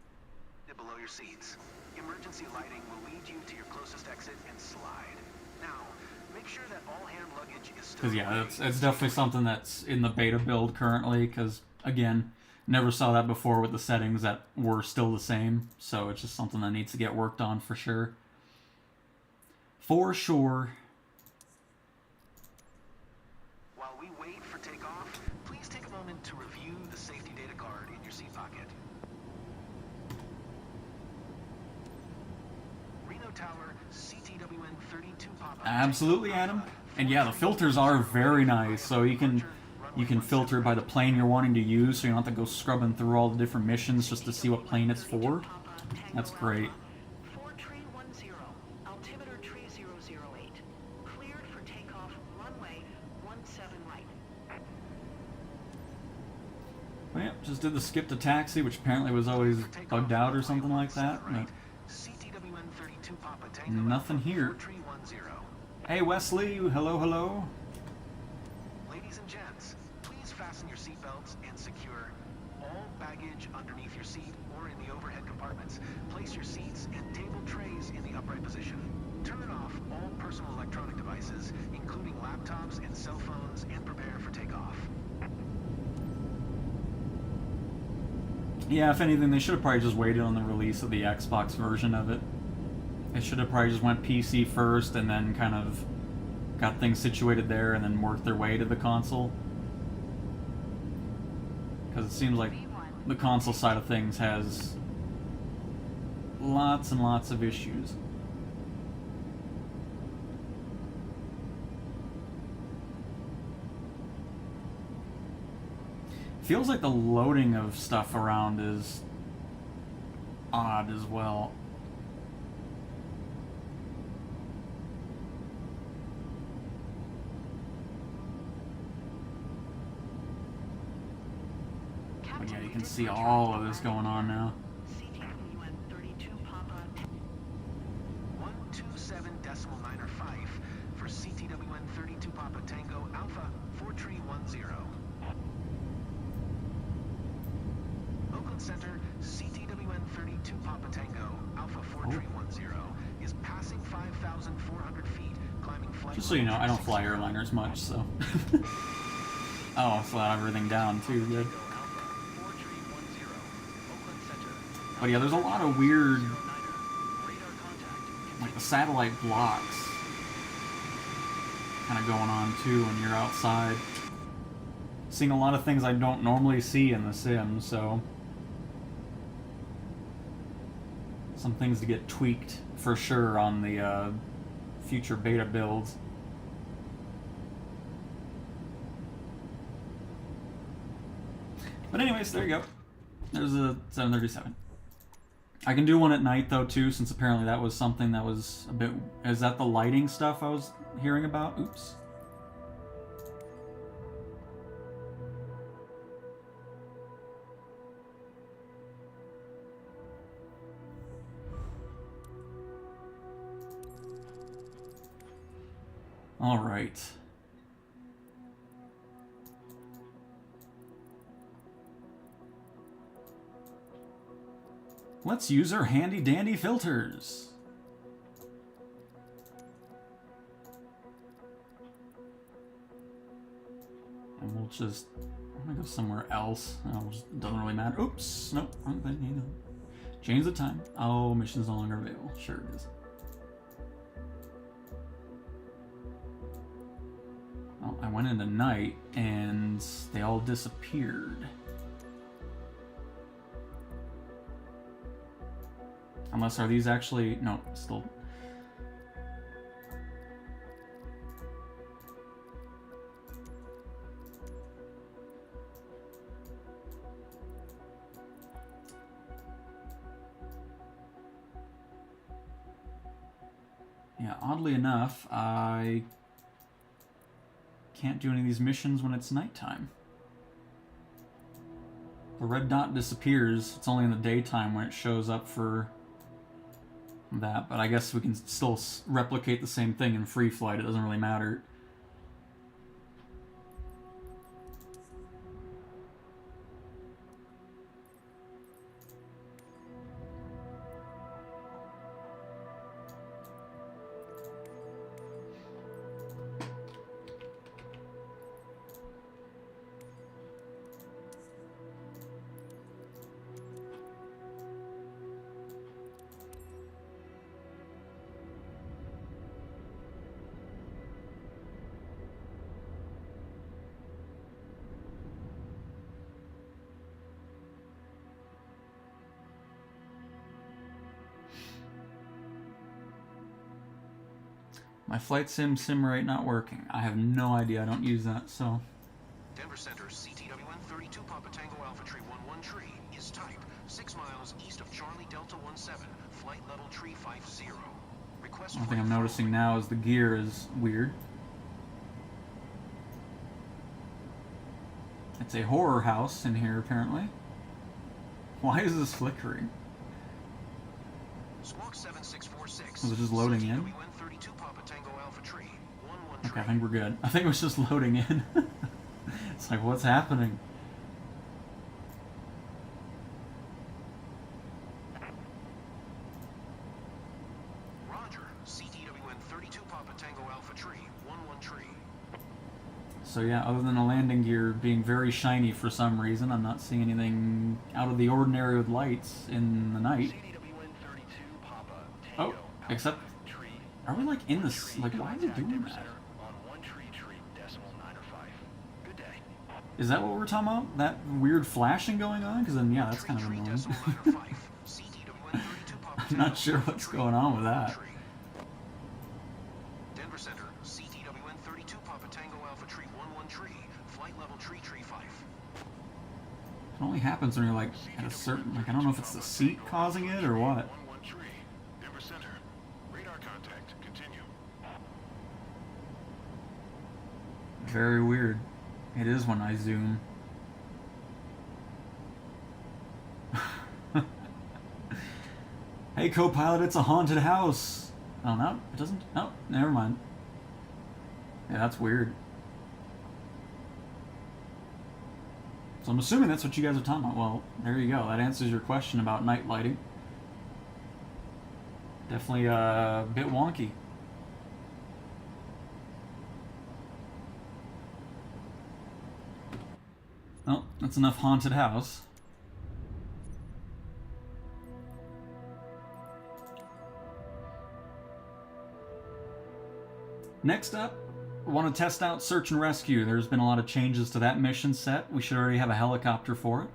C: below your seats. Emergency lighting will lead you to your closest exit and slide. Now, make sure that all hand luggage is still...
A: Because, yeah, it's definitely something that's in the beta build currently, because, again, never saw that before with the settings that were still the same, so it's just something that needs to get worked on for sure. For sure.
C: While we wait for takeoff, please take a moment to review the safety data card in your seat pocket. Reno Tower, CTWN 32 Papa.
A: Absolutely, Adam. And yeah, the filters are very nice, so you can filter by the plane you're wanting to use, so you don't have to go scrubbing through all the different missions just to see what plane it's for. That's great. Well, yeah, just did the skip to taxi, which apparently was always bugged out or something like that. But nothing here. Hey, Wesley, hello, hello.
C: Ladies and gents, please fasten your seatbelts and secure all baggage underneath your seat or in the overhead compartments. Place your seats and table trays in the upright position. Turn off all personal electronic devices, including laptops and cell phones, and prepare for takeoff.
A: Yeah, if anything, they should have probably just waited on the release of the Xbox version of it. They should have probably just went PC first and then kind of got things situated there and then worked their way to the console. Because it seems like the console side of things has lots and lots of issues. Feels like the loading of stuff around is odd as well. But yeah, you can see all of this going on now.
C: 127.905 for CTWN 32 Papa Tango Alpha 4310. Oakland Center, CTWN 32 Papa Tango Alpha 4310 is passing 5,400 feet, climbing flight...
A: Just so you know, I don't fly airliners much, so... Oh, I'll slide everything down too, good. But yeah, there's a lot of weird... like the satellite blocks kind of going on too when you're outside. Seeing a lot of things I don't normally see in the sim, so... some things to get tweaked for sure on the future beta builds. But anyways, there you go. There's a 737. I can do one at night though too, since apparently that was something that was a bit... Is that the lighting stuff I was hearing about? Oops. All right. Let's use our handy dandy filters. And we'll just... I'm gonna go somewhere else. Oh, it doesn't really matter. Oops, nope, wrong thing, hang on. Change the time. Oh, mission's no longer available. Sure it is. Well, I went into night and they all disappeared. Unless, are these actually, no, still. Yeah, oddly enough, I can't do any of these missions when it's nighttime. The red dot disappears. It's only in the daytime when it shows up for that, but I guess we can still replicate the same thing in free flight. It doesn't really matter. My flight sim simrate not working. I have no idea. I don't use that, so.
C: Denver Center, CTWN 32 Papa Tango Alpha Tree 11 tree is type 6 miles east of Charlie Delta 17, flight level tree 50. Request
A: One thing I'm noticing now is the gear is weird. It's a horror house in here, apparently. Why is this flickering?
C: Squawk 7646.
A: Was it just loading in?
C: CTWN 32 Papa Tango Alpha Tree 11
A: Okay,
C: tree.
A: I think we're good. I think it was just loading in. It's like, what's happening?
C: Roger. CTWN 32 Papa Tango Alpha Tree 11 tree.
A: So yeah, other than the landing gear being very shiny for some reason, I'm not seeing anything out of the ordinary with lights in the night.
E: CDWN 32 Papa
A: Oh,
E: Tango
A: except,
E: Alpha Tree.
A: are we like in this, like why is it doing
E: Denver
A: that?
E: Center on 1 tree tree decimal 9 or 5. Good day.
A: Is that what we're talking about? That weird flashing going on? Because then, yeah, that's kind of
C: Tree
A: annoying.
C: decimal 9 or 5. CTWN 32 Papa
A: I'm not
C: Tango
A: sure
C: Alpha
A: what's
C: Tree,
A: going on with
C: 11
A: that.
C: tree. Denver Center, CTWN 32 Papa Tango Alpha Tree 11 tree, flight level tree 5.
A: It only happens when you're like at a certain, like I don't know if it's the seat causing it or what.
G: 11 tree. Denver Center. Radar contact. Continue.
A: Very weird. It is when I zoom. Hey, co-pilot, it's a haunted house. Oh no, it doesn't. Oh, never mind. Yeah, that's weird. So I'm assuming that's what you guys are talking about. Well, there you go. That answers your question about night lighting. Definitely a bit wonky. Well, that's enough haunted house. Next up, I want to test out search and rescue. There's been a lot of changes to that mission set. We should already have a helicopter for it.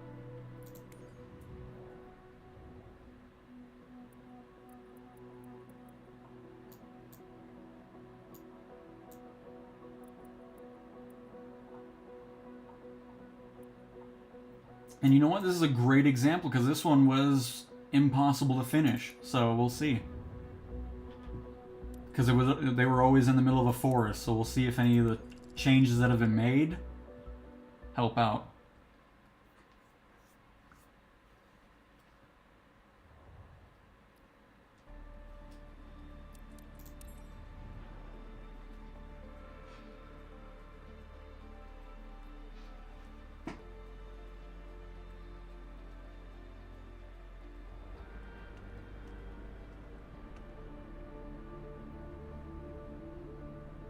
A: And you know what? This is a great example because this one was impossible to finish. So we'll see. Because they were always in the middle of a forest, so we'll see if any of the changes that have been made help out.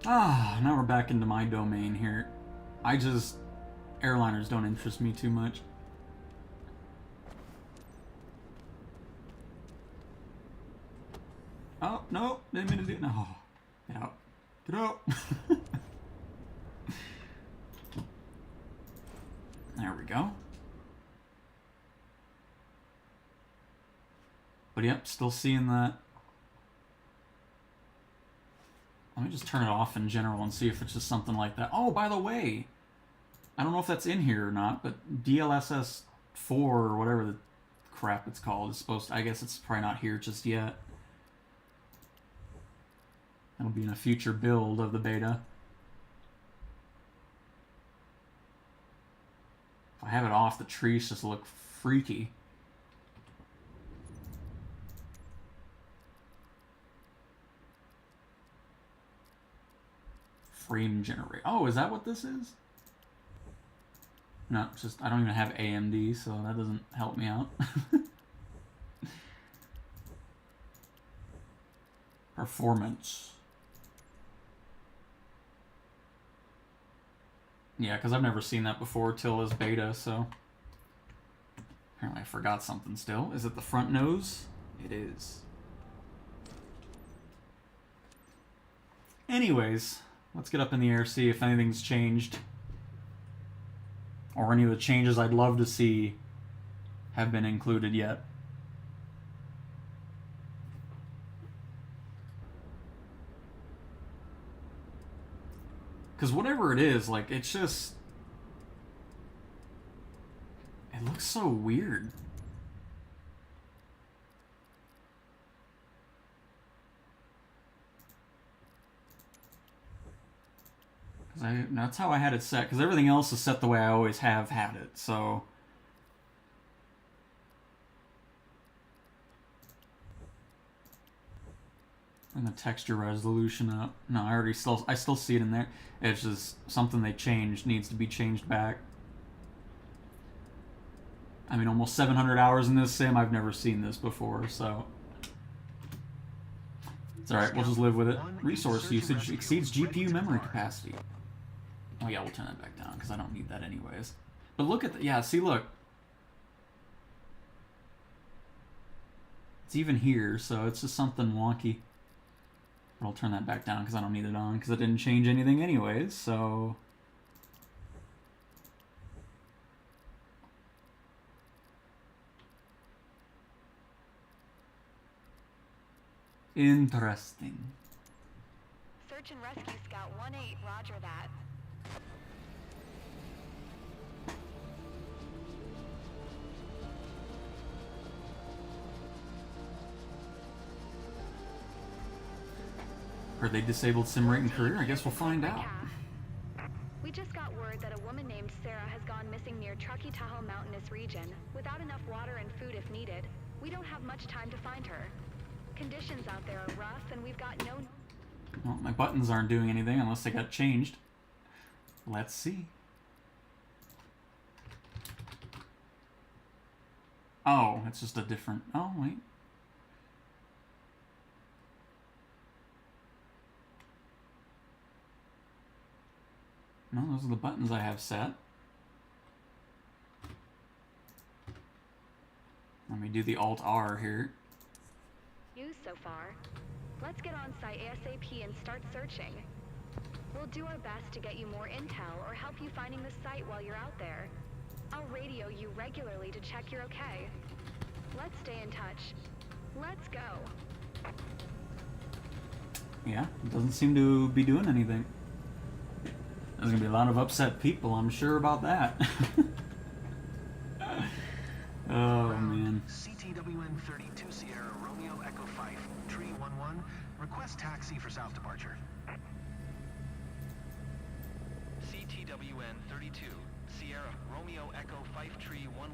A: Ah, now we're back into my domain here. airliners don't interest me too much. Oh, no, didn't mean to do it. No. Get out. Get out. There we go. But yep, still seeing that. Let me just turn it off in general and see if it's just something like that. Oh, by the way, I don't know if that's in here or not, but DLSS 4 or whatever the crap it's called is supposed to, I guess it's probably not here just yet. That'll be in a future build of the beta. If I have it off, the trees just look freaky. Frame generate. Oh, is that what this is? No, just I don't even have AMD, so that doesn't help me out. Performance. Yeah, because I've never seen that before till this beta, so... Apparently I forgot something still. Is it the front nose? It is. Anyways, let's get up in the air, see if anything's changed. Or any of the changes I'd love to see have been included yet. Because whatever it is, like, it's just... It looks so weird. That's how I had it set, because everything else is set the way I always have had it, so... And the texture resolution up. No, I still see it in there. It's just something they changed, needs to be changed back. I mean, almost 700 hours in this sim, I've never seen this before, so... It's alright, we'll just live with it. Resource usage exceeds GPU memory capacity. Oh yeah, we'll turn that back down, because I don't need that anyways. But look at the... Yeah, see, look. It's even here, so it's just something wonky. But I'll turn that back down, because I don't need it on, because it didn't change anything anyways, so... Interesting.
D: Search and Rescue Scout 1-8, roger that.
A: Heard they disabled sim rate and career? I guess we'll find out.
D: We just got word that a woman named Sarah has gone missing near Truckee Tahoe Mountainous region, without enough water and food if needed. We don't have much time to find her. Conditions out there are rough, and we've got no...
A: Well, my buttons aren't doing anything unless they got changed. Let's see. Oh, it's just a different... Oh, wait. No, those are the buttons I have set. Let me do the Alt-R here.
D: News so far. Let's get on site ASAP and start searching. We'll do our best to get you more intel or help you finding the site while you're out there. I'll radio you regularly to check you're okay. Let's stay in touch. Let's go.
A: Yeah, it doesn't seem to be doing anything. There's gonna be a lot of upset people, I'm sure about that. Oh, man.
C: CTWN 32 Sierra Romeo Echo 5, Tree 11, request taxi for south departure.
E: CTWN 32 Sierra Romeo Echo 5 Tree 11.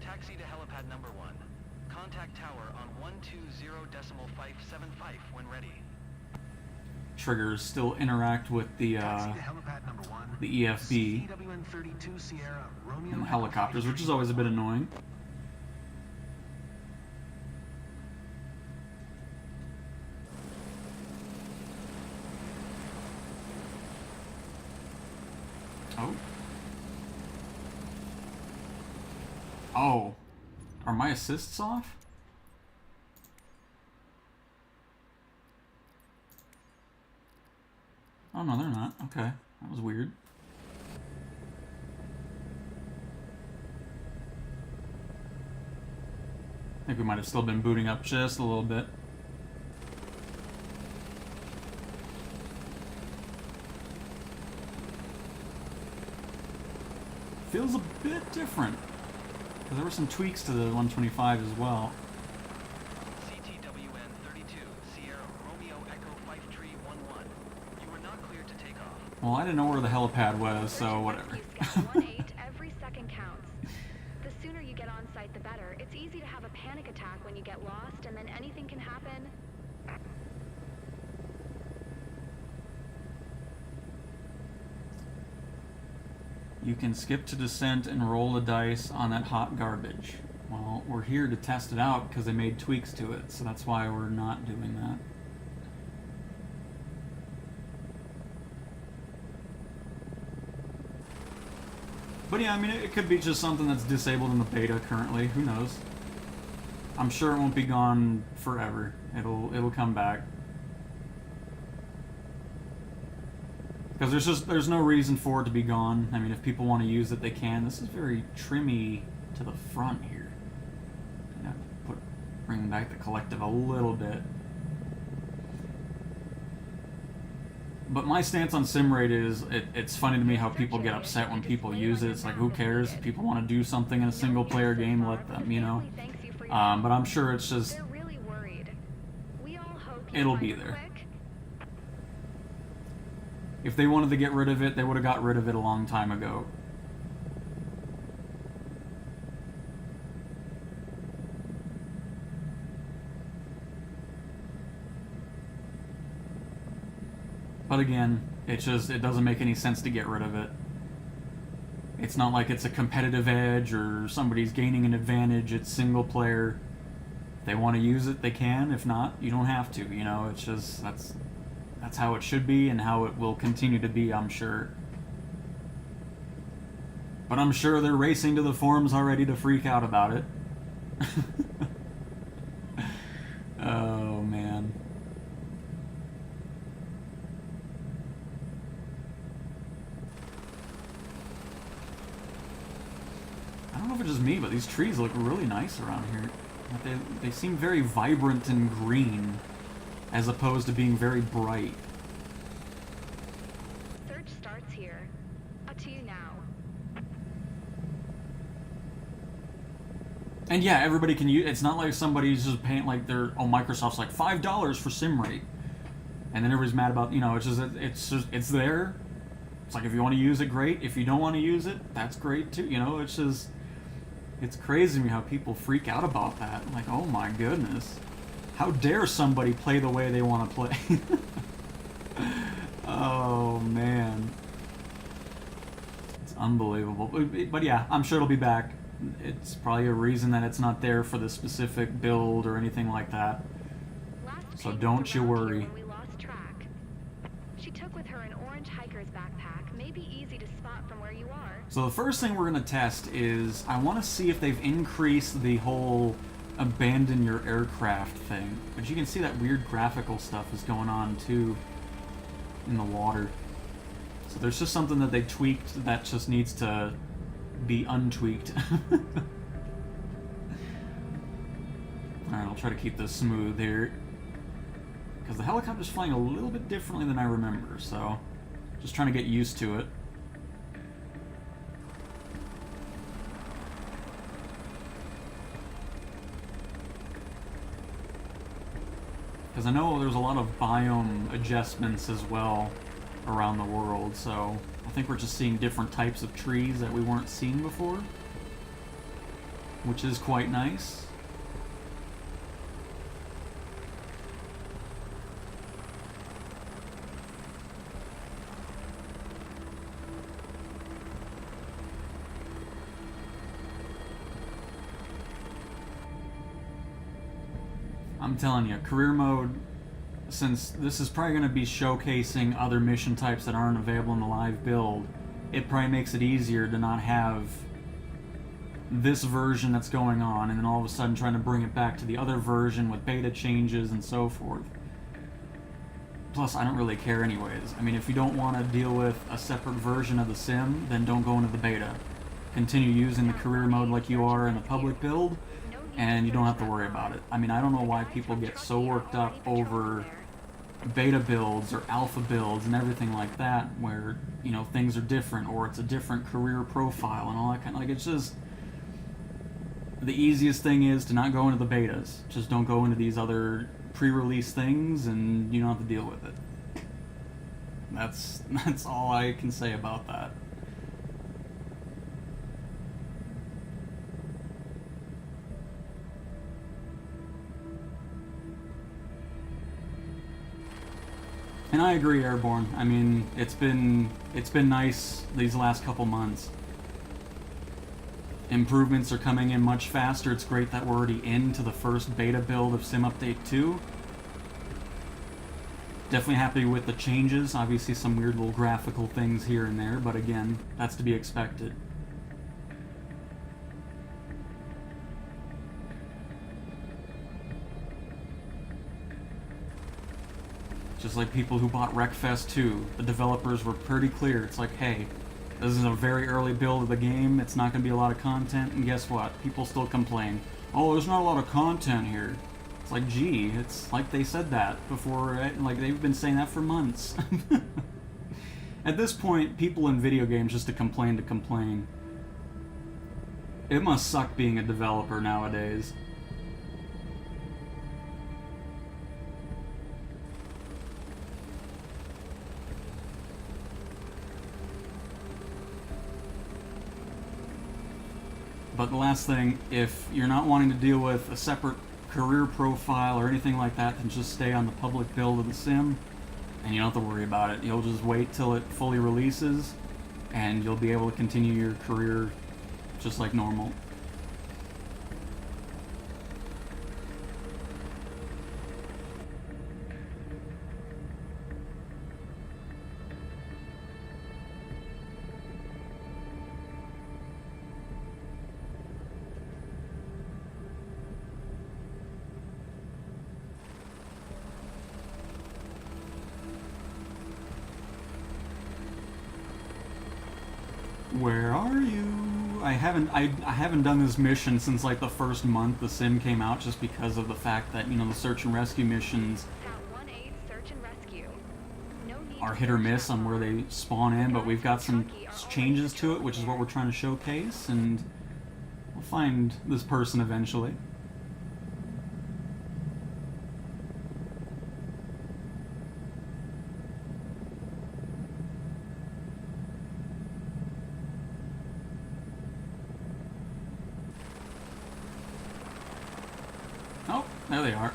E: Taxi to helipad number 1. Contact tower on 120.575 when ready.
A: Triggers still interact with the EFB and the helicopters, which is always a bit annoying. Oh. Oh. Are my assists off? Oh, no, they're not. Okay. That was weird. I think we might have still been booting up just a little bit. Feels a bit different. Because there were some tweaks to the 125 as well.
E: CTWN 32, Sierra Romeo Echo 5311. You were not cleared to take off.
A: Well, I didn't know where the helipad was, so whatever.
D: Every second counts. The sooner you get on site, the better. It's easy to have a panic attack when you get lost, and then anything can happen.
A: You can skip to descent and roll the dice on that hot garbage. Well, we're here to test it out because they made tweaks to it, so that's why we're not doing that. But yeah, I mean, it could be just something that's disabled in the beta currently. Who knows? I'm sure it won't be gone forever. It'll come back. Because there's no reason for it to be gone. I mean, if people want to use it, they can. This is very trimmy to the front here. I have to bring back the collective a little bit. But my stance on sim rate is, it's funny to me how people get upset when people use it. It's like, who cares? If people want to do something in a single player game, let them, you know? But I'm sure it's just, it'll be there. If they wanted to get rid of it, they would have got rid of it a long time ago. But again, it doesn't make any sense to get rid of it. It's not like it's a competitive edge or somebody's gaining an advantage. It's single player. If they want to use it, they can. If not, you don't have to. You know, it's just, that's how it should be and how it will continue to be, I'm sure. But I'm sure they're racing to the forums already to freak out about it. Oh, man. I don't know if it's just me, but these trees look really nice around here. They seem very vibrant and green, as opposed to being very bright.
D: Search starts here. Up to you now.
A: And yeah, everybody can use. It's not like somebody's just paying like Microsoft's like $5 for sim rate, and then everybody's mad about, you know, it's there. It's like, if you want to use it, great. If you don't want to use it, that's great too. You know, it's crazy to me how people freak out about that. Like, oh my goodness. How dare somebody play the way they want to play? Oh, man. It's unbelievable. But yeah, I'm sure it'll be back. It's probably a reason that it's not there for the specific build or anything like that. So don't you worry.
D: We lost track. She took with her an orange hiker's backpack. May be easy to spot from where you are.
A: So the first thing we're going to test is, I want to see if they've increased the whole abandon your aircraft thing. But you can see that weird graphical stuff is going on too in the water. So there's just something that they tweaked that just needs to be untweaked. Alright, I'll try to keep this smooth here, because the helicopter's flying a little bit differently than I remember, so just trying to get used to it. Because I know there's a lot of biome adjustments as well around the world, so I think we're just seeing different types of trees that we weren't seeing before, which is quite nice. I'm telling you, career mode, since this is probably going to be showcasing other mission types that aren't available in the live build, it probably makes it easier to not have this version that's going on, and then all of a sudden trying to bring it back to the other version with beta changes and so forth. Plus, I don't really care anyways. I mean, if you don't want to deal with a separate version of the sim, then don't go into the beta. Continue using the career mode like you are in the public build, and you don't have to worry about it. I mean, I don't know why people get so worked up over beta builds or alpha builds and everything like that, where, you know, things are different, or it's a different career profile and all that kind of, like, it's just, the easiest thing is to not go into the betas. Just don't go into these other pre-release things, and you don't have to deal with it. That's all I can say about that. And I agree, Airborne. I mean, it's been nice these last couple months. Improvements are coming in much faster. It's great that we're already into the first beta build of Sim Update 2. Definitely happy with the changes. Obviously some weird little graphical things here and there, but again, that's to be expected. Just like people who bought Wreckfest 2, the developers were pretty clear. It's like, hey, this is a very early build of the game, it's not going to be a lot of content, and guess what? People still complain. Oh, there's not a lot of content here. It's like, gee, it's like they said that before, right? Like, they've been saying that for months. At this point, people in video games just to complain. It must suck being a developer nowadays. But the last thing, if you're not wanting to deal with a separate career profile or anything like that, then just stay on the public build of the sim, and you don't have to worry about it. You'll just wait till it fully releases, and you'll be able to continue your career just like normal. Where are you? I haven't done this mission since like the first month the sim came out, just because of the fact that, you know, the search and rescue missions are hit or miss on where they spawn in, but we've got some changes to it, which is what we're trying to showcase, and we'll find this person eventually. Oh, there they are.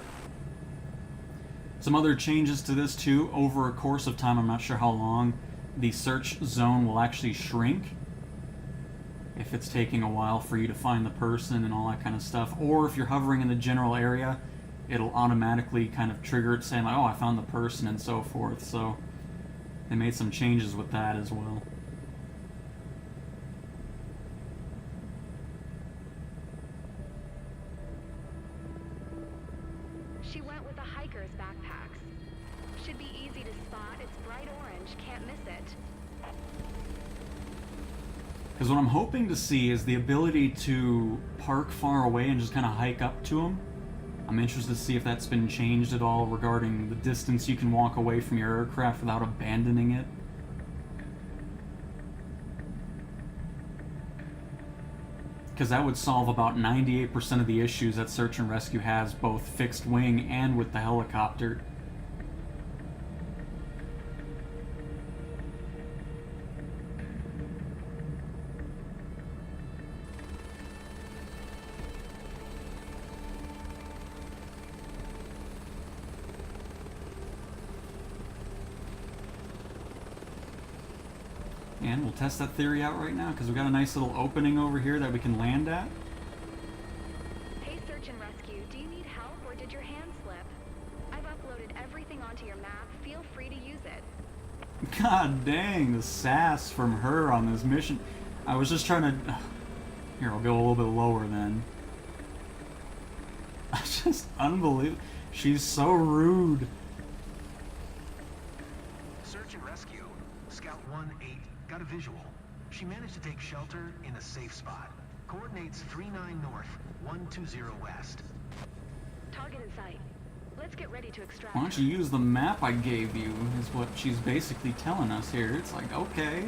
A: Some other changes to this too. Over a course of time, I'm not sure how long, the search zone will actually shrink if it's taking a while for you to find the person and all that kind of stuff. Or if you're hovering in the general area, it'll automatically kind of trigger it saying like, oh, I found the person and so forth. So they made some changes with that as well.
D: She went with the hiker's backpacks. Should be easy to spot. It's bright orange. Can't miss it.
A: Because what I'm hoping to see is the ability to park far away and just kind of hike up to them. I'm interested to see if that's been changed at all regarding the distance you can walk away from your aircraft without abandoning it. Because that would solve about 98% of the issues that Search and Rescue has, both fixed wing and with the helicopter. And we'll test that theory out right now, because we've got a nice little opening over here that we can land at.
D: Hey, Search and Rescue, do you need help or did your hand slip? I've uploaded everything onto your map. Feel free to use it.
A: God dang, the sass from her on this mission. I was just trying to... Here, I'll go a little bit lower then. Just unbelievable. She's so rude.
C: Search and rescue. Scout 1-8 got a visual. She managed to take shelter in a safe spot. Coordinates 39 north, 120 west.
D: Target in sight. Let's get ready to extract.
A: Why don't you use the map I gave you, is what she's basically telling us here. It's like, okay.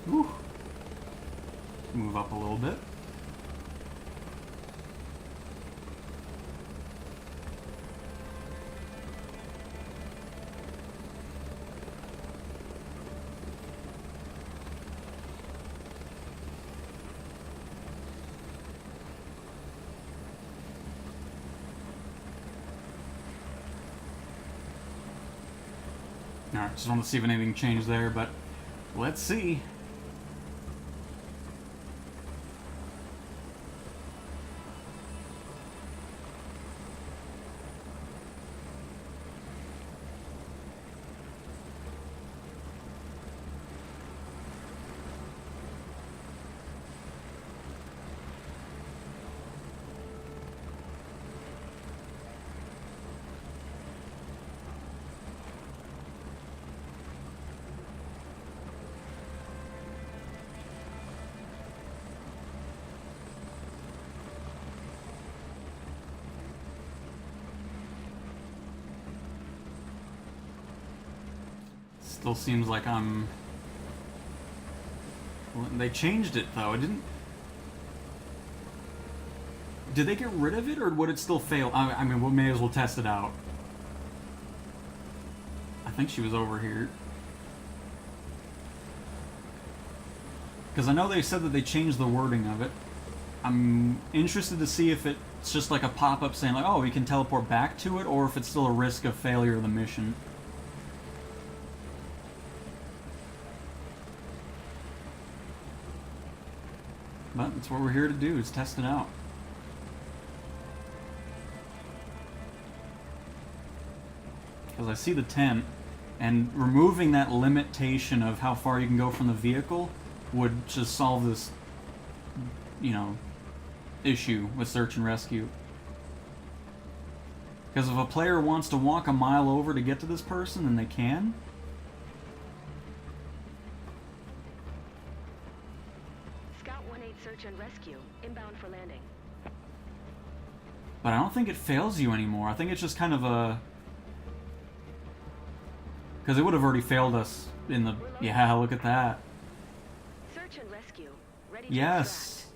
A: Whew. Move up a little bit. Alright, just want to see if anything changed there, but let's see. Still seems like I'm... Well, they changed it though, it didn't... Did they get rid of it, or would it still fail? I mean, we may as well test it out. I think she was over here. Because I know they said that they changed the wording of it. I'm interested to see if it's just like a pop-up saying like, oh, we can teleport back to it, or if it's still a risk of failure of the mission. But that's what we're here to do, is test it out. Because I see the tent, and removing that limitation of how far you can go from the vehicle would just solve this, you know, issue with search and rescue. Because if a player wants to walk a mile over to get to this person, then they can.
D: Search and rescue, inbound for landing.
A: But I don't think it fails you anymore. I think it's just kind of a... Because it would have already failed us in the... Yeah, look at that.
D: Search and rescue. Ready to
A: yes.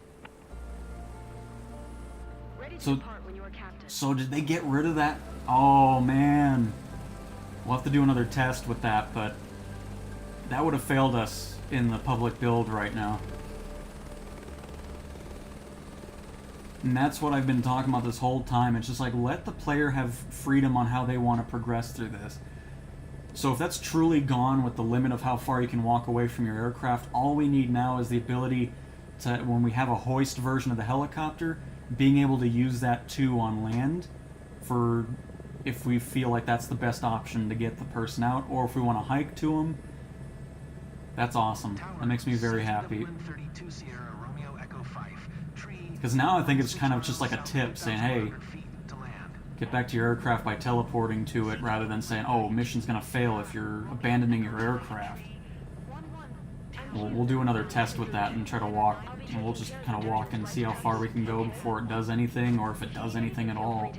D: Ready to depart when you are captain.
A: So did they get rid of that? Oh, man. We'll have to do another test with that, but... That would have failed us in the public build right now. And that's what I've been talking about this whole time. It's just like, let the player have freedom on how they want to progress through this. So if that's truly gone with the limit of how far you can walk away from your aircraft, all we need now is the ability to, when we have a hoist version of the helicopter, being able to use that too on land for if we feel like that's the best option to get the person out, or if we want to hike to them. That's awesome. That makes me very happy. Because now I think it's kind of just like a tip saying, hey, get back to your aircraft by teleporting to it, rather than saying, oh, mission's going to fail if you're abandoning your aircraft. We'll do another test with that and try to walk, and we'll just kind of walk and see how far we can go before it does anything, or if it does anything at all.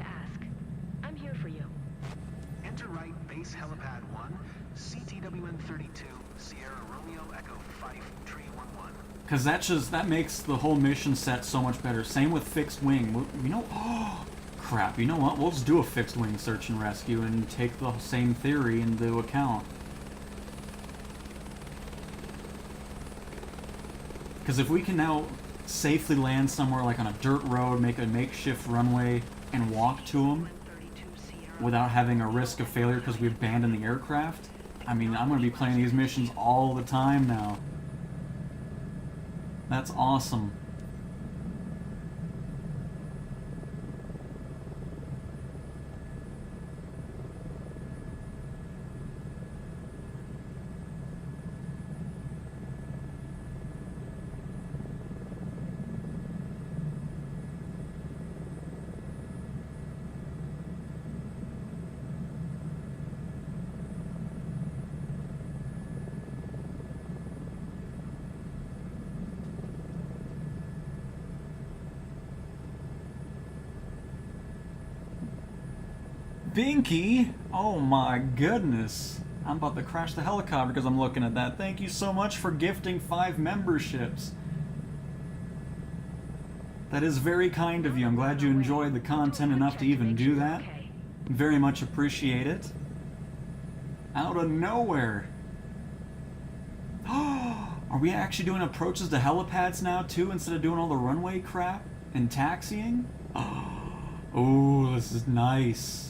C: Gate 32, Sierra Romeo Echo 5 Tree 11.
A: Because that makes the whole mission set so much better. Same with fixed wing. You know, oh crap. You know what? We'll just do a fixed wing search and rescue and take the same theory into account. Because if we can now safely land somewhere like on a dirt road, make a makeshift runway, and walk to them without having a risk of failure because we abandoned the aircraft, I mean, I'm going to be playing these missions all the time now. That's awesome. Binky! Oh my goodness. I'm about to crash the helicopter because I'm looking at that. Thank you so much for gifting 5 memberships. That is very kind of you. I'm glad you enjoyed the content enough to even do that. Very much appreciate it. Out of nowhere. Are we actually doing approaches to helipads now too instead of doing all the runway crap and taxiing? Oh, this is nice.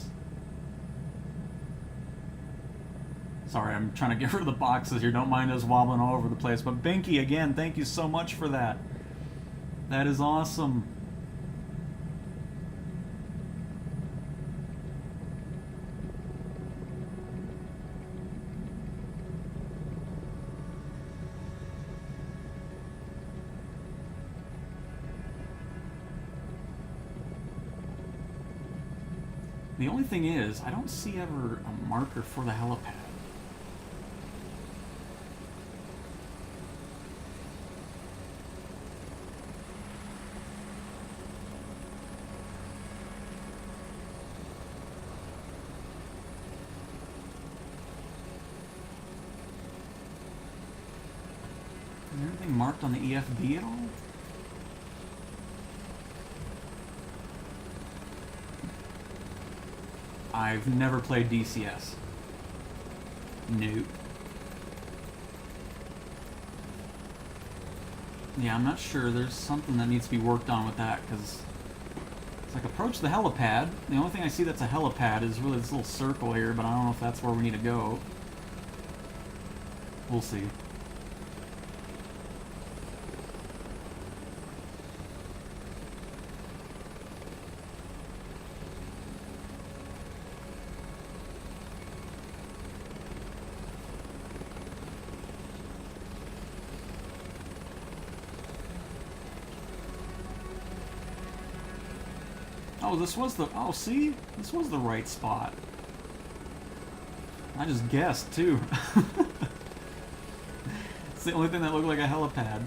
A: Sorry, I'm trying to get rid of the boxes here. Don't mind us wobbling all over the place. But Binky, again, thank you so much for that. That is awesome. The only thing is, I don't see ever a marker for the helipad. Is there anything marked on the EFB at all? I've never played DCS. Nope. Yeah, I'm not sure. There's something that needs to be worked on with that, because it's like approach the helipad. The only thing I see that's a helipad is really this little circle here, but I don't know if that's where we need to go. We'll see. Oh, this was the... Oh, see? This was the right spot. I just guessed, too. It's the only thing that looked like a helipad.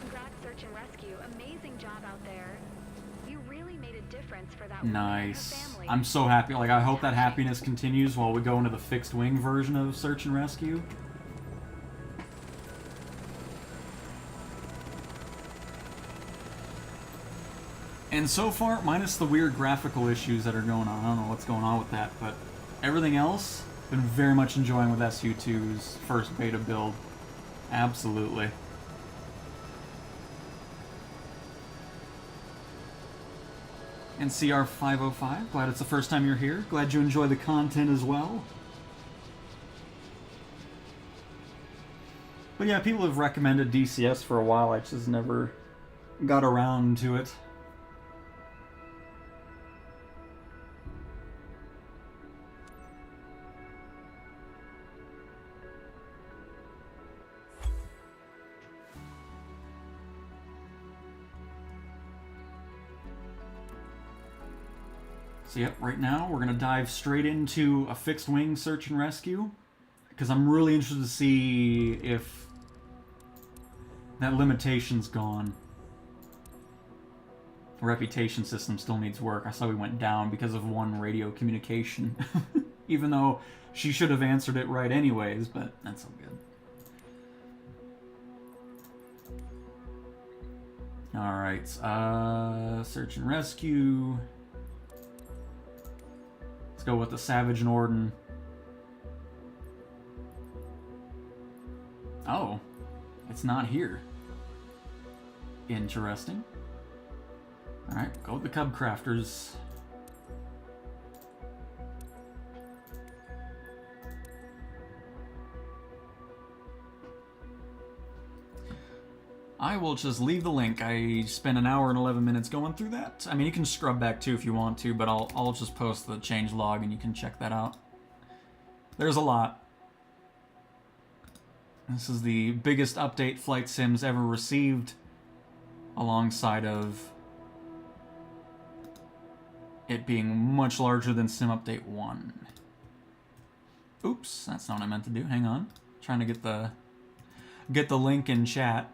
D: Congrats, Search and Rescue. Amazing job out there. You really made a difference for that
A: Nice.
D: woman and her family.
A: I'm so happy. Like, I hope that happiness continues while we go into the fixed wing version of Search and Rescue. And so far, minus the weird graphical issues that are going on, I don't know what's going on with that, but everything else, been very much enjoying with SU2's first beta build. Absolutely. And CR505, glad it's the first time you're here. Glad you enjoy the content as well. But yeah, people have recommended DCS for a while, I just never got around to it. So yep, right now we're going to dive straight into a fixed wing search and rescue, because I'm really interested to see if that limitation's gone. reputation system still needs work. I saw we went down because of one radio communication. Even though she should have answered it right anyways, but that's all good. Alright, search and rescue. Let's go with the Savage Norden. Oh, it's not here. Interesting. Alright, go with the CubCrafters. I will just leave the link. I spent an hour and 11 minutes going through that. I mean, you can scrub back too if you want to, but I'll just post the change log and you can check that out. There's a lot. This is the biggest update Flight Sim's ever received, alongside of it being much larger than Sim Update 1. Oops, that's not what I meant to do. Hang on. Trying to get the link in chat.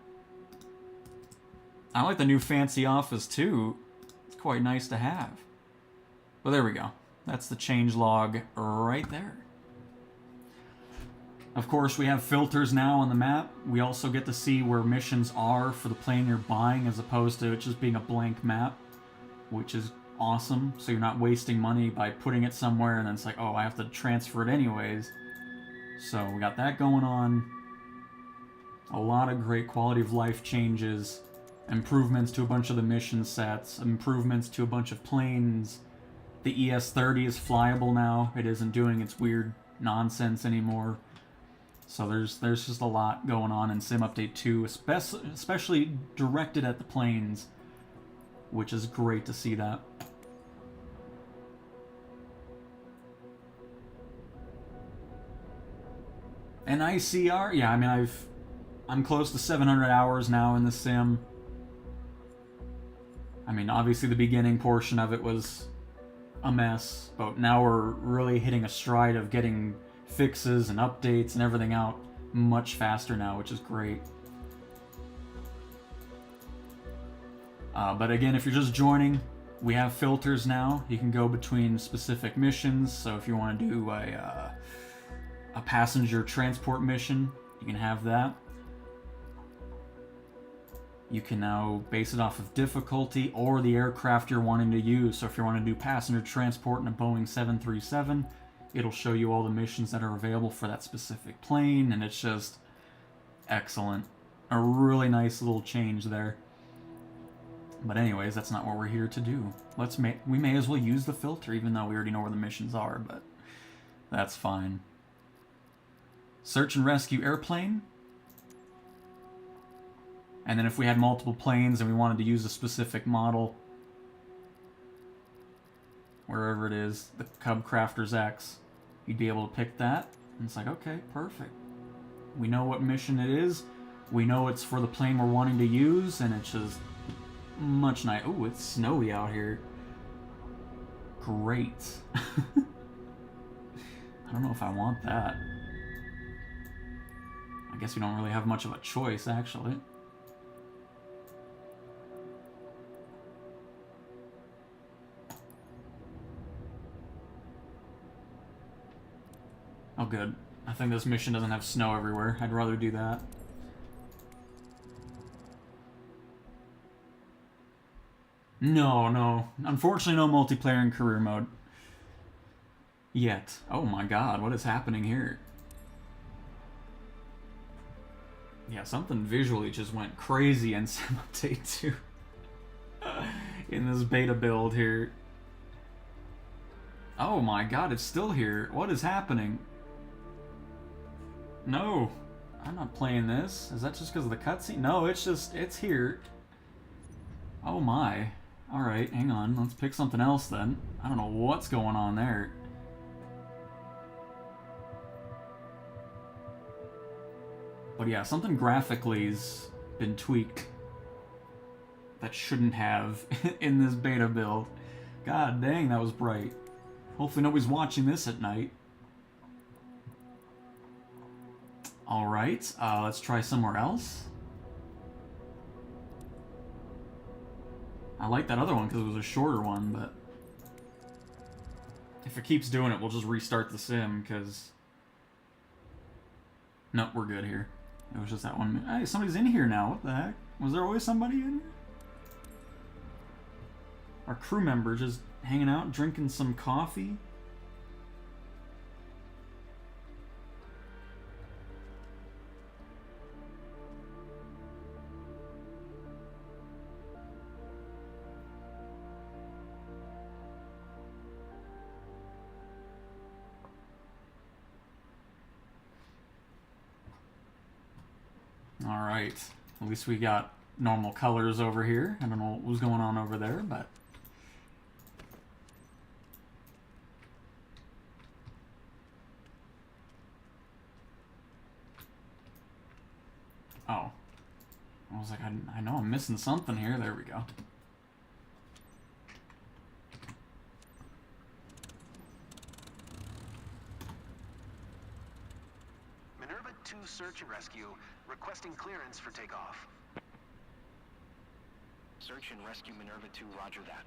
A: I like the new fancy office too. It's quite nice to have. But there we go. That's the change log right there. Of course, we have filters now on the map. We also get to see where missions are for the plane you're buying, as opposed to it just being a blank map, which is awesome. So you're not wasting money by putting it somewhere and then it's like, oh, I have to transfer it anyways. So we got that going on. A lot of great quality of life changes. Improvements to a bunch of the mission sets. Improvements to a bunch of planes. The ES-30 is flyable now. It isn't doing its weird nonsense anymore. So there's just a lot going on in Sim Update 2, especially directed at the planes, which is great to see that. And ICR, yeah, I mean, I'm close to 700 hours now in the sim. I mean, obviously the beginning portion of it was a mess, but now we're really hitting a stride of getting fixes and updates and everything out much faster now, which is great. But again, if you're just joining, we have filters now. You can go between specific missions. So if you want to do a passenger transport mission, you can have that. You can now base it off of difficulty or the aircraft you're wanting to use. So if you want to do passenger transport in a Boeing 737, it'll show you all the missions that are available for that specific plane, and it's just excellent. A really nice little change there. But anyways, that's not what we're here to do. We may as well use the filter, even though we already know where the missions are, but that's fine. Search and rescue airplane. And then if we had multiple planes and we wanted to use a specific model, wherever it is, the CubCrafters X, you'd be able to pick that. And it's like, okay, perfect. We know what mission it is. We know it's for the plane we're wanting to use, and it's just much nice. Oh, it's snowy out here. Great. I don't know if I want that. I guess we don't really have much of a choice, actually. Oh, good. I think this mission doesn't have snow everywhere. I'd rather do that. No. Unfortunately, no multiplayer in career mode. Yet. Oh my god, what is happening here? Yeah, something visually just went crazy in Sim Update 2. In this beta build here. Oh my god, it's still here. What is happening? No, I'm not playing this. Is that just because of the cutscene? No, it's here. Oh my. Alright, hang on. Let's pick something else then. I don't know what's going on there. But yeah, something graphically's been tweaked that shouldn't have in this beta build. God dang, that was bright. Hopefully nobody's watching this at night. Alright, let's try somewhere else. I like that other one because it was a shorter one, but if it keeps doing it, we'll just restart the sim, because... Nope, we're good here. It was just that one. Hey, somebody's in here now. What the heck? Was there always somebody in here? Our crew member just hanging out, drinking some coffee. Alright, at least we got normal colors over here. I don't know what was going on over there, but... Oh. I was like, I know I'm missing something here. There we go.
C: Minerva 2 Search and Rescue, requesting clearance for takeoff.
E: Search and rescue Minerva 2, roger that.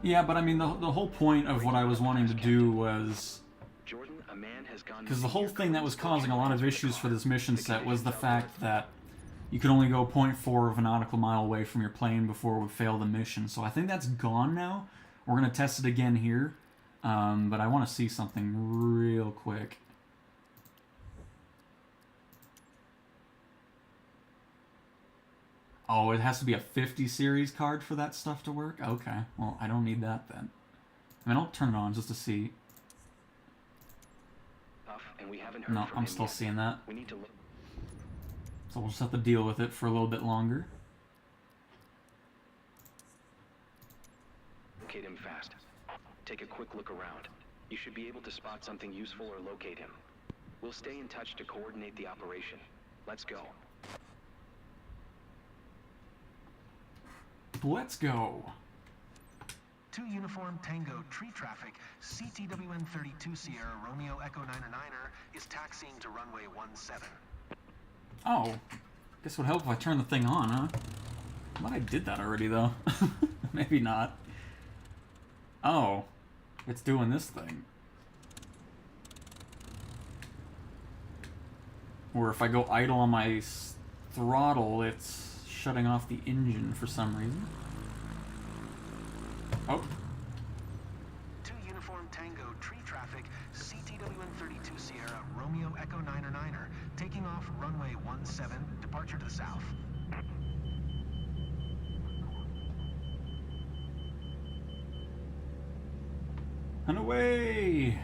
A: Yeah, but I mean, the whole point of what I was wanting to do was...
E: Jordan, a man has gone...
A: Because the whole thing that was causing a lot of issues for this mission set was the fact that you could only go 0.4 of a nautical mile away from your plane before it would fail the mission. So I think that's gone now. We're going to test it again here. But I want to see something real quick. Oh, it has to be a 50 series card for that stuff to work? Okay, well, I don't need that then. I mean, I'll turn it on just to see.
E: And we haven't heard
A: No,
E: from
A: I'm
E: him
A: still
E: yet.
A: seeing that.
E: We need to look.
A: So we'll just have to deal with it for a little bit longer.
E: Locate him fast. Take a quick look around. You should be able to spot something useful or locate him. We'll stay in touch to coordinate the operation. Let's go.
A: Let's go.
C: 2 Uniform Tango Tree Traffic, CTWN 32 Sierra Romeo Echo 9er is taxiing to runway 17.
A: Oh, guess what help if I turn the thing on, huh? I thought I did that already, though. Maybe not. Oh, it's doing this thing. Or if I go idle on my throttle, it's shutting off the engine for some reason. Oh.
C: 2 Uniform Tango Tree Traffic, CTWN 32 Sierra Romeo Echo 9er, taking off runway 17, departure to the south.
A: And away!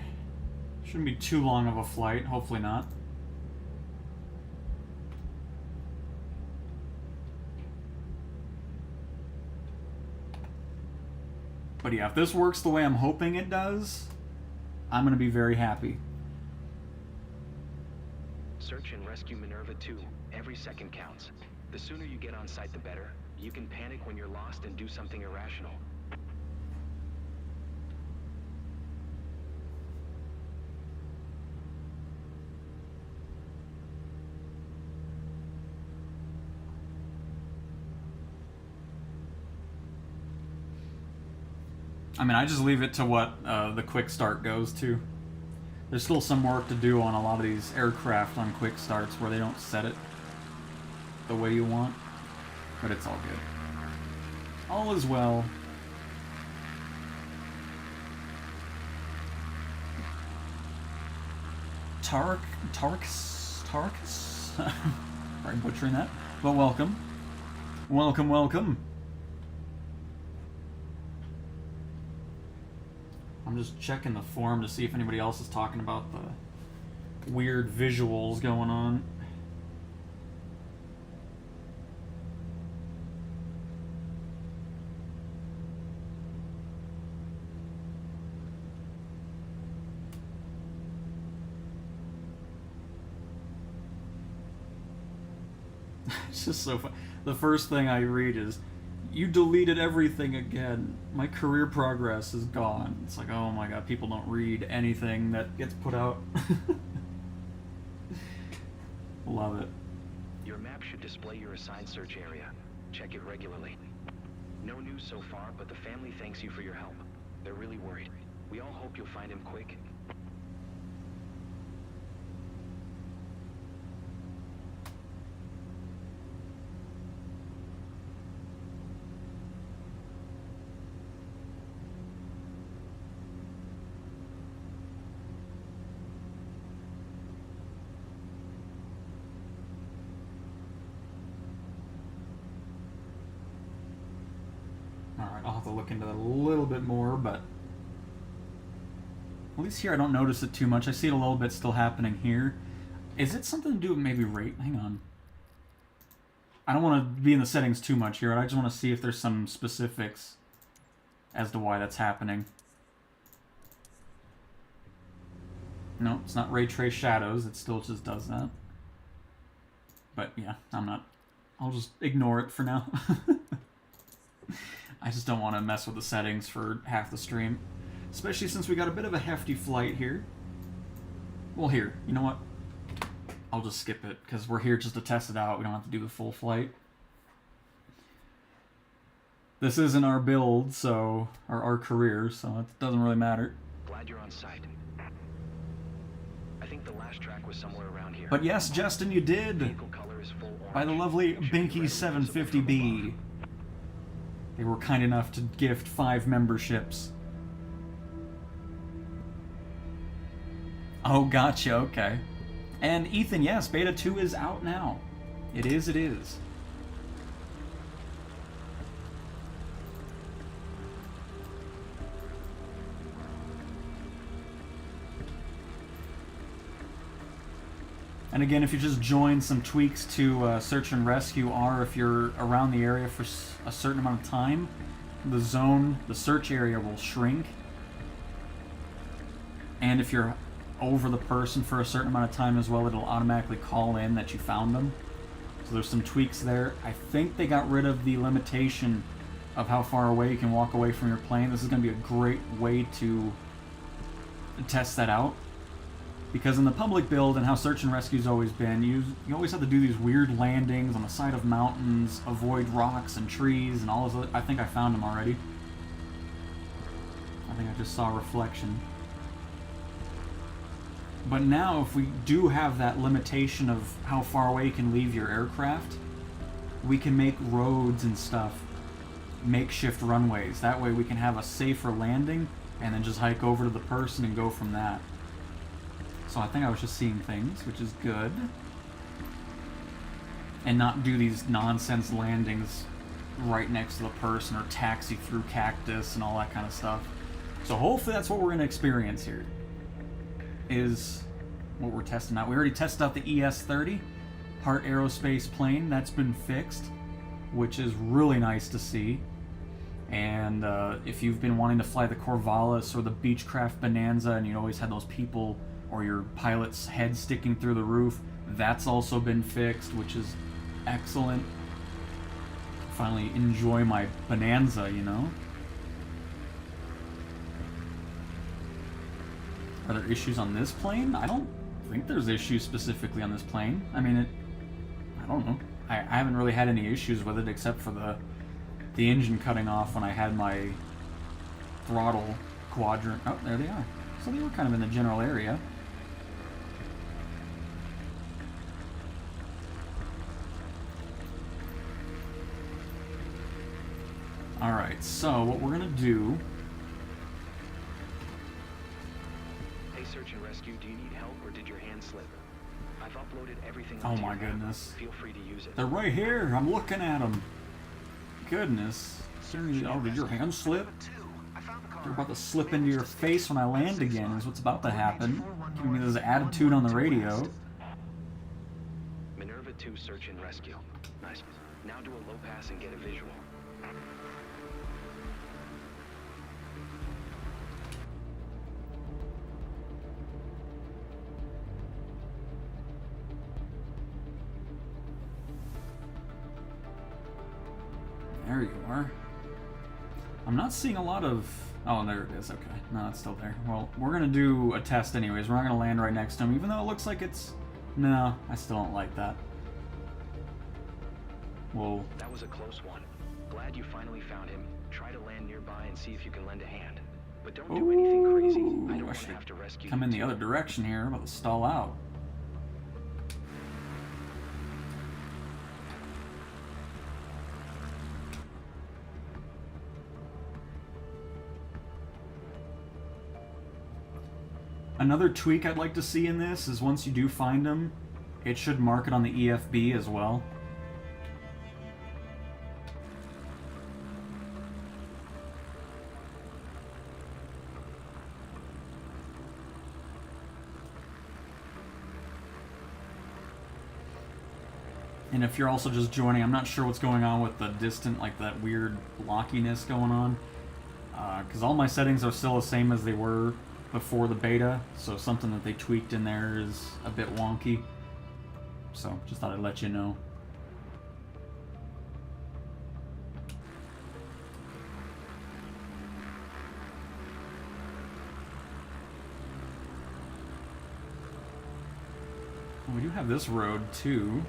A: Shouldn't be too long of a flight, hopefully not. But yeah, if this works the way I'm hoping it does, I'm going to be very happy.
E: Search and rescue Minerva 2. Every second counts. The sooner you get on site, the better. You can panic when you're lost and do something irrational.
A: I mean, I just leave it to what the quick start goes to. There's still some work to do on a lot of these aircraft on quick starts where they don't set it the way you want, but it's all good. All is well. Tarkus? Probably butchering that, but welcome. Welcome, welcome. I'm just checking the forum to see if anybody else is talking about the weird visuals going on. It's just so fun. The first thing I read is, You deleted everything again. My career progress is gone. It's like, oh my god, people don't read anything that gets put out. Love it.
C: Your map should display your assigned search area. Check it regularly. No news so far, but the family thanks you for your help. They're really worried. We all hope you'll find him quick.
A: Alright, I'll have to look into that a little bit more, but at least here I don't notice it too much. I see it a little bit still happening here. Is it something to do with maybe rate? Hang on. I don't want to be in the settings too much here. I just want to see if there's some specifics as to why that's happening. No, it's not ray trace shadows. It still just does that. But yeah, I'll just ignore it for now. I just don't want to mess with the settings for half the stream. Especially since we got a bit of a hefty flight here. Well, here, you know what? I'll just skip it, because we're here just to test it out. We don't have to do the full flight. This isn't our build, so... or our career, so it doesn't really matter.
C: Glad you're on site. I think the last track was somewhere around here.
A: But yes, Justin, you did!
C: Vehicle color is full orange.
A: By the lovely Binky750B. They were kind enough to gift 5 memberships. Oh, gotcha, okay. And Ethan, yes, Beta 2 is out now. It is, it is. And again, if you just join, some tweaks to search and rescue are if you're around the area for a certain amount of time, the search area will shrink. And if you're over the person for a certain amount of time as well, it'll automatically call in that you found them. So there's some tweaks there. I think they got rid of the limitation of how far away you can walk away from your plane. This is going to be a great way to test that out. Because in the public build and how search and rescue's always been, you always have to do these weird landings on the side of mountains, avoid rocks and trees and all this. I think I found them already. I think I just saw a reflection. But now, if we do have that limitation of how far away you can leave your aircraft, we can make roads and stuff, makeshift runways. That way we can have a safer landing and then just hike over to the person and go from that. So I think I was just seeing things, which is good. And not do these nonsense landings right next to the person or taxi through cactus and all that kind of stuff. So hopefully that's what we're going to experience here. Is what we're testing out. We already tested out the ES-30, Part Aerospace plane. That's been fixed, which is really nice to see. And if you've been wanting to fly the Corvallis or the Beechcraft Bonanza and you always had those people or your pilot's head sticking through the roof, that's also been fixed, which is excellent. Finally enjoy my Bonanza, you know? Are there issues on this plane? I don't think there's issues specifically on this plane. I mean, I don't know. I haven't really had any issues with it except for the engine cutting off when I had my throttle quadrant. Oh, there they are. So they were kind of in the general area. Alright, so what we're going to do...
C: Hey, search and rescue, do you need help or did your hand slip? I've uploaded everything.
A: Oh my goodness.
C: Feel free to use it.
A: They're right here. I'm looking at them. Goodness. Seriously, oh, did your hand slip? They're about to slip into your face when I land again, is what's about to happen. Giving me this attitude on the radio.
C: Minerva 2 search and rescue. Nice. Now do a low pass and get a visual.
A: There you are. I'm not seeing a lot of... Oh, there it is. Okay. No, it's still there. Well, we're going to do a test anyways. We're not going to land right next to him, even though it looks like it's... No, I still don't like that. Whoa.
F: That was a close one. Glad you finally found him. Try to land nearby and see if you can lend a hand. But don't do anything crazy. I don't want to have to rescue you.
A: Come in the other direction here. I'm about to stall out. Another tweak I'd like to see in this is once you do find them, it should mark it on the EFB as well. And if you're also just joining, I'm not sure what's going on with the distant, like that weird blockiness going on. Because all my settings are still the same as they were before the beta, so something that they tweaked in there is a bit wonky. So, just thought I'd let you know. We do have this road, too.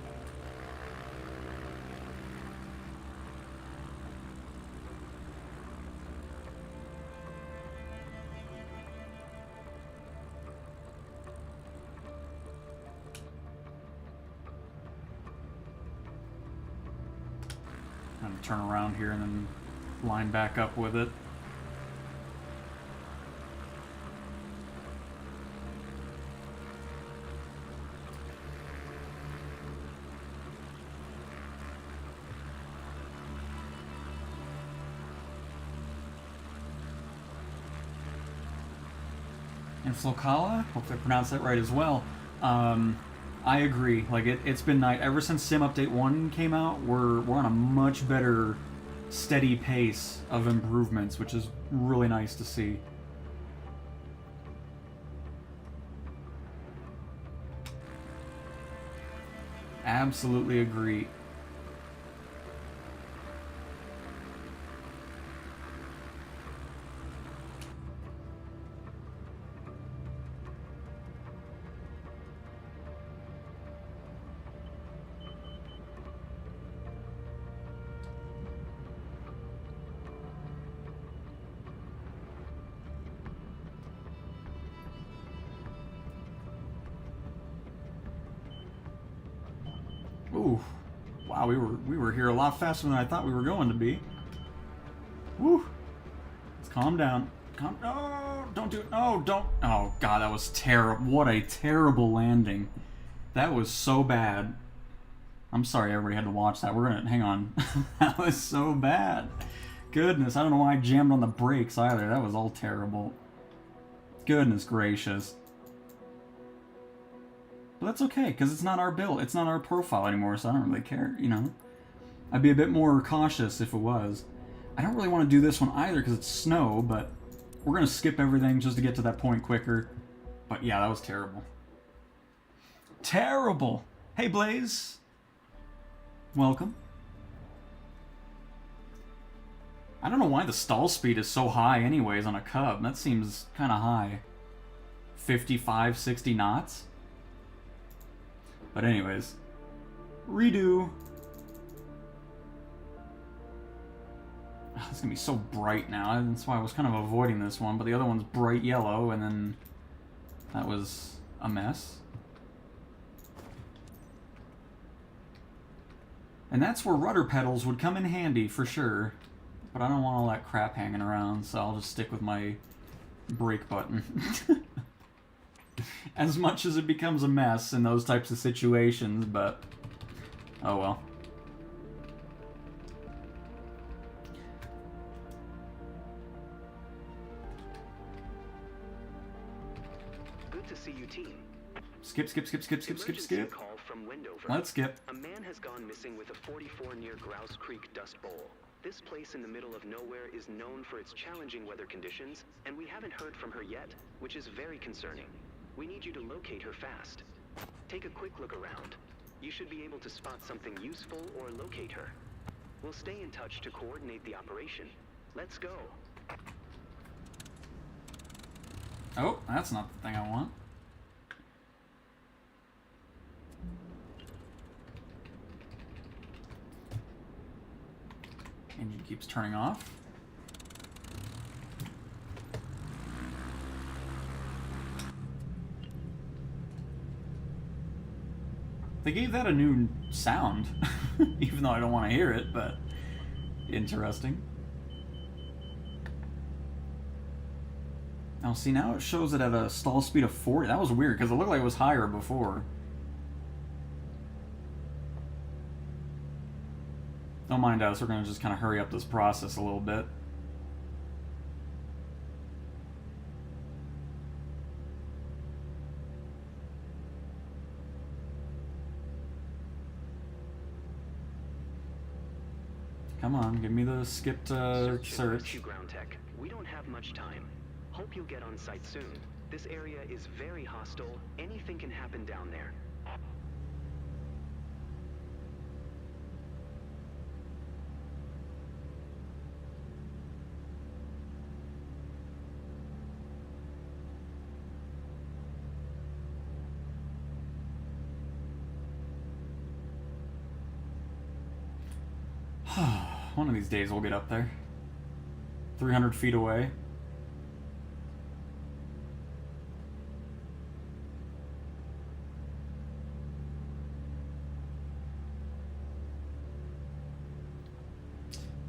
A: Turn around here and then line back up with it. And Flocala, hope I pronounced that right as well. I agree. Like it's been nice ever since Sim Update 1 came out. We're on a much better, steady pace of improvements, which is really nice to see. Absolutely agree. Ooh, wow, we were here a lot faster than I thought we were going to be. Woo! Let's calm down. Oh, don't do it. Oh, don't. Oh God, that was terrible. What a terrible landing. That was so bad. I'm sorry everybody had to watch that. We're gonna hang on. That was so bad. Goodness, I don't know why I jammed on the brakes either. That was all terrible. Goodness gracious. But that's okay, because it's not our build. It's not our profile anymore, so I don't really care, you know? I'd be a bit more cautious if it was. I don't really want to do this one either, because it's snow, but we're going to skip everything just to get to that point quicker. But yeah, that was terrible. Terrible! Hey, Blaze! Welcome. I don't know why the stall speed is so high anyways on a Cub. That seems kind of high. 55, 60 knots? But anyways, redo. Oh, it's gonna be so bright now. That's why I was kind of avoiding this one. But the other one's bright yellow, and then that was a mess. And that's where rudder pedals would come in handy for sure. But I don't want all that crap hanging around, so I'll just stick with my brake button. As much as it becomes a mess in those types of situations, but oh well.
F: Good to see you, team.
A: Skip.
F: Call from Wendover.
A: Let's skip.
F: A man has gone missing with a 44 near Grouse Creek Dust Bowl. This place in the middle of nowhere is known for its challenging weather conditions, and we haven't heard from her yet, which is very concerning. We need you to locate her fast. Take a quick look around. You should be able to spot something useful or locate her. We'll stay in touch to coordinate the operation. Let's go.
A: Oh, that's not the thing I want. Engine keeps turning off. They gave that a new sound, even though I don't want to hear it, but interesting. Now, see, now it shows it at a stall speed of 40. That was weird, because it looked like it was higher before. Don't mind us, we're going to just kind of hurry up this process a little bit. Come on, give me the skipped search.
F: Ground tech. We don't have much time. Hope you'll get on site soon. This area is very hostile. Anything can happen down there.
A: One of these days we'll get up there. 300 feet away.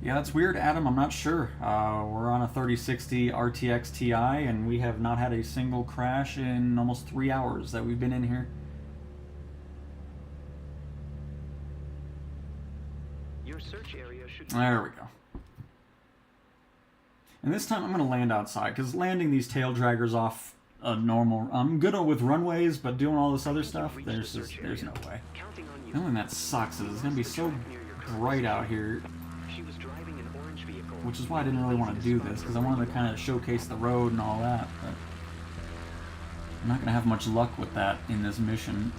A: Yeah, that's weird, Adam. I'm not sure. We're on a 3060 RTX Ti, and we have not had a single crash in almost 3 hours that we've been in here.
F: Your search area should...
A: There we go. And this time I'm going to land outside, because landing these tail draggers off a normal... I'm good with runways, but doing all this other stuff, there's no way. The only thing that sucks is it's going to be so bright out here, which is why I didn't really want to do this, because I wanted to kind of showcase the road and all that, but I'm not going to have much luck with that in this mission.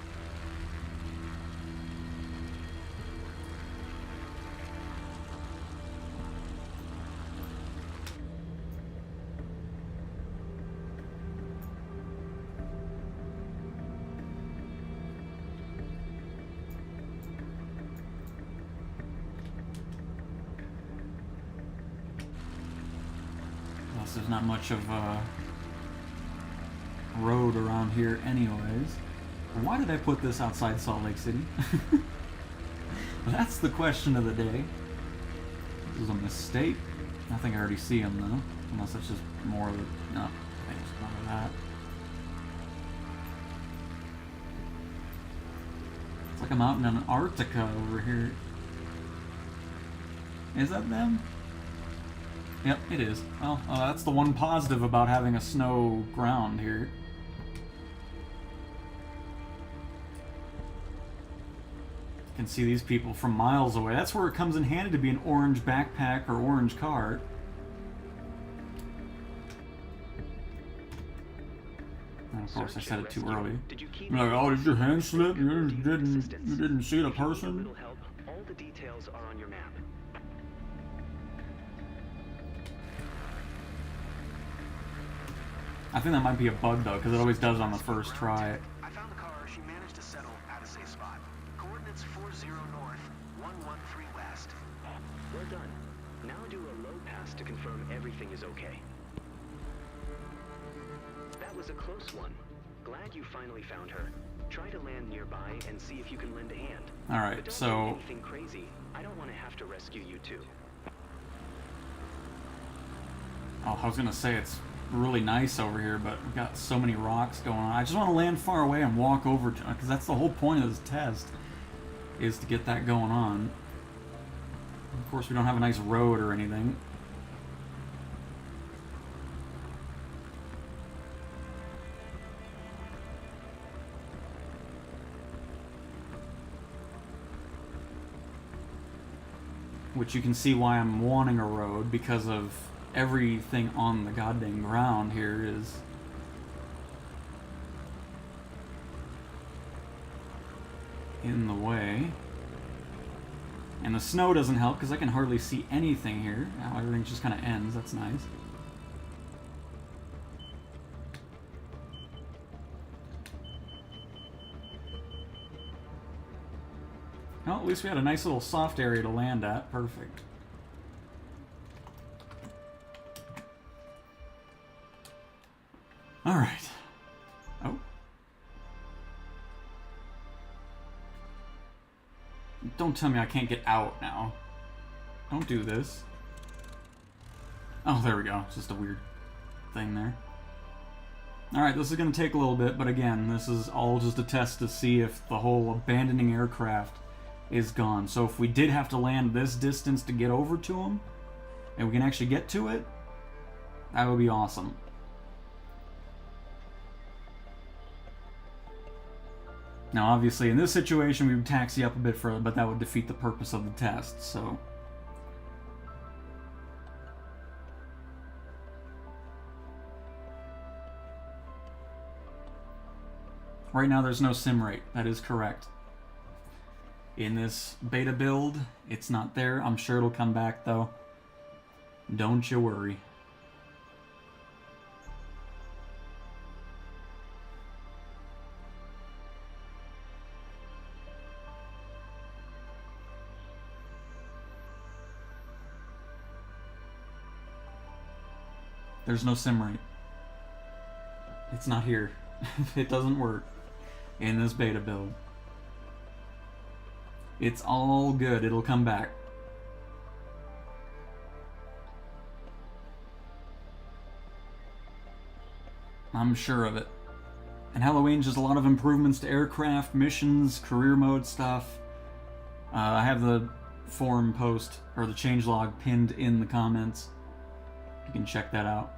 A: There's not much of a road around here anyways. Why did I put this outside Salt Lake City? That's the question of the day. This is a mistake. I think I already see them though. Unless it's just more of a... No, I think it's none of that. It's like I'm out in Antarctica over here. Is that them? Yep, it is. Well, that's the one positive about having a snow ground here. You can see these people from miles away. That's where it comes in handy to be an orange backpack or orange cart. And of course, I said it too early. I'm like, oh, did your hand slip? You didn't see the person?
F: All the details are on your map.
A: I think that might be a bug though, because it always does on the first try.
C: I found the car. She managed to settle at a safe spot. Coordinates 40 north, 113 west.
F: Well done. Now do a low pass to confirm everything is okay. That was a close one. Glad you finally found her. Try to land nearby and see if you can lend a hand.
A: All right,
F: but don't
A: so
F: do anything crazy. I don't want to have to rescue you too.
A: oh, I was gonna say it's really nice over here, but we've got so many rocks going on. I just want to land far away and walk over to, because that's the whole point of this test, is to get that going on. Of course, we don't have a nice road or anything. Which you can see why I'm wanting a road, because of everything on the goddamn ground here is in the way. And And the snow doesn't help because I can hardly see anything here. Now everything just kind of ends. That's nice. Well, at least we had a nice little soft area to land at. Perfect. Alright. Oh. Don't tell me I can't get out now. Don't do this. Oh, there we go. It's just a weird thing there. Alright, this is going to take a little bit, but again, this is all just a test to see if the whole abandoning aircraft is gone. So if we did have to land this distance to get over to them, and we can actually get to it, that would be awesome. Now, obviously, in this situation, we would taxi up a bit further, but that would defeat the purpose of the test, so... Right now, there's no sim rate. That is correct. In this beta build, it's not there. I'm sure it'll come back, though. Don't you worry. There's no sim rate. It's not here. It doesn't work in this beta build. It's all good. It'll come back. I'm sure of it. And Halloween's just a lot of improvements to aircraft, missions, career mode stuff. I have the forum post, or the changelog, pinned in the comments. You can check that out.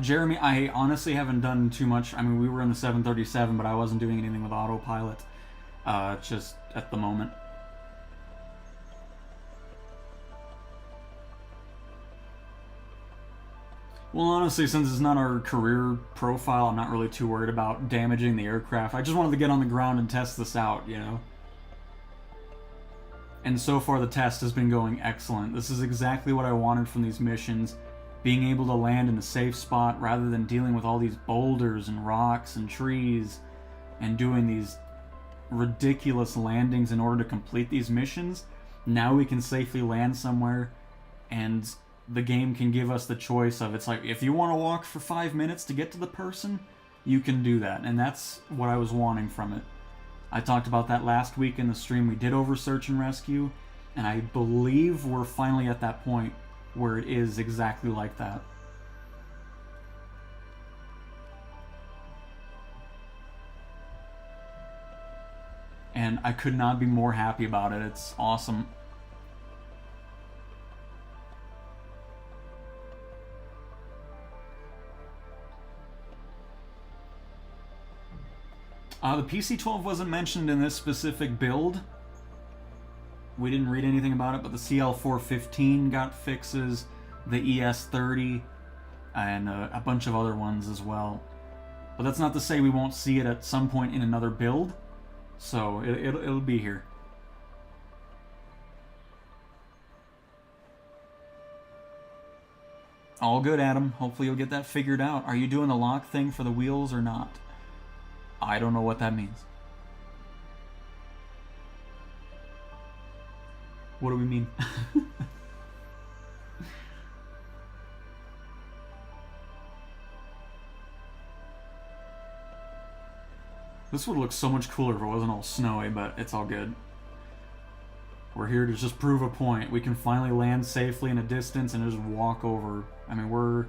A: Jeremy, I honestly haven't done too much. I mean, we were in the 737, but I wasn't doing anything with autopilot. Just at the moment. Well, honestly, since it's not our career profile, I'm not really too worried about damaging the aircraft. I just wanted to get on the ground and test this out, you know? And so far, the test has been going excellent. This is exactly what I wanted from these missions. Being able to land in a safe spot rather than dealing with all these boulders and rocks and trees and doing these ridiculous landings in order to complete these missions. Now we can safely land somewhere, and the game can give us the choice of, it's like, if you want to walk for 5 minutes to get to the person, you can do that, and that's what I was wanting from it. I talked about that last week in the stream we did over Search and Rescue, and I believe we're finally at that point where it is exactly like that. And I could not be more happy about it. It's awesome. The PC-12 wasn't mentioned in this specific build. We didn't read anything about it, but the CL-415 got fixes, the ES-30, and a bunch of other ones as well. But that's not to say we won't see it at some point in another build. So it'll be here. All good, Adam. Hopefully you'll get that figured out. Are you doing the lock thing for the wheels or not? I don't know what that means. What do we mean? This would look so much cooler if it wasn't all snowy, but it's all good. We're here to just prove a point. We can finally land safely in a distance and just walk over. I mean, we're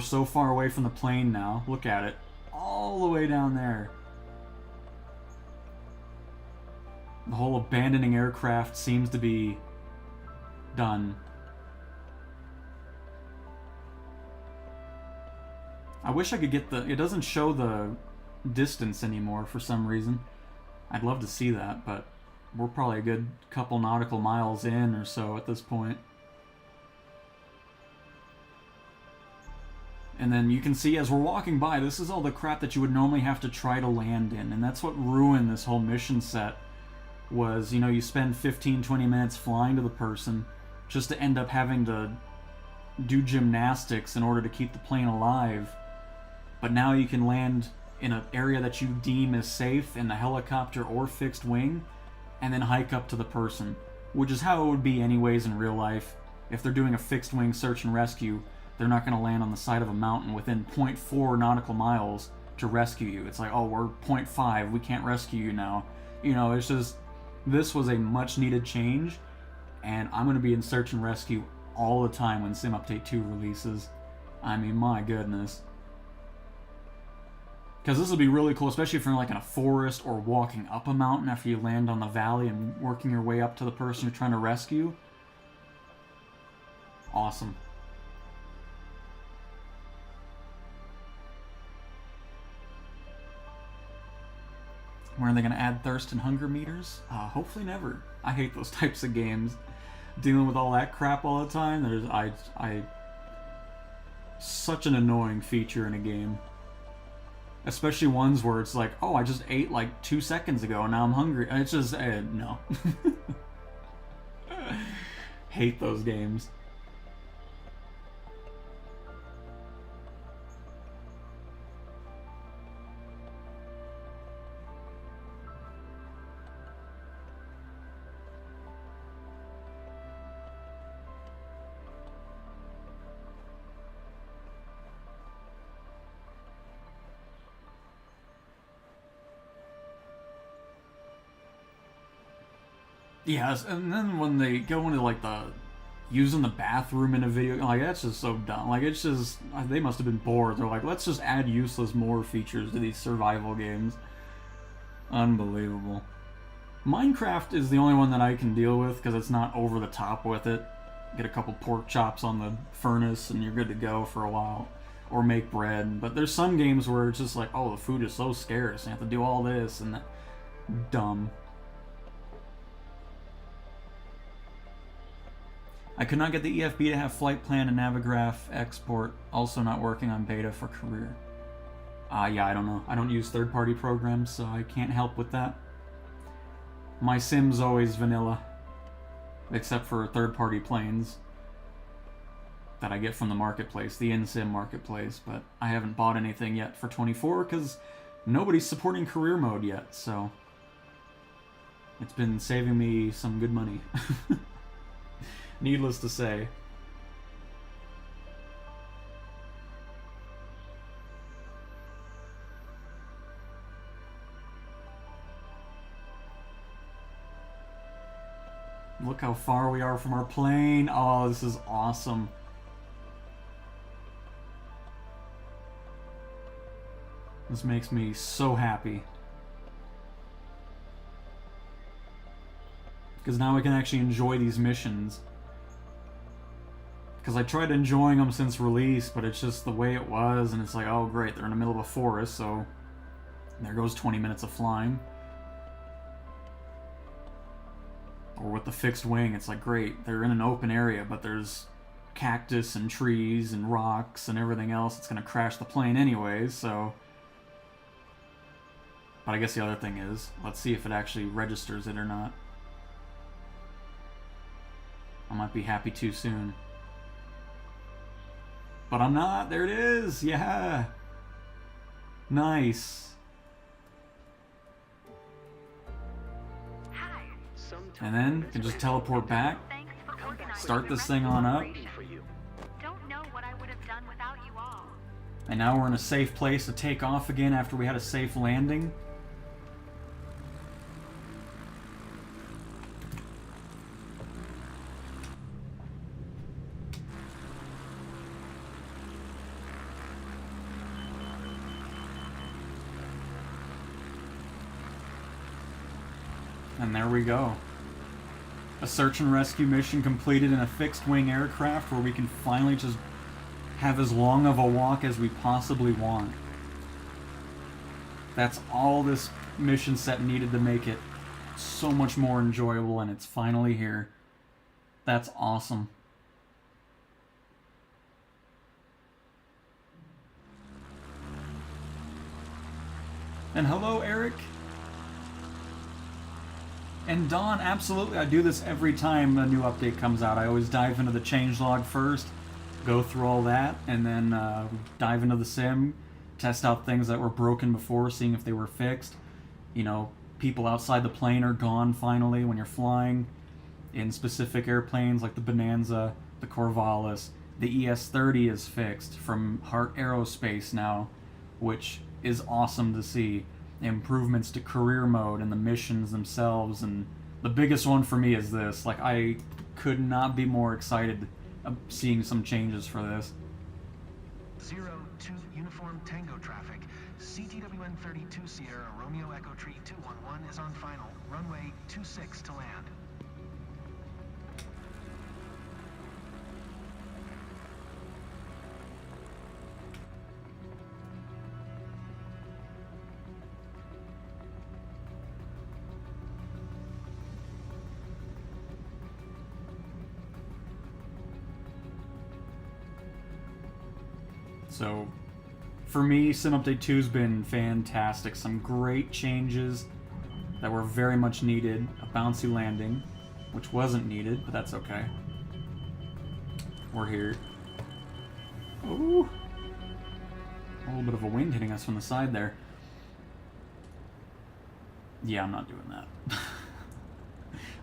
A: so far away from the plane now. Look at it. All the way down there. The whole abandoning aircraft seems to be done. I wish I could get the... It doesn't show the distance anymore for some reason. I'd love to see that, but we're probably a good couple nautical miles in or so at this point. And then you can see as we're walking by, this is all the crap that you would normally have to try to land in. And that's what ruined this whole mission set. Was, you know, you spend 15-20 minutes flying to the person just to end up having to do gymnastics in order to keep the plane alive. But now you can land in an area that you deem as safe in the helicopter or fixed wing, and then hike up to the person. Which is how it would be anyways in real life. If they're doing a fixed wing search and rescue, they're not going to land on the side of a mountain within 0.4 nautical miles to rescue you. It's like, oh, we're 0.5, we can't rescue you now. You know, it's just, this was a much needed change, and I'm going to be in search and rescue all the time when Sim Update 2 releases. I mean, my goodness. Because this will be really cool, especially if you're like in a forest or walking up a mountain after you land on the valley and working your way up to the person you're trying to rescue. Awesome. When are they going to add thirst and hunger meters? Hopefully never. I hate those types of games. Dealing with all that crap all the time. Such an annoying feature in a game. Especially ones where it's like, oh, I just ate like 2 seconds ago and now I'm hungry. It's just, no. Hate those games. Yes, and then when they go into like the using the bathroom in a video, like that's just so dumb. Like it's just, they must have been bored. They're like, let's just add useless more features to these survival games. Unbelievable. Minecraft is the only one that I can deal with because it's not over the top with it. Get a couple pork chops on the furnace and you're good to go for a while. Or make bread. But there's some games where it's just like, oh, the food is so scarce. You have to do all this and that. Dumb. I could not get the EFB to have flight plan and Navigraph export. Also not working on beta for career. Yeah, I don't know. I don't use third-party programs, so I can't help with that. My sim's always vanilla. Except for third-party planes that I get from the marketplace, the in-sim marketplace. But I haven't bought anything yet for 24 because nobody's supporting career mode yet, so it's been saving me some good money. Needless to say. Look how far we are from our plane. Oh, this is awesome. This makes me so happy. Because now I can actually enjoy these missions. Because I tried enjoying them since release, but it's just the way it was, and it's like, oh great, they're in the middle of a forest, so there goes 20 minutes of flying. Or with the fixed wing, it's like, great, they're in an open area, but there's cactus and trees and rocks and everything else. It's going to crash the plane anyways, so... But I guess the other thing is, let's see if it actually registers it or not. I might be happy too soon. But I'm not. There it is. Yeah. Nice. And then you can just teleport back. Start this thing on up.
D: Don't know what I would have done without you all.
A: And now we're in a safe place to take off again after we had a safe landing. And there we go. A search and rescue mission completed in a fixed-wing aircraft where we can finally just have as long of a walk as we possibly want. That's all this mission set needed to make it so much more enjoyable, and it's finally here. That's awesome. And hello, Eric. And Dawn, absolutely. I do this every time a new update comes out. I always dive into the changelog first, go through all that, and then dive into the sim, test out things that were broken before, seeing if they were fixed. You know, people outside the plane are gone finally when you're flying in specific airplanes like the Bonanza, the Corvallis. The ES-30 is fixed from Hart Aerospace now, which is awesome to see. Improvements to career mode and the missions themselves, and the biggest one for me is this. Like, I could not be more excited seeing some changes for this.
C: 02 Uniform Tango traffic. CTWN 32 Sierra Romeo Echo Tree 211 is on final. Runway 26 to land.
A: So, for me, Sim Update 2's been fantastic. Some great changes that were very much needed. A bouncy landing, which wasn't needed, but that's okay. We're here. Ooh! A little bit of a wind hitting us from the side there. Yeah, I'm not doing that.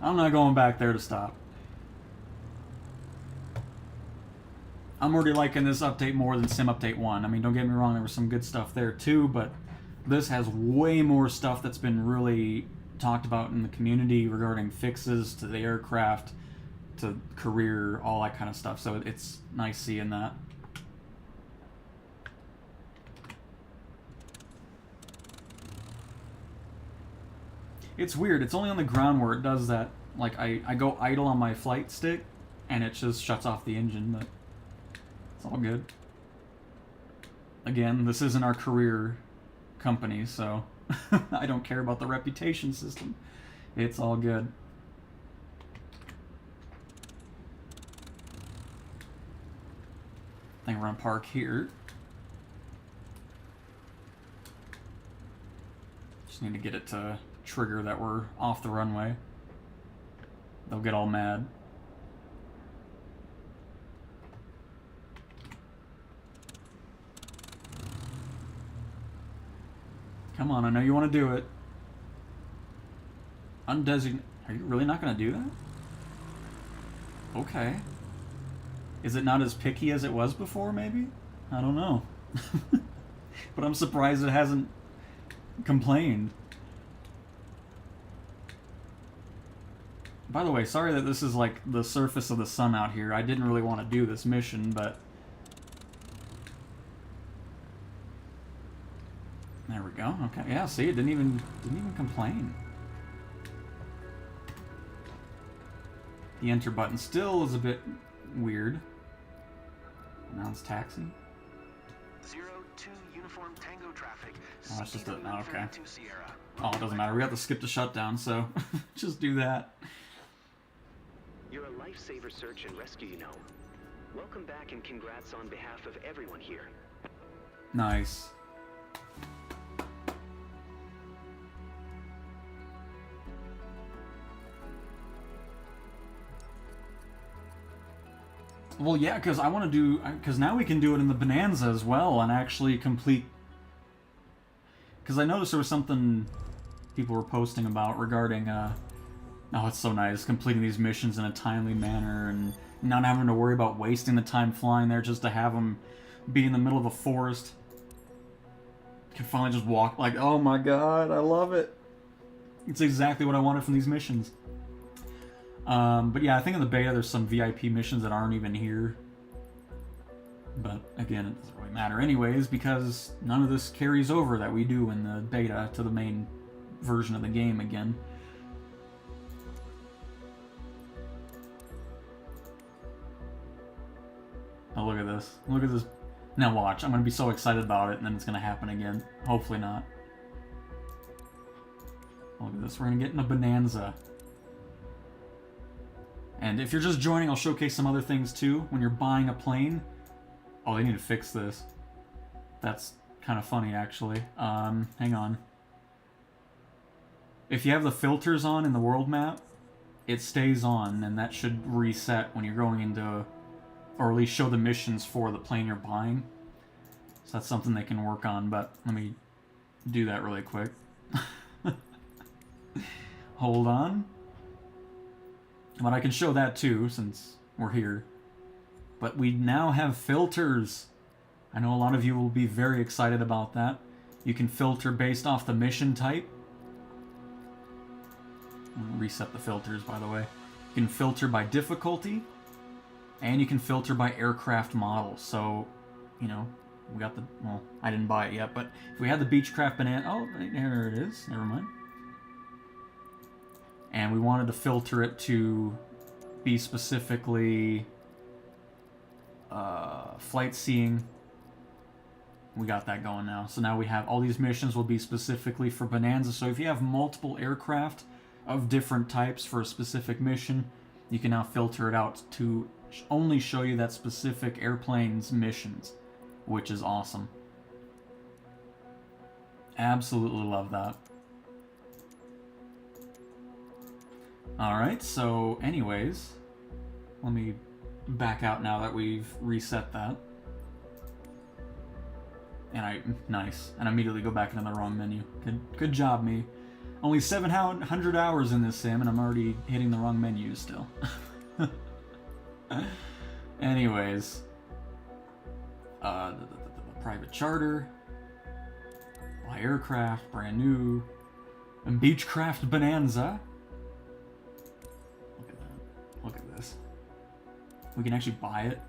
A: I'm not going back there to stop. I'm already liking this update more than Sim Update 1. I mean, don't get me wrong, there was some good stuff there too, but this has way more stuff that's been really talked about in the community regarding fixes to the aircraft, to career, all that kind of stuff. So it's nice seeing that. It's weird. It's only on the ground where it does that. Like, I go idle on my flight stick, and it just shuts off the engine, but it's all good. Again, this isn't our career company, so I don't care about the reputation system. It's all good. I think we're gonna park here. Just need to get it to trigger that we're off the runway. They'll get all mad. Come on, I know you want to do it. Undesignated. Are you really not going to do that? Okay. Is it not as picky as it was before, maybe? I don't know. But I'm surprised it hasn't complained. By the way, sorry that this is like the surface of the sun out here. I didn't really want to do this mission, but there we go. Okay, yeah. See, it didn't even complain. The enter button still is a bit weird. Now it's taxi.
C: 02 Uniform Tango traffic.
A: Oh, it's just a, oh, okay.
C: Sierra.
A: Oh, it doesn't matter. We have to skip the shutdown, so just do that.
F: You're a lifesaver search and rescue, you know. Welcome back and congrats on behalf of everyone here.
A: Nice. Well, yeah, because I want to do... Because now we can do it in the Bonanza as well and actually complete... Because I noticed there was something people were posting about regarding... Oh, it's so nice, completing these missions in a timely manner and not having to worry about wasting the time flying there just to have them be in the middle of a forest. You can finally just walk, like, oh my god, I love it. It's exactly what I wanted from these missions. But yeah, I think in the beta there's some VIP missions that aren't even here. But again, it doesn't really matter anyways, because none of this carries over that we do in the beta to the main version of the game again. Oh, look at this. Look at this. Now watch. I'm going to be so excited about it, and then it's going to happen again. Hopefully not. Look at this. We're going to get in a Bonanza. And if you're just joining, I'll showcase some other things too. When you're buying a plane... Oh, they need to fix this. That's kind of funny, actually. Hang on. If you have the filters on in the world map, it stays on, and that should reset when you're going into... Or at least show the missions for the plane you're buying. So that's something they can work on, but let me do that really quick. Hold on. But I can show that too, since we're here. But we now have filters. I know a lot of you will be very excited about that. You can filter based off the mission type. Reset the filters, by the way. You can filter by difficulty. And you can filter by aircraft model. So, you know, we got the... Well, I didn't buy it yet, but if we had the Beechcraft Banana... Oh, there it is. Never mind. And we wanted to filter it to be specifically flight seeing. We got that going now. So now we have all these missions will be specifically for Bonanza. So if you have multiple aircraft of different types for a specific mission, you can now filter it out to only show you that specific airplane's missions, which is awesome. Absolutely love that. Alright, so anyways, let me back out now that we've reset that. And nice. And immediately go back into the wrong menu. Good job, me. Only 700 hours in this sim, and I'm already hitting the wrong menus still. Anyways. The private charter. Fly aircraft, brand new. And Beechcraft Bonanza. Look at that. Look at this. We can actually buy it.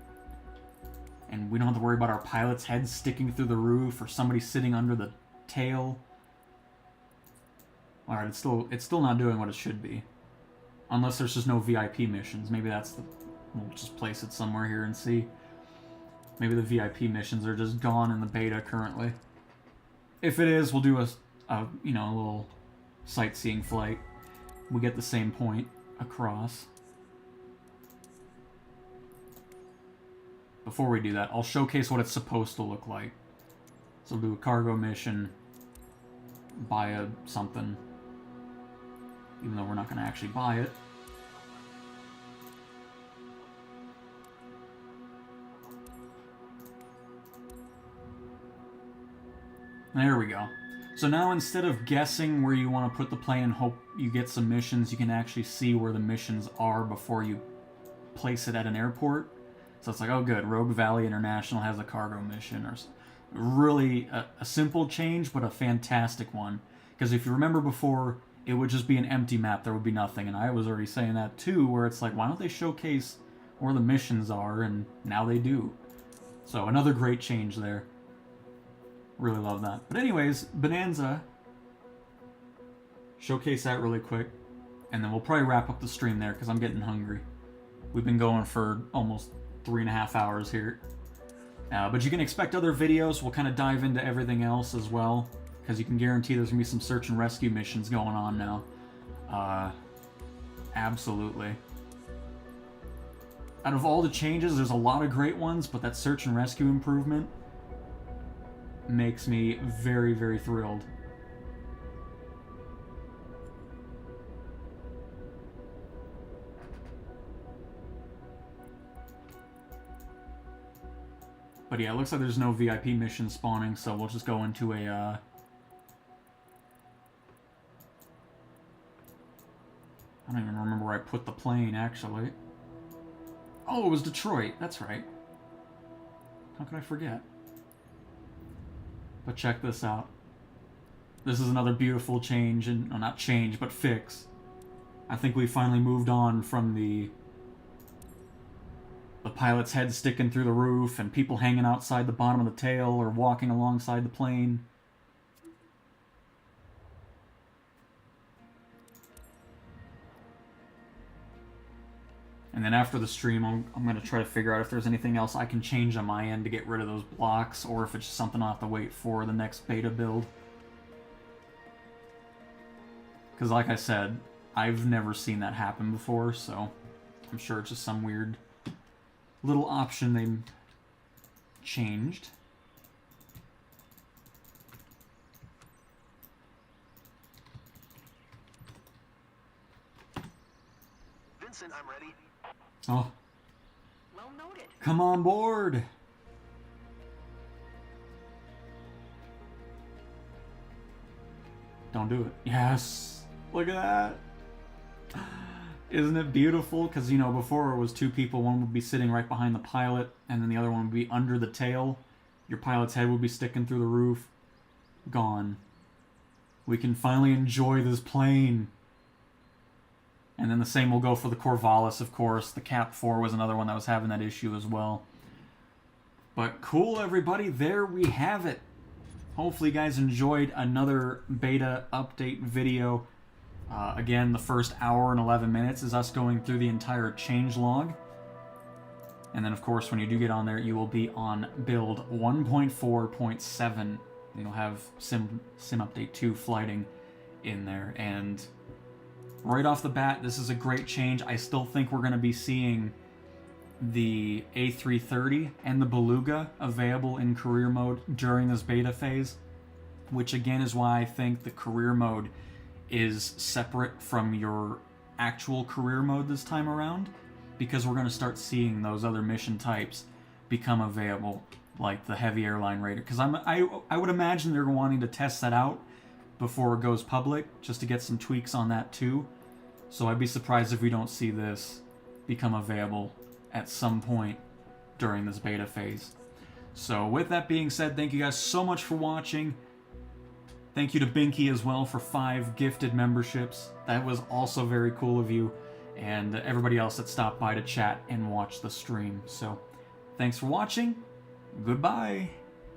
A: And we don't have to worry about our pilot's head sticking through the roof or somebody sitting under the tail. Alright, it's still not doing what it should be. Unless there's just no VIP missions. Maybe that's the... We'll just place it somewhere here and see. Maybe the VIP missions are just gone in the beta currently. If it is, we'll do a you know, a little sightseeing flight. We get the same point across. Before we do that, I'll showcase what it's supposed to look like. So we'll do a cargo mission, buy something, even though we're not going to actually buy it. There we go. So now instead of guessing where you want to put the plane and hope you get some missions, you can actually see where the missions are before you place it at an airport. So it's like, oh good, Rogue Valley International has a cargo mission. Or really a simple change, but a fantastic one. Because if you remember before, it would just be an empty map, there would be nothing. And I was already saying that too, where it's like, why don't they showcase where the missions are? And now they do. So another great change there. Really love that. But anyways, Bonanza. Showcase that really quick. And then we'll probably wrap up the stream there, because I'm getting hungry. We've been going for almost 3.5 hours here. But you can expect other videos. We'll kind of dive into everything else as well, because you can guarantee there's going to be some search and rescue missions going on now. Absolutely. Out of all the changes, there's a lot of great ones, but that search and rescue improvement makes me very, very thrilled. But yeah, it looks like there's no VIP mission spawning, so we'll just go into a, I don't even remember where I put the plane, actually. Oh, it was Detroit. That's right. How could I forget? But check this out. This is another beautiful change, and well, not change, but fix. I think we finally moved on from the pilot's head sticking through the roof and people hanging outside the bottom of the tail or walking alongside the plane. And then after the stream, I'm going to try to figure out if there's anything else I can change on my end to get rid of those blocks, or if it's just something I'll have to wait for the next beta build. Because like I said, I've never seen that happen before, so I'm sure it's just some weird little option they changed.
C: Vincent, I'm ready.
A: Oh,
D: Well noted.
A: come on board! Don't do it. Yes! Look at that! Isn't it beautiful? Because, you know, before it was two people. One would be sitting right behind the pilot, and then the other one would be under the tail. Your pilot's head would be sticking through the roof. Gone. We can finally enjoy this plane. And then the same will go for the Corvallis, of course. The Cap 4 was another one that was having that issue as well. But cool, everybody. There we have it. Hopefully you guys enjoyed another beta update video. Again, the first hour and 11 minutes is us going through the entire changelog. And then, of course, when you do get on there, you will be on build 1.4.7. You'll have Sim Update 2 flighting in there. And right off the bat, this is a great change. I still think we're going to be seeing the A330 and the Beluga available in career mode during this beta phase, which again is why I think the career mode is separate from your actual career mode this time around, because we're going to start seeing those other mission types become available, like the Heavy Airline Raider, because I would imagine they're wanting to test that out before it goes public, just to get some tweaks on that too. So I'd be surprised if we don't see this become available at some point during this beta phase. So with that being said, thank you guys so much for watching. Thank you to Binky as well for 5 gifted memberships. That was also very cool of you. And everybody else that stopped by to chat and watch the stream. So thanks for watching. Goodbye.